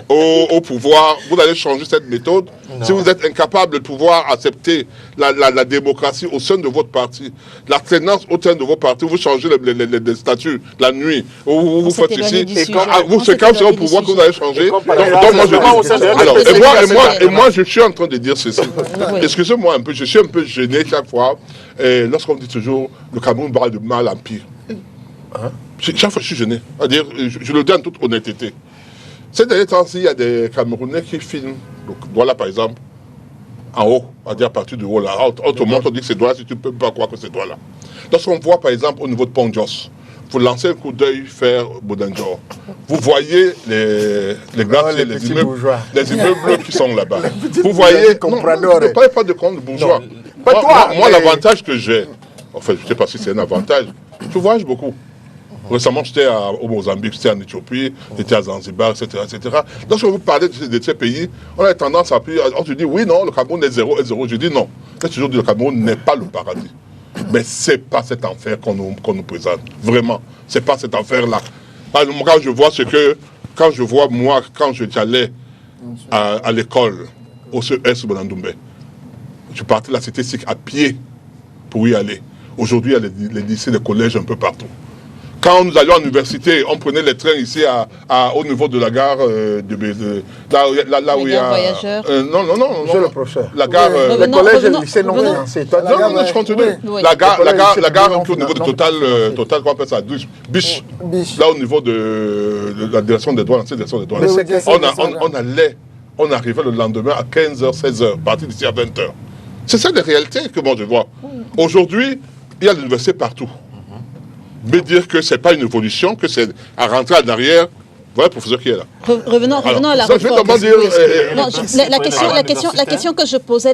au pouvoir, vous allez changer cette méthode. Non. Si vous êtes incapable de pouvoir accepter la démocratie au sein de votre parti, la tenance au sein de vos partis, vous changez les statuts la nuit, vous faites ici, c'est quand vous serez au pouvoir que vous allez changer. Moi, je suis en train de dire ceci. Excusez-moi un peu, je suis un peu gêné chaque fois. Lorsqu'on dit toujours le Cameroun va de mal en pire. Chaque fois, je suis gêné. C'est-à-dire, je le dis en toute honnêteté. Ces derniers temps, il y a des Camerounais qui filment, voilà par exemple, en haut, à partir du haut là. On te montre, on dit que c'est doigt, si tu ne peux pas croire que c'est doigt là. Lorsqu'on voit par exemple au niveau de Pont-Jos, vous lancez un coup d'œil vers Bodanjor, vous voyez les glaciers, les immeubles qui sont là-bas. Vous voyez, ne parlez pas de compte bourgeois. Moi, l'avantage que j'ai, en fait, je ne sais pas si c'est un avantage, je voyage beaucoup. Récemment, j'étais au Mozambique, j'étais en Éthiopie, j'étais à Zanzibar, etc., etc. Lorsque vous parlez de ces pays, on a tendance à appuyer, on se dit, oui, non, le Cameroun est zéro. Je dis non. J'ai toujours dit, le Cameroun n'est pas le paradis. Mais ce n'est pas cet enfer qu'on nous présente. Vraiment, ce n'est pas cet enfer-là. Quand je vois, moi, quand j'allais à l'école, au CES Bonandoumbe, je partais de la cité SIC à pied pour y aller. Aujourd'hui, il y a les lycées, les collèges un peu partout. Quand nous allions à l'université, on prenait les trains ici au niveau de la gare là où il y a... voyageurs. Non. Monsieur le professeur. La gare... Le collège et le lycée non financé. Non, je continue. Oui. La gare au niveau de Total, comment on appelle ça, Biche. Là au niveau de la direction des douanes, on arrivait le lendemain à 15h, 16h, parti d'ici à 20h. C'est ça les réalités que moi je vois. Aujourd'hui, il y a l'université partout. Mais dire que ce n'est pas une évolution, que c'est à rentrer en arrière, voilà le professeur qui est là. Revenons à la ça, je vais réforme. dire, Non, la question que je posais,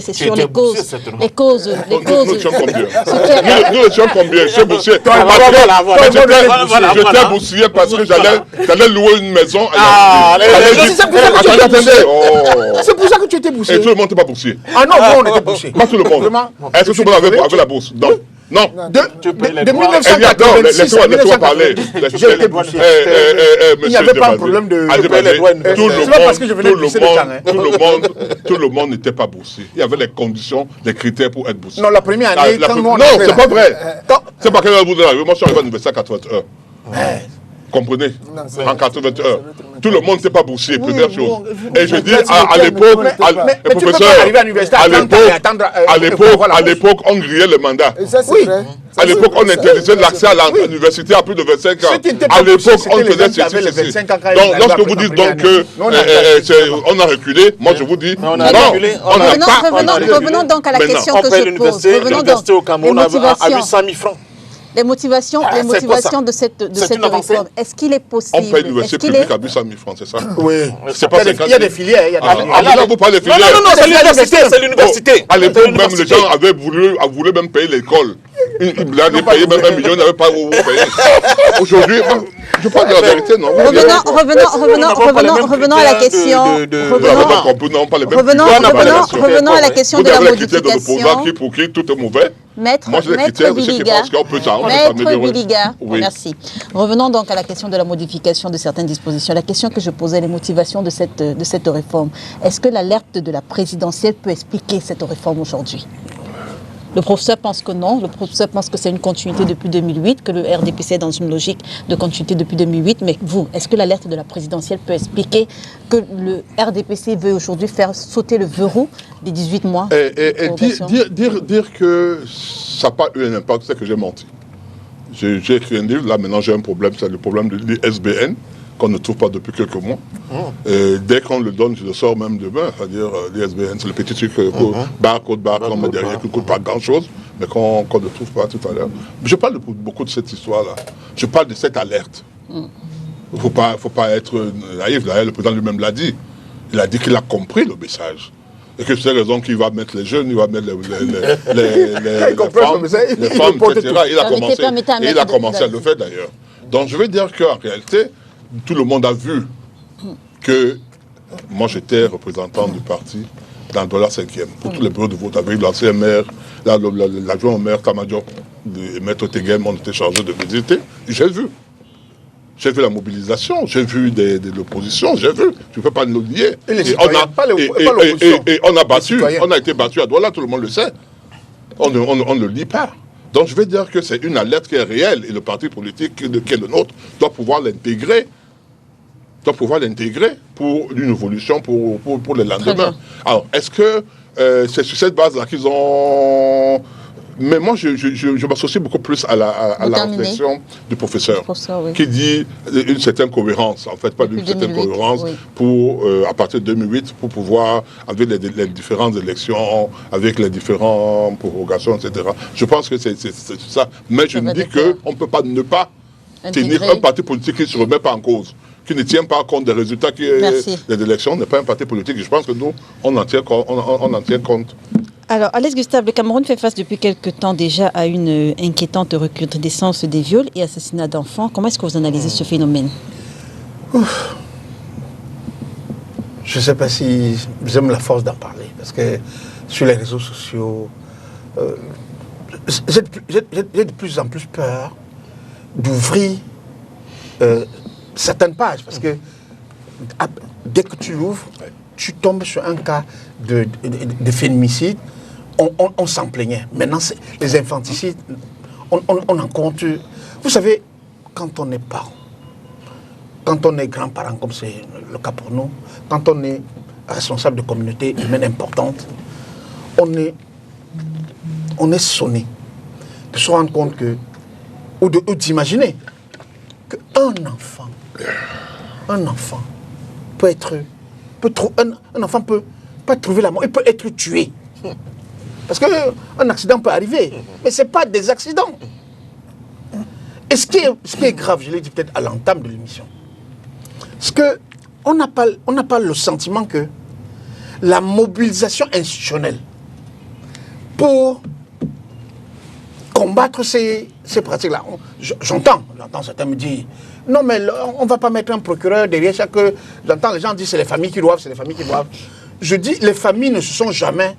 c'est sur les causes. Les causes. Nous le sommes combien? Nous le sommes combien? Je boursier. J'étais boursier parce que j'allais louer une maison. C'est pour ça que tu étais boursier. Et tout le monde n'était pas boursier. Ah non, on était boursier. Pas tout le monde. Est-ce que tout le monde avait la bourse? Non. De 1986 à 1980, j'ai été boursier. Il n'y avait pas un problème de... C'est pas parce que je venais de bourser le temps. Tout le monde n'était pas boursier. Il y avait les conditions, les critères pour être boursier. Non, la première année, quand nous on non, c'est pas vrai. C'est pas quel bout de la rue. Moi, je suis arrivé à l'université à 81. Comprenez? En 81. Tout le monde n'était pas boursier, première chose. Et je dis, à l'époque, à l'époque, on grillait le mandat. Oui. À l'époque, on interdisait l'accès à l'université à plus de 25 ans. À l'époque, on faisait ceci. Donc, lorsque vous dites donc qu'on a reculé, moi je vous dis, non, on n'a pas. Revenons donc à la question que je pose. L'université au Cameroun à 800 000 francs. Les motivations de cette réforme, est-ce qu'il est possible? On paye l'université publique à 800 000 francs, c'est ça? Oui. C'est pas 50 000. Il y a des filières. Là, vous parlez de filières. Non, c'est l'université, c'est l'université. À l'époque, même les gens avaient voulu même payer l'école. Ils avaient payé même 1 million, ils n'avaient pas où payer. Aujourd'hui, je parle de la vérité, non? Revenons à la question. Revenons à la question de la modification. Pour qui tout est mauvais. Maître Biliga, merci. Revenons donc à la question de la modification de certaines dispositions. La question que je posais, les motivations de cette réforme. Est-ce que l'alerte de la présidentielle peut expliquer cette réforme aujourd'hui? Le professeur pense que non. Le professeur pense que c'est une continuité depuis 2008, que le RDPC est dans une logique de continuité depuis 2008. Mais vous, est-ce que l'alerte de la présidentielle peut expliquer que le RDPC veut aujourd'hui faire sauter le verrou des 18 mois? Et dire que ça n'a pas eu un impact, c'est que j'ai menti. J'ai écrit un livre, là maintenant j'ai un problème, c'est le problème de l'ISBN, qu'on ne trouve pas depuis quelques mois. Dès qu'on le donne, je le sors même demain. C'est-à-dire, l'ISBN, c'est le petit truc, barcode, qu'on met derrière, qui ne coûte pas grand-chose, mais qu'on ne trouve pas tout à l'heure. Je parle beaucoup de cette histoire-là. Je parle de cette alerte. Il ne faut pas être naïf. D'ailleurs, le président lui-même l'a dit. Il a dit qu'il a compris le message. Et que c'est la raison qu'il va mettre les jeunes, il va mettre les femmes, etc. Il a commencé à le faire d'ailleurs. Donc je veux dire qu'en réalité, tout le monde a vu que moi j'étais représentant du parti dans la 5e. Pour tous les bureaux de vote, avec l'ancien maire, l'adjoint au maire Tamadjo, et Maître Tegem, on était chargé de visiter. J'ai vu. J'ai vu la mobilisation, j'ai vu de l'opposition, j'ai vu. Tu ne peux pas nous le nier. Et on a battu, on a été battu à Douala, tout le monde le sait. On ne le lit pas. Donc je vais dire que c'est une alerte qui est réelle et le parti politique qui est le nôtre doit pouvoir l'intégrer. Pour une évolution pour le lendemain. Alors, est-ce que c'est sur cette base-là qu'ils ont... Mais moi, je m'associe beaucoup plus à la réflexion du professeur, qui dit une certaine cohérence, en fait, pas d'une certaine cohérence, pour, à partir de 2008, pour pouvoir, avec les différentes élections, avec les différentes prorogations, etc. Je pense que c'est ça. Mais je me dis qu'on ne peut pas ne pas tenir un parti politique qui ne se remet pas en cause, qui ne tient pas compte des résultats des élections, n'est pas un parti politique. Je pense que nous, on en tient compte. Alors, Alex Gustave, le Cameroun fait face depuis quelque temps déjà à une inquiétante recrudescence des viols et assassinats d'enfants. Comment est-ce que vous analysez ce phénomène? Je ne sais pas si j'aime la force d'en parler, parce que sur les réseaux sociaux, j'ai de plus en plus peur d'ouvrir certaines pages, parce que dès que tu l'ouvres, tu tombes sur un cas de féminicide. On s'en plaignait. Maintenant, les infanticides, on en compte. Vous savez, quand on est parent, quand on est grand-parent, comme c'est le cas pour nous, quand on est responsable de communauté humaine importante, on est sonné de se rendre compte que, ou d'imaginer qu'un enfant peut être, un enfant peut pas trouver la mort, il peut être tué. Parce qu'un accident peut arriver, mais ce n'est pas des accidents. Et ce qui est grave, je l'ai dit peut-être à l'entame de l'émission, c'est qu'on n'a pas le sentiment que la mobilisation institutionnelle pour combattre ces pratiques-là. J'entends certains me dire, non mais on ne va pas mettre un procureur derrière chaque... J'entends les gens dire c'est les familles qui doivent, c'est les familles qui doivent. Je dis, les familles ne se sont jamais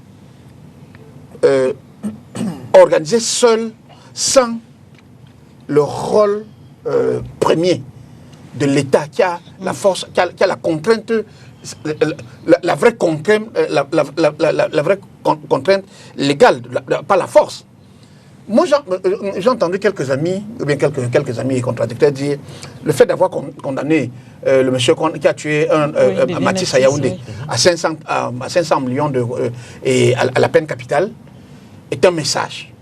organisées seules, sans le rôle premier de l'État qui a la force, qui a la contrainte, la vraie contrainte, la vraie contrainte légale, pas la force. Moi, j'ai entendu quelques amis, ou bien quelques amis contradicteurs dire le fait d'avoir condamné le monsieur qui a tué Mathis à Yaoundé à 500 millions d'euros et à la peine capitale est un message.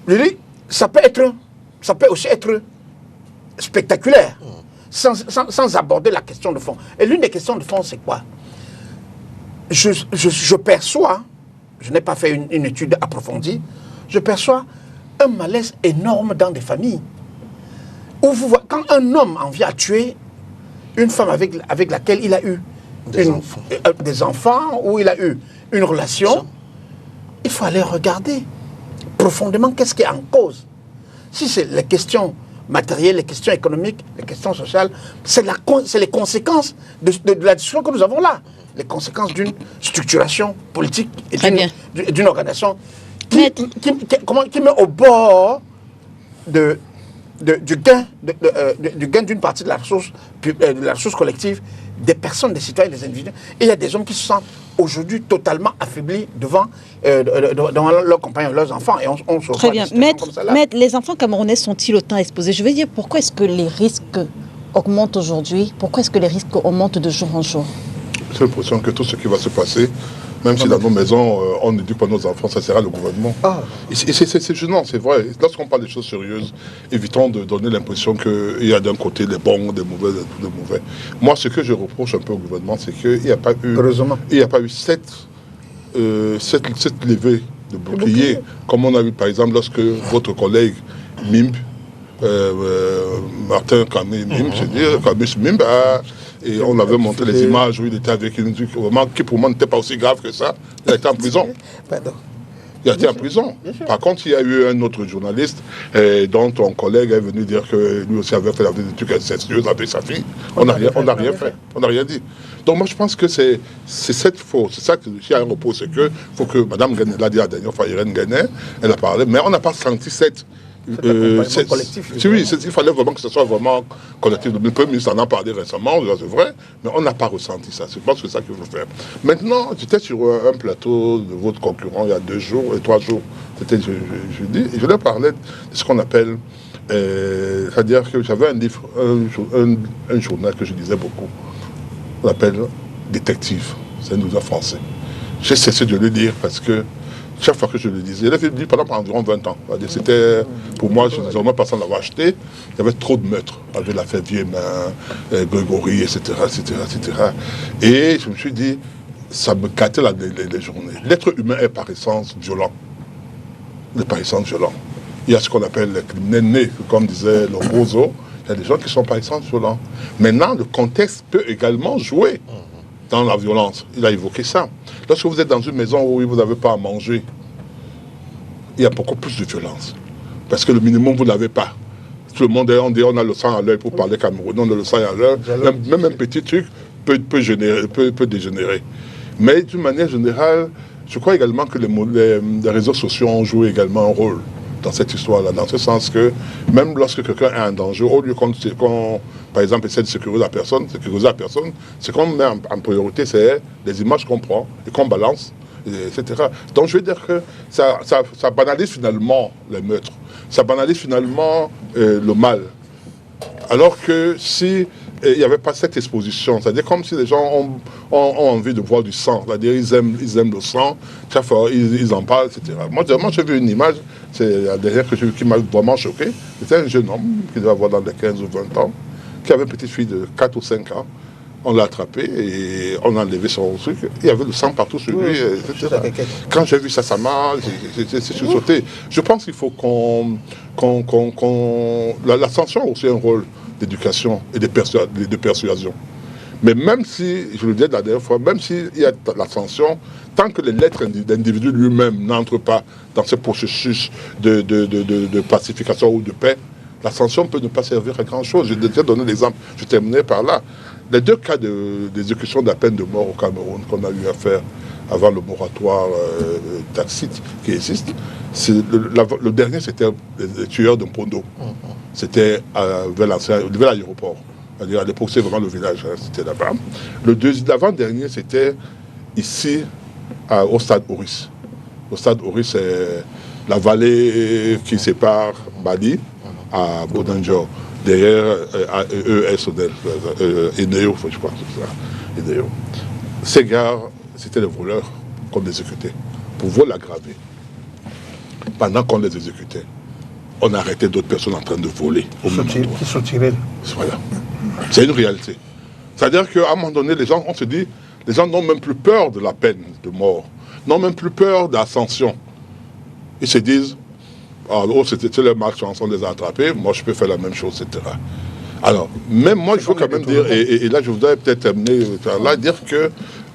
Je dis, ça peut aussi être spectaculaire, sans aborder la question de fond. Et l'une des questions de fond, c'est quoi? Je perçois, je n'ai pas fait une étude approfondie, je perçois un malaise énorme dans des familles. Où quand un homme en vient à tuer une femme avec laquelle il a eu des enfants, où il a eu une relation, il faut aller regarder profondément qu'est-ce qui est en cause. Si c'est les questions matérielles, les questions économiques, les questions sociales, c'est les conséquences de la discussion que nous avons là. Les conséquences d'une structuration politique et d'une organisation qui met au bord du gain d'une partie de la ressource collective des personnes, des citoyens, des individus. Et il y a des hommes qui se sentent aujourd'hui totalement affaiblis devant leurs compagnons, leurs enfants. Et on se Très bien. Maître, les enfants camerounais sont-ils autant exposés? Je veux dire, pourquoi est-ce que les risques augmentent aujourd'hui? Pourquoi est-ce que les risques augmentent de jour en jour? J'ai l'impression que tout ce qui va se passer, même si dans nos maisons, on n'éduque pas nos enfants, ça sera le gouvernement. Et c'est gênant, c'est vrai. Lorsqu'on parle des choses sérieuses, évitons de donner l'impression qu'il y a d'un côté des bons, des mauvais, des mauvais. Moi, ce que je reproche un peu au gouvernement, c'est qu'il n'y a pas eu cette levée de bouclier, comme on a vu par exemple lorsque votre collègue Mimb, Martin Camus Mimb, et on avait montré les images où il était avec une vraiment qui pour moi n'était pas aussi grave que ça. Il a été en prison. Il a été en prison. Par contre, il y a eu un autre journaliste dont ton collègue est venu dire que lui aussi avait fait des trucs incestueux avec sa fille. On n'a rien fait. On n'a rien dit. Donc moi, je pense que c'est cette faute. C'est ça qu'il y a un repos. C'est que faut que Mme Gane l'a dit la dernière fois, Irène Gane, elle a parlé, mais on n'a pas senti cette... collectif. Oui, il fallait vraiment que ce soit vraiment collectif. Le Premier ministre en a parlé récemment, c'est vrai, mais on n'a pas ressenti ça. Je pense que c'est ça qu'il faut faire. Maintenant, j'étais sur un plateau de votre concurrent il y a 2 jours et 3 jours. C'était jeudi, et je lui parlais de ce qu'on appelle, c'est-à-dire que j'avais un livre, un journal que je lisais beaucoup. On l'appelle Détective. C'est un auteur français. J'ai cessé de le lire parce que chaque fois que je le lisais, il avait lu pendant environ 20 ans. C'était, pour moi, je disais, personne ne l'avait acheté. Il y avait trop de meurtres. Avec l'affaire Viemin, Grégory, etc., etc., etc. Et je me suis dit, ça me gâtait les journées. L'être humain est par essence violent. Il est par essence violent. Il y a ce qu'on appelle les criminels nés, comme disait Lombroso. Il y a des gens qui sont par essence violents. Maintenant, le contexte peut également jouer dans la violence. Il a évoqué ça. Lorsque vous êtes dans une maison où vous n'avez pas à manger, il y a beaucoup plus de violence. Parce que le minimum, vous n'avez pas. Tout le monde, on a le sang à l'œil pour parler camerounais, on a le sang à l'œil. Même un petit truc peut dégénérer. Mais d'une manière générale, je crois également que les réseaux sociaux ont joué également un rôle dans cette histoire-là, dans ce sens que même lorsque quelqu'un est en danger, au lieu qu'on par exemple, essaie de sécuriser la personne, ce qu'on met en priorité, c'est les images qu'on prend et qu'on balance etc. Donc je veux dire que ça banalise finalement les meurtres, ça banalise finalement le mal. Alors que si il n'y avait pas cette exposition, c'est-à-dire comme si les gens ont envie de voir du sang, c'est-à-dire ils aiment le sang, chaque fois ils en parlent, etc. Moi j'ai vu une image, c'est la dernière qui m'a vraiment choqué, c'était un jeune homme qui devait avoir dans les 15 ou 20 ans, qui avait une petite fille de 4 ou 5 ans. On l'a attrapé et on a enlevé son truc. Il y avait le sang partout sur lui, etc. Quand j'ai vu ça, j'ai sauté. Je pense qu'il faut la sanction a aussi un rôle d'éducation et de persuasion. Mais même si, je le disais la dernière fois, même s'il y a la sanction, tant que l'être d'individu lui-même n'entre pas dans ce processus de pacification ou de paix, la sanction peut ne pas servir à grand-chose. Je vais déjà donner l'exemple, je terminerai par là. Les 2 cas d'exécution de la peine de mort au Cameroun qu'on a eu à faire avant le moratoire tacite qui existe, le dernier c'était les tueurs de Mpondo. C'était vers l'aéroport. C'est-à-dire à l'époque c'est vraiment le village, hein, c'était là-bas. L'avant-dernier c'était ici au stade Oris. Au stade Oris, c'est la vallée qui sépare Bali à Bodinjo. Derrière ESODEL, Eneo, je crois que c'est ça. Eneo. Ces gars, c'était les voleurs qu'on exécutait. Pour vol aggravé. Pendant qu'on les exécutait, on arrêtait d'autres personnes en train de voler. Qui se tiraient. Voilà. C'est une réalité. C'est-à-dire qu'à un moment donné, on se dit, les gens n'ont même plus peur de la peine de mort, n'ont même plus peur de la sanction. Ils se disent, c'était les malchanceux, on les a attrapés, moi je peux faire la même chose, etc. Alors, même moi, il faut quand même dire, et là je voudrais peut-être terminer là, dire que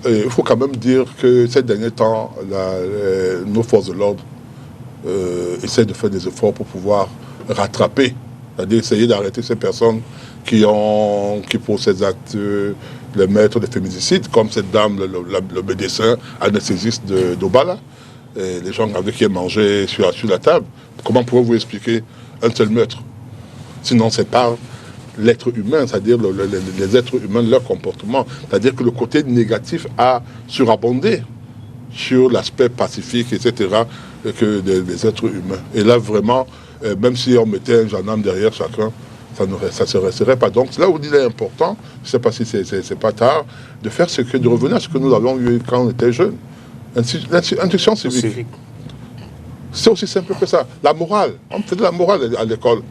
il faut quand même dire que ces derniers temps, nos forces de l'ordre essaient de faire des efforts pour pouvoir rattraper, c'est-à-dire essayer d'arrêter ces personnes qui pour ces actes, les maîtres de féminicides, comme cette dame, le médecin anesthésiste d'Obala, les gens avec qui elle mangeait sur la table. Comment pouvez-vous expliquer un seul meurtre? Sinon, c'est par l'être humain, c'est-à-dire les êtres humains, leur comportement. C'est-à-dire que le côté négatif a surabondé sur l'aspect pacifique, etc., que des êtres humains. Et là, vraiment, même si on mettait un gendarme derrière chacun, ça ne resterait pas. Donc, là où il est important, je ne sais pas si c'est pas tard, de revenir à ce que nous avons eu quand on était jeunes. L'instruction civique. C'est aussi simple que ça. La morale. On faisait la morale à l'école.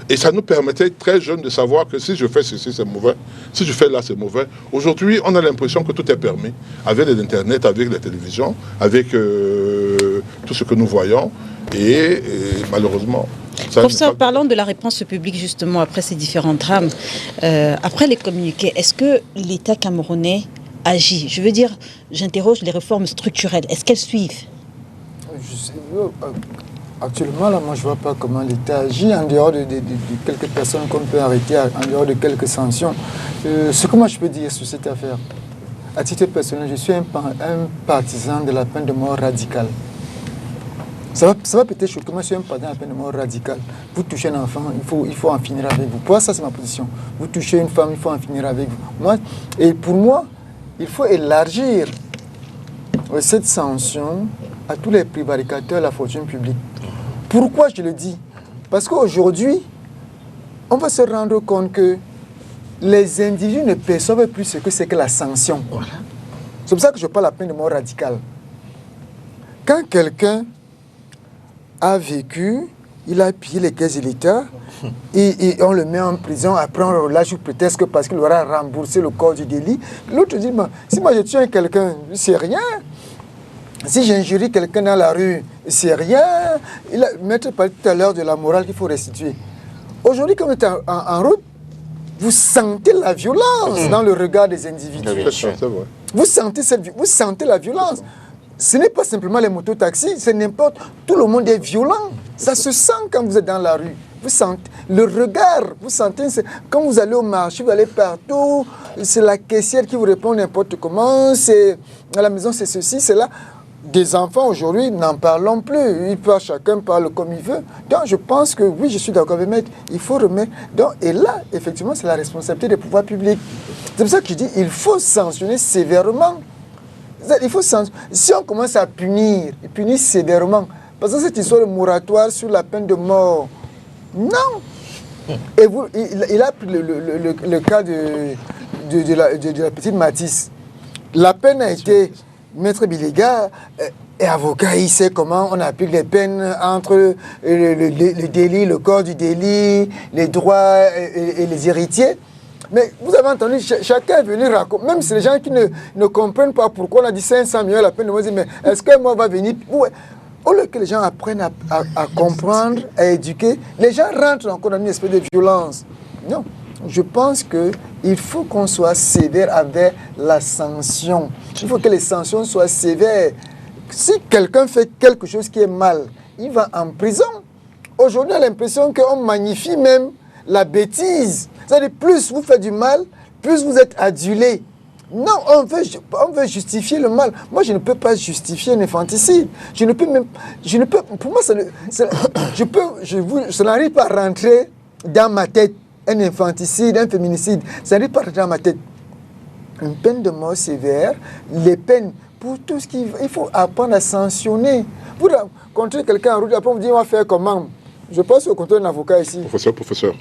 Et ça nous permettait, très jeunes, de savoir que si je fais ceci, c'est mauvais. Si je fais là, c'est mauvais. Aujourd'hui, on a l'impression que tout est permis. Avec les Internet, avec les télévisions, avec tout ce que nous voyons. Et malheureusement... Professeur, parlons de la réponse publique, justement, après ces différents drames. Après les communiqués, est-ce que l'État camerounais agit? Je veux dire, j'interroge les réformes structurelles. Est-ce qu'elles suivent? Actuellement, là, moi, je ne vois pas comment l'État agit en dehors de quelques personnes qu'on peut arrêter, en dehors de quelques sanctions. Ce que moi, je peux dire sur cette affaire, à titre personnel, je suis un partisan de la peine de mort radicale. Ça va peut-être choquer, moi, je suis un partisan de la peine de mort radicale. Vous touchez un enfant, il faut en finir avec vous. Pour ça, c'est ma position. Vous touchez une femme, il faut en finir avec vous. Et pour moi, il faut élargir cette sanction à tous les prévaricateurs de la fortune publique. Pourquoi je le dis? Parce qu'aujourd'hui, on va se rendre compte que les individus ne perçoivent plus ce que c'est que la sanction. Voilà. C'est pour ça que je parle de la peine de mort radicale. Quand quelqu'un a vécu, il a pillé les caisses de l'État, et on le met en prison, après on le relâche peut-être que parce qu'il aura remboursé le corps du délit. L'autre dit, si moi je tue quelqu'un, c'est rien. Si j'injurie quelqu'un dans la rue, c'est rien. Maître parlait tout à l'heure de la morale qu'il faut restituer. Aujourd'hui, quand vous êtes en route, vous sentez la violence dans le regard des individus. Vous sentez la violence. Ce n'est pas simplement les mototaxis, c'est n'importe. Tout le monde est violent. Ça se sent quand vous êtes dans la rue. Vous sentez le regard, vous sentez, quand vous allez au marché, vous allez partout, c'est la caissière qui vous répond n'importe comment, c'est à la maison, c'est ceci, c'est là. Des enfants aujourd'hui, n'en parlons plus. Chacun parle comme il veut. Donc je pense que oui, je suis d'accord avec Maître, il faut remettre. Donc, et là, effectivement, c'est la responsabilité des pouvoirs publics. C'est pour ça que je dis il faut sanctionner sévèrement Il faut si on commence à punir sévèrement, parce que cette histoire de moratoire sur la peine de mort, non. Et il a pris le cas de la petite Matisse. La peine a été, Maître Biléga est avocat, il sait comment on applique les peines entre le délit, le corps du délit, les droits et les héritiers. Mais vous avez entendu, chacun est venu raconter, même si les gens qui ne comprennent pas pourquoi on a dit 500 millions la peine de mort, mais est-ce qu'un mort va venir? Au lieu que les gens apprennent à comprendre, à éduquer, les gens rentrent encore dans une espèce de violence. Non, je pense qu'il faut qu'on soit sévère avec la sanction. Il faut que les sanctions soient sévères. Si quelqu'un fait quelque chose qui est mal, il va en prison. Aujourd'hui, on a l'impression qu'on magnifie même la bêtise. C'est-à-dire, plus vous faites du mal, plus vous êtes adulé. Non, on veut justifier le mal. Moi, je ne peux pas justifier un infanticide. Pour moi, ça n'arrive pas à rentrer dans ma tête. Un infanticide, un féminicide, ça n'arrive pas à rentrer dans ma tête. Une peine de mort sévère, les peines, pour tout ce qu'il faut apprendre à sanctionner. Vous rencontrez quelqu'un en route, après vous dites, on va faire comment? Je pense au compte d'un avocat ici. Professeur,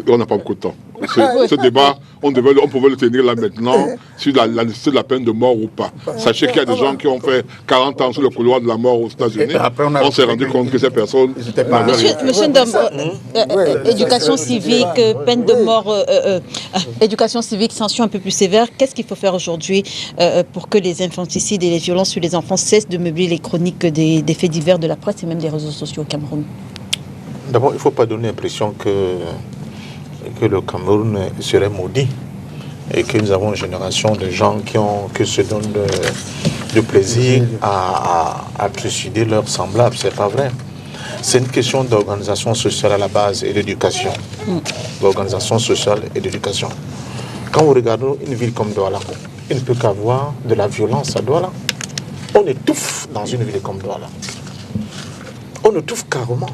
on n'a pas beaucoup de temps. Ce débat, on pouvait le tenir là maintenant, sur la nécessité de la peine de mort ou pas. Sachez qu'il y a des gens qui ont fait 40 ans sur le couloir de la mort aux États-Unis. On s'est rendu compte que ces personnes... Monsieur Ndom, éducation civique, peine de mort, éducation civique, sanction un peu plus sévère. Qu'est-ce qu'il faut faire aujourd'hui pour que les infanticides et les violences sur les enfants cessent de meubler les chroniques des faits divers de la presse et même des réseaux sociaux au Cameroun? D'abord, il ne faut pas donner l'impression que le Cameroun serait maudit et que nous avons une génération de gens qui se donnent de plaisir à trucider leurs semblables. Ce n'est pas vrai. C'est une question d'organisation sociale à la base et d'éducation. L'organisation sociale et d'éducation. Quand vous regardez une ville comme Douala, il ne peut qu'avoir de la violence à Douala. On étouffe dans une ville comme Douala. On étouffe carrément.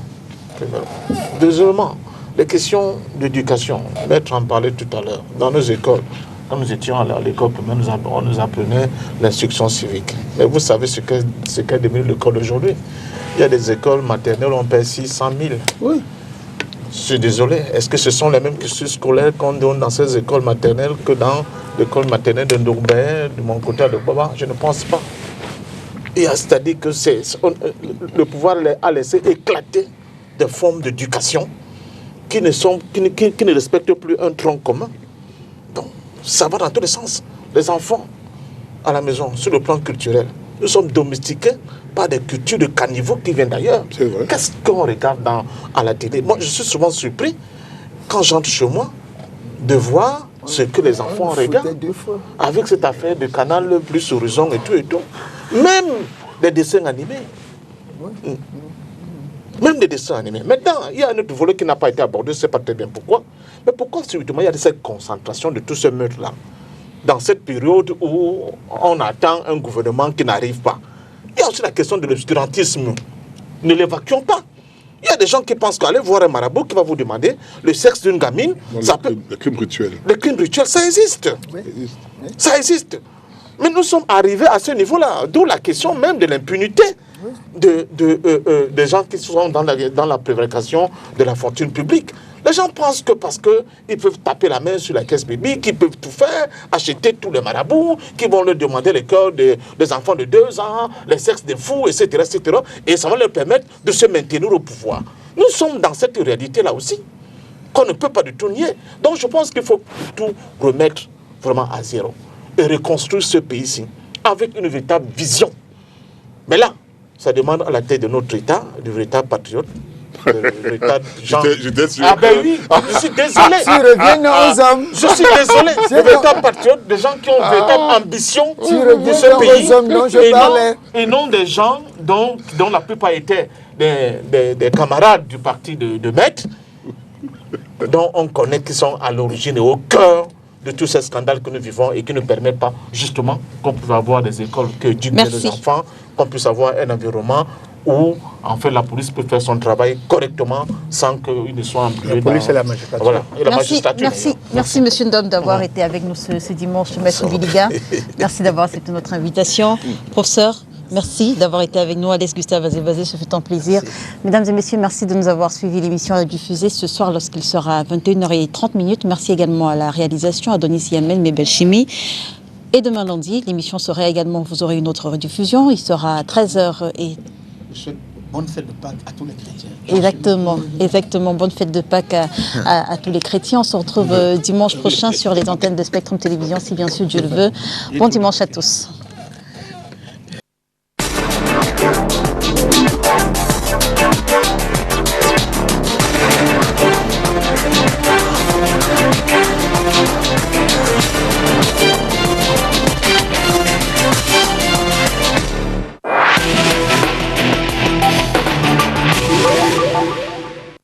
Deuxièmement, les questions d'éducation. Maître en parlait tout à l'heure. Dans nos écoles, quand nous étions à l'école, on nous apprenait l'instruction civique. Mais vous savez ce qu'est devenu l'école aujourd'hui. Il y a des écoles maternelles où on paie 600 000. Oui. Je suis désolé. Est-ce que ce sont les mêmes cursus scolaires qu'on donne dans ces écoles maternelles que dans l'école maternelle de Ndoumbé, de mon côté de Baba? Je ne pense pas. C'est-à-dire que le pouvoir a laissé éclater des formes d'éducation qui ne respectent plus un tronc commun. Donc, ça va dans tous les sens. Les enfants, à la maison, sur le plan culturel, nous sommes domestiqués par des cultures de caniveaux qui viennent d'ailleurs. Qu'est-ce qu'on regarde à la télé? Moi, je suis souvent surpris, quand j'entre chez moi, de voir ce que les enfants regardent avec cette affaire de Canal Plus Horizon et tout et tout. Même des dessins animés. Même des dessins animés. Maintenant, il y a un autre volet qui n'a pas été abordé, je ne sais pas très bien pourquoi. Mais pourquoi, subitement, il y a cette concentration de tous ces meurtres-là? Dans cette période où on attend un gouvernement qui n'arrive pas. Il y a aussi la question de l'obscurantisme. Ne l'évacuons pas. Il y a des gens qui pensent qu'aller voir un marabout qui va vous demander le sexe d'une gamine. Le crime rituel. Le crime rituel, ça existe. Oui. Ça existe. Mais nous sommes arrivés à ce niveau-là. D'où la question même de l'impunité des gens qui sont dans la prévarication de la fortune publique. Les gens pensent que parce qu'ils peuvent taper la main sur la caisse publique, qu'ils peuvent tout faire, acheter tous les marabouts, qu'ils vont leur demander les cœurs des enfants de 2 ans, les sexes des fous, etc., etc. Et ça va leur permettre de se maintenir au pouvoir. Nous sommes dans cette réalité-là aussi, qu'on ne peut pas du tout nier. Donc je pense qu'il faut tout remettre vraiment à zéro et reconstruire ce pays-ci avec une véritable vision. Mais là, ça demande à la tête de notre État, du véritable patriote, J'étais sûr. Ah ben oui, je suis désolé. Je suis désolé. Le véritable patriote, des gens qui ont une véritable ambition pour ce pays. Et non des gens dont la plupart étaient des camarades du parti de Maître, dont on connaît qui sont à l'origine et au cœur de tous ces scandales que nous vivons et qui ne permettent pas justement qu'on puisse avoir des écoles qui éduquent nos enfants, qu'on puisse avoir un environnement où en fait la police peut faire son travail correctement sans qu'il ne soit employé. La police et la magistrature. Voilà, et la magistrature. Merci. Merci Monsieur Ndom d'avoir été avec nous ce dimanche, Maître Biliga. Merci d'avoir accepté notre invitation. Professeur, merci d'avoir été avec nous. Alès Gustave Azébazé, ce fut un plaisir. Merci. Mesdames et messieurs, merci de nous avoir suivis. L'émission est diffusée ce soir lorsqu'il sera à 21h30. Merci également à la réalisation, à Donis Yamen, Mebel Chimie. Et demain lundi, l'émission sera également, vous aurez une autre rediffusion. Il sera à 13h et... Bonne fête de Pâques à tous les chrétiens. Exactement. Bonne fête de Pâques à tous les chrétiens. On se retrouve dimanche prochain sur les antennes de Spectrum Télévision, si bien sûr Dieu le veut. Bon dimanche à tous.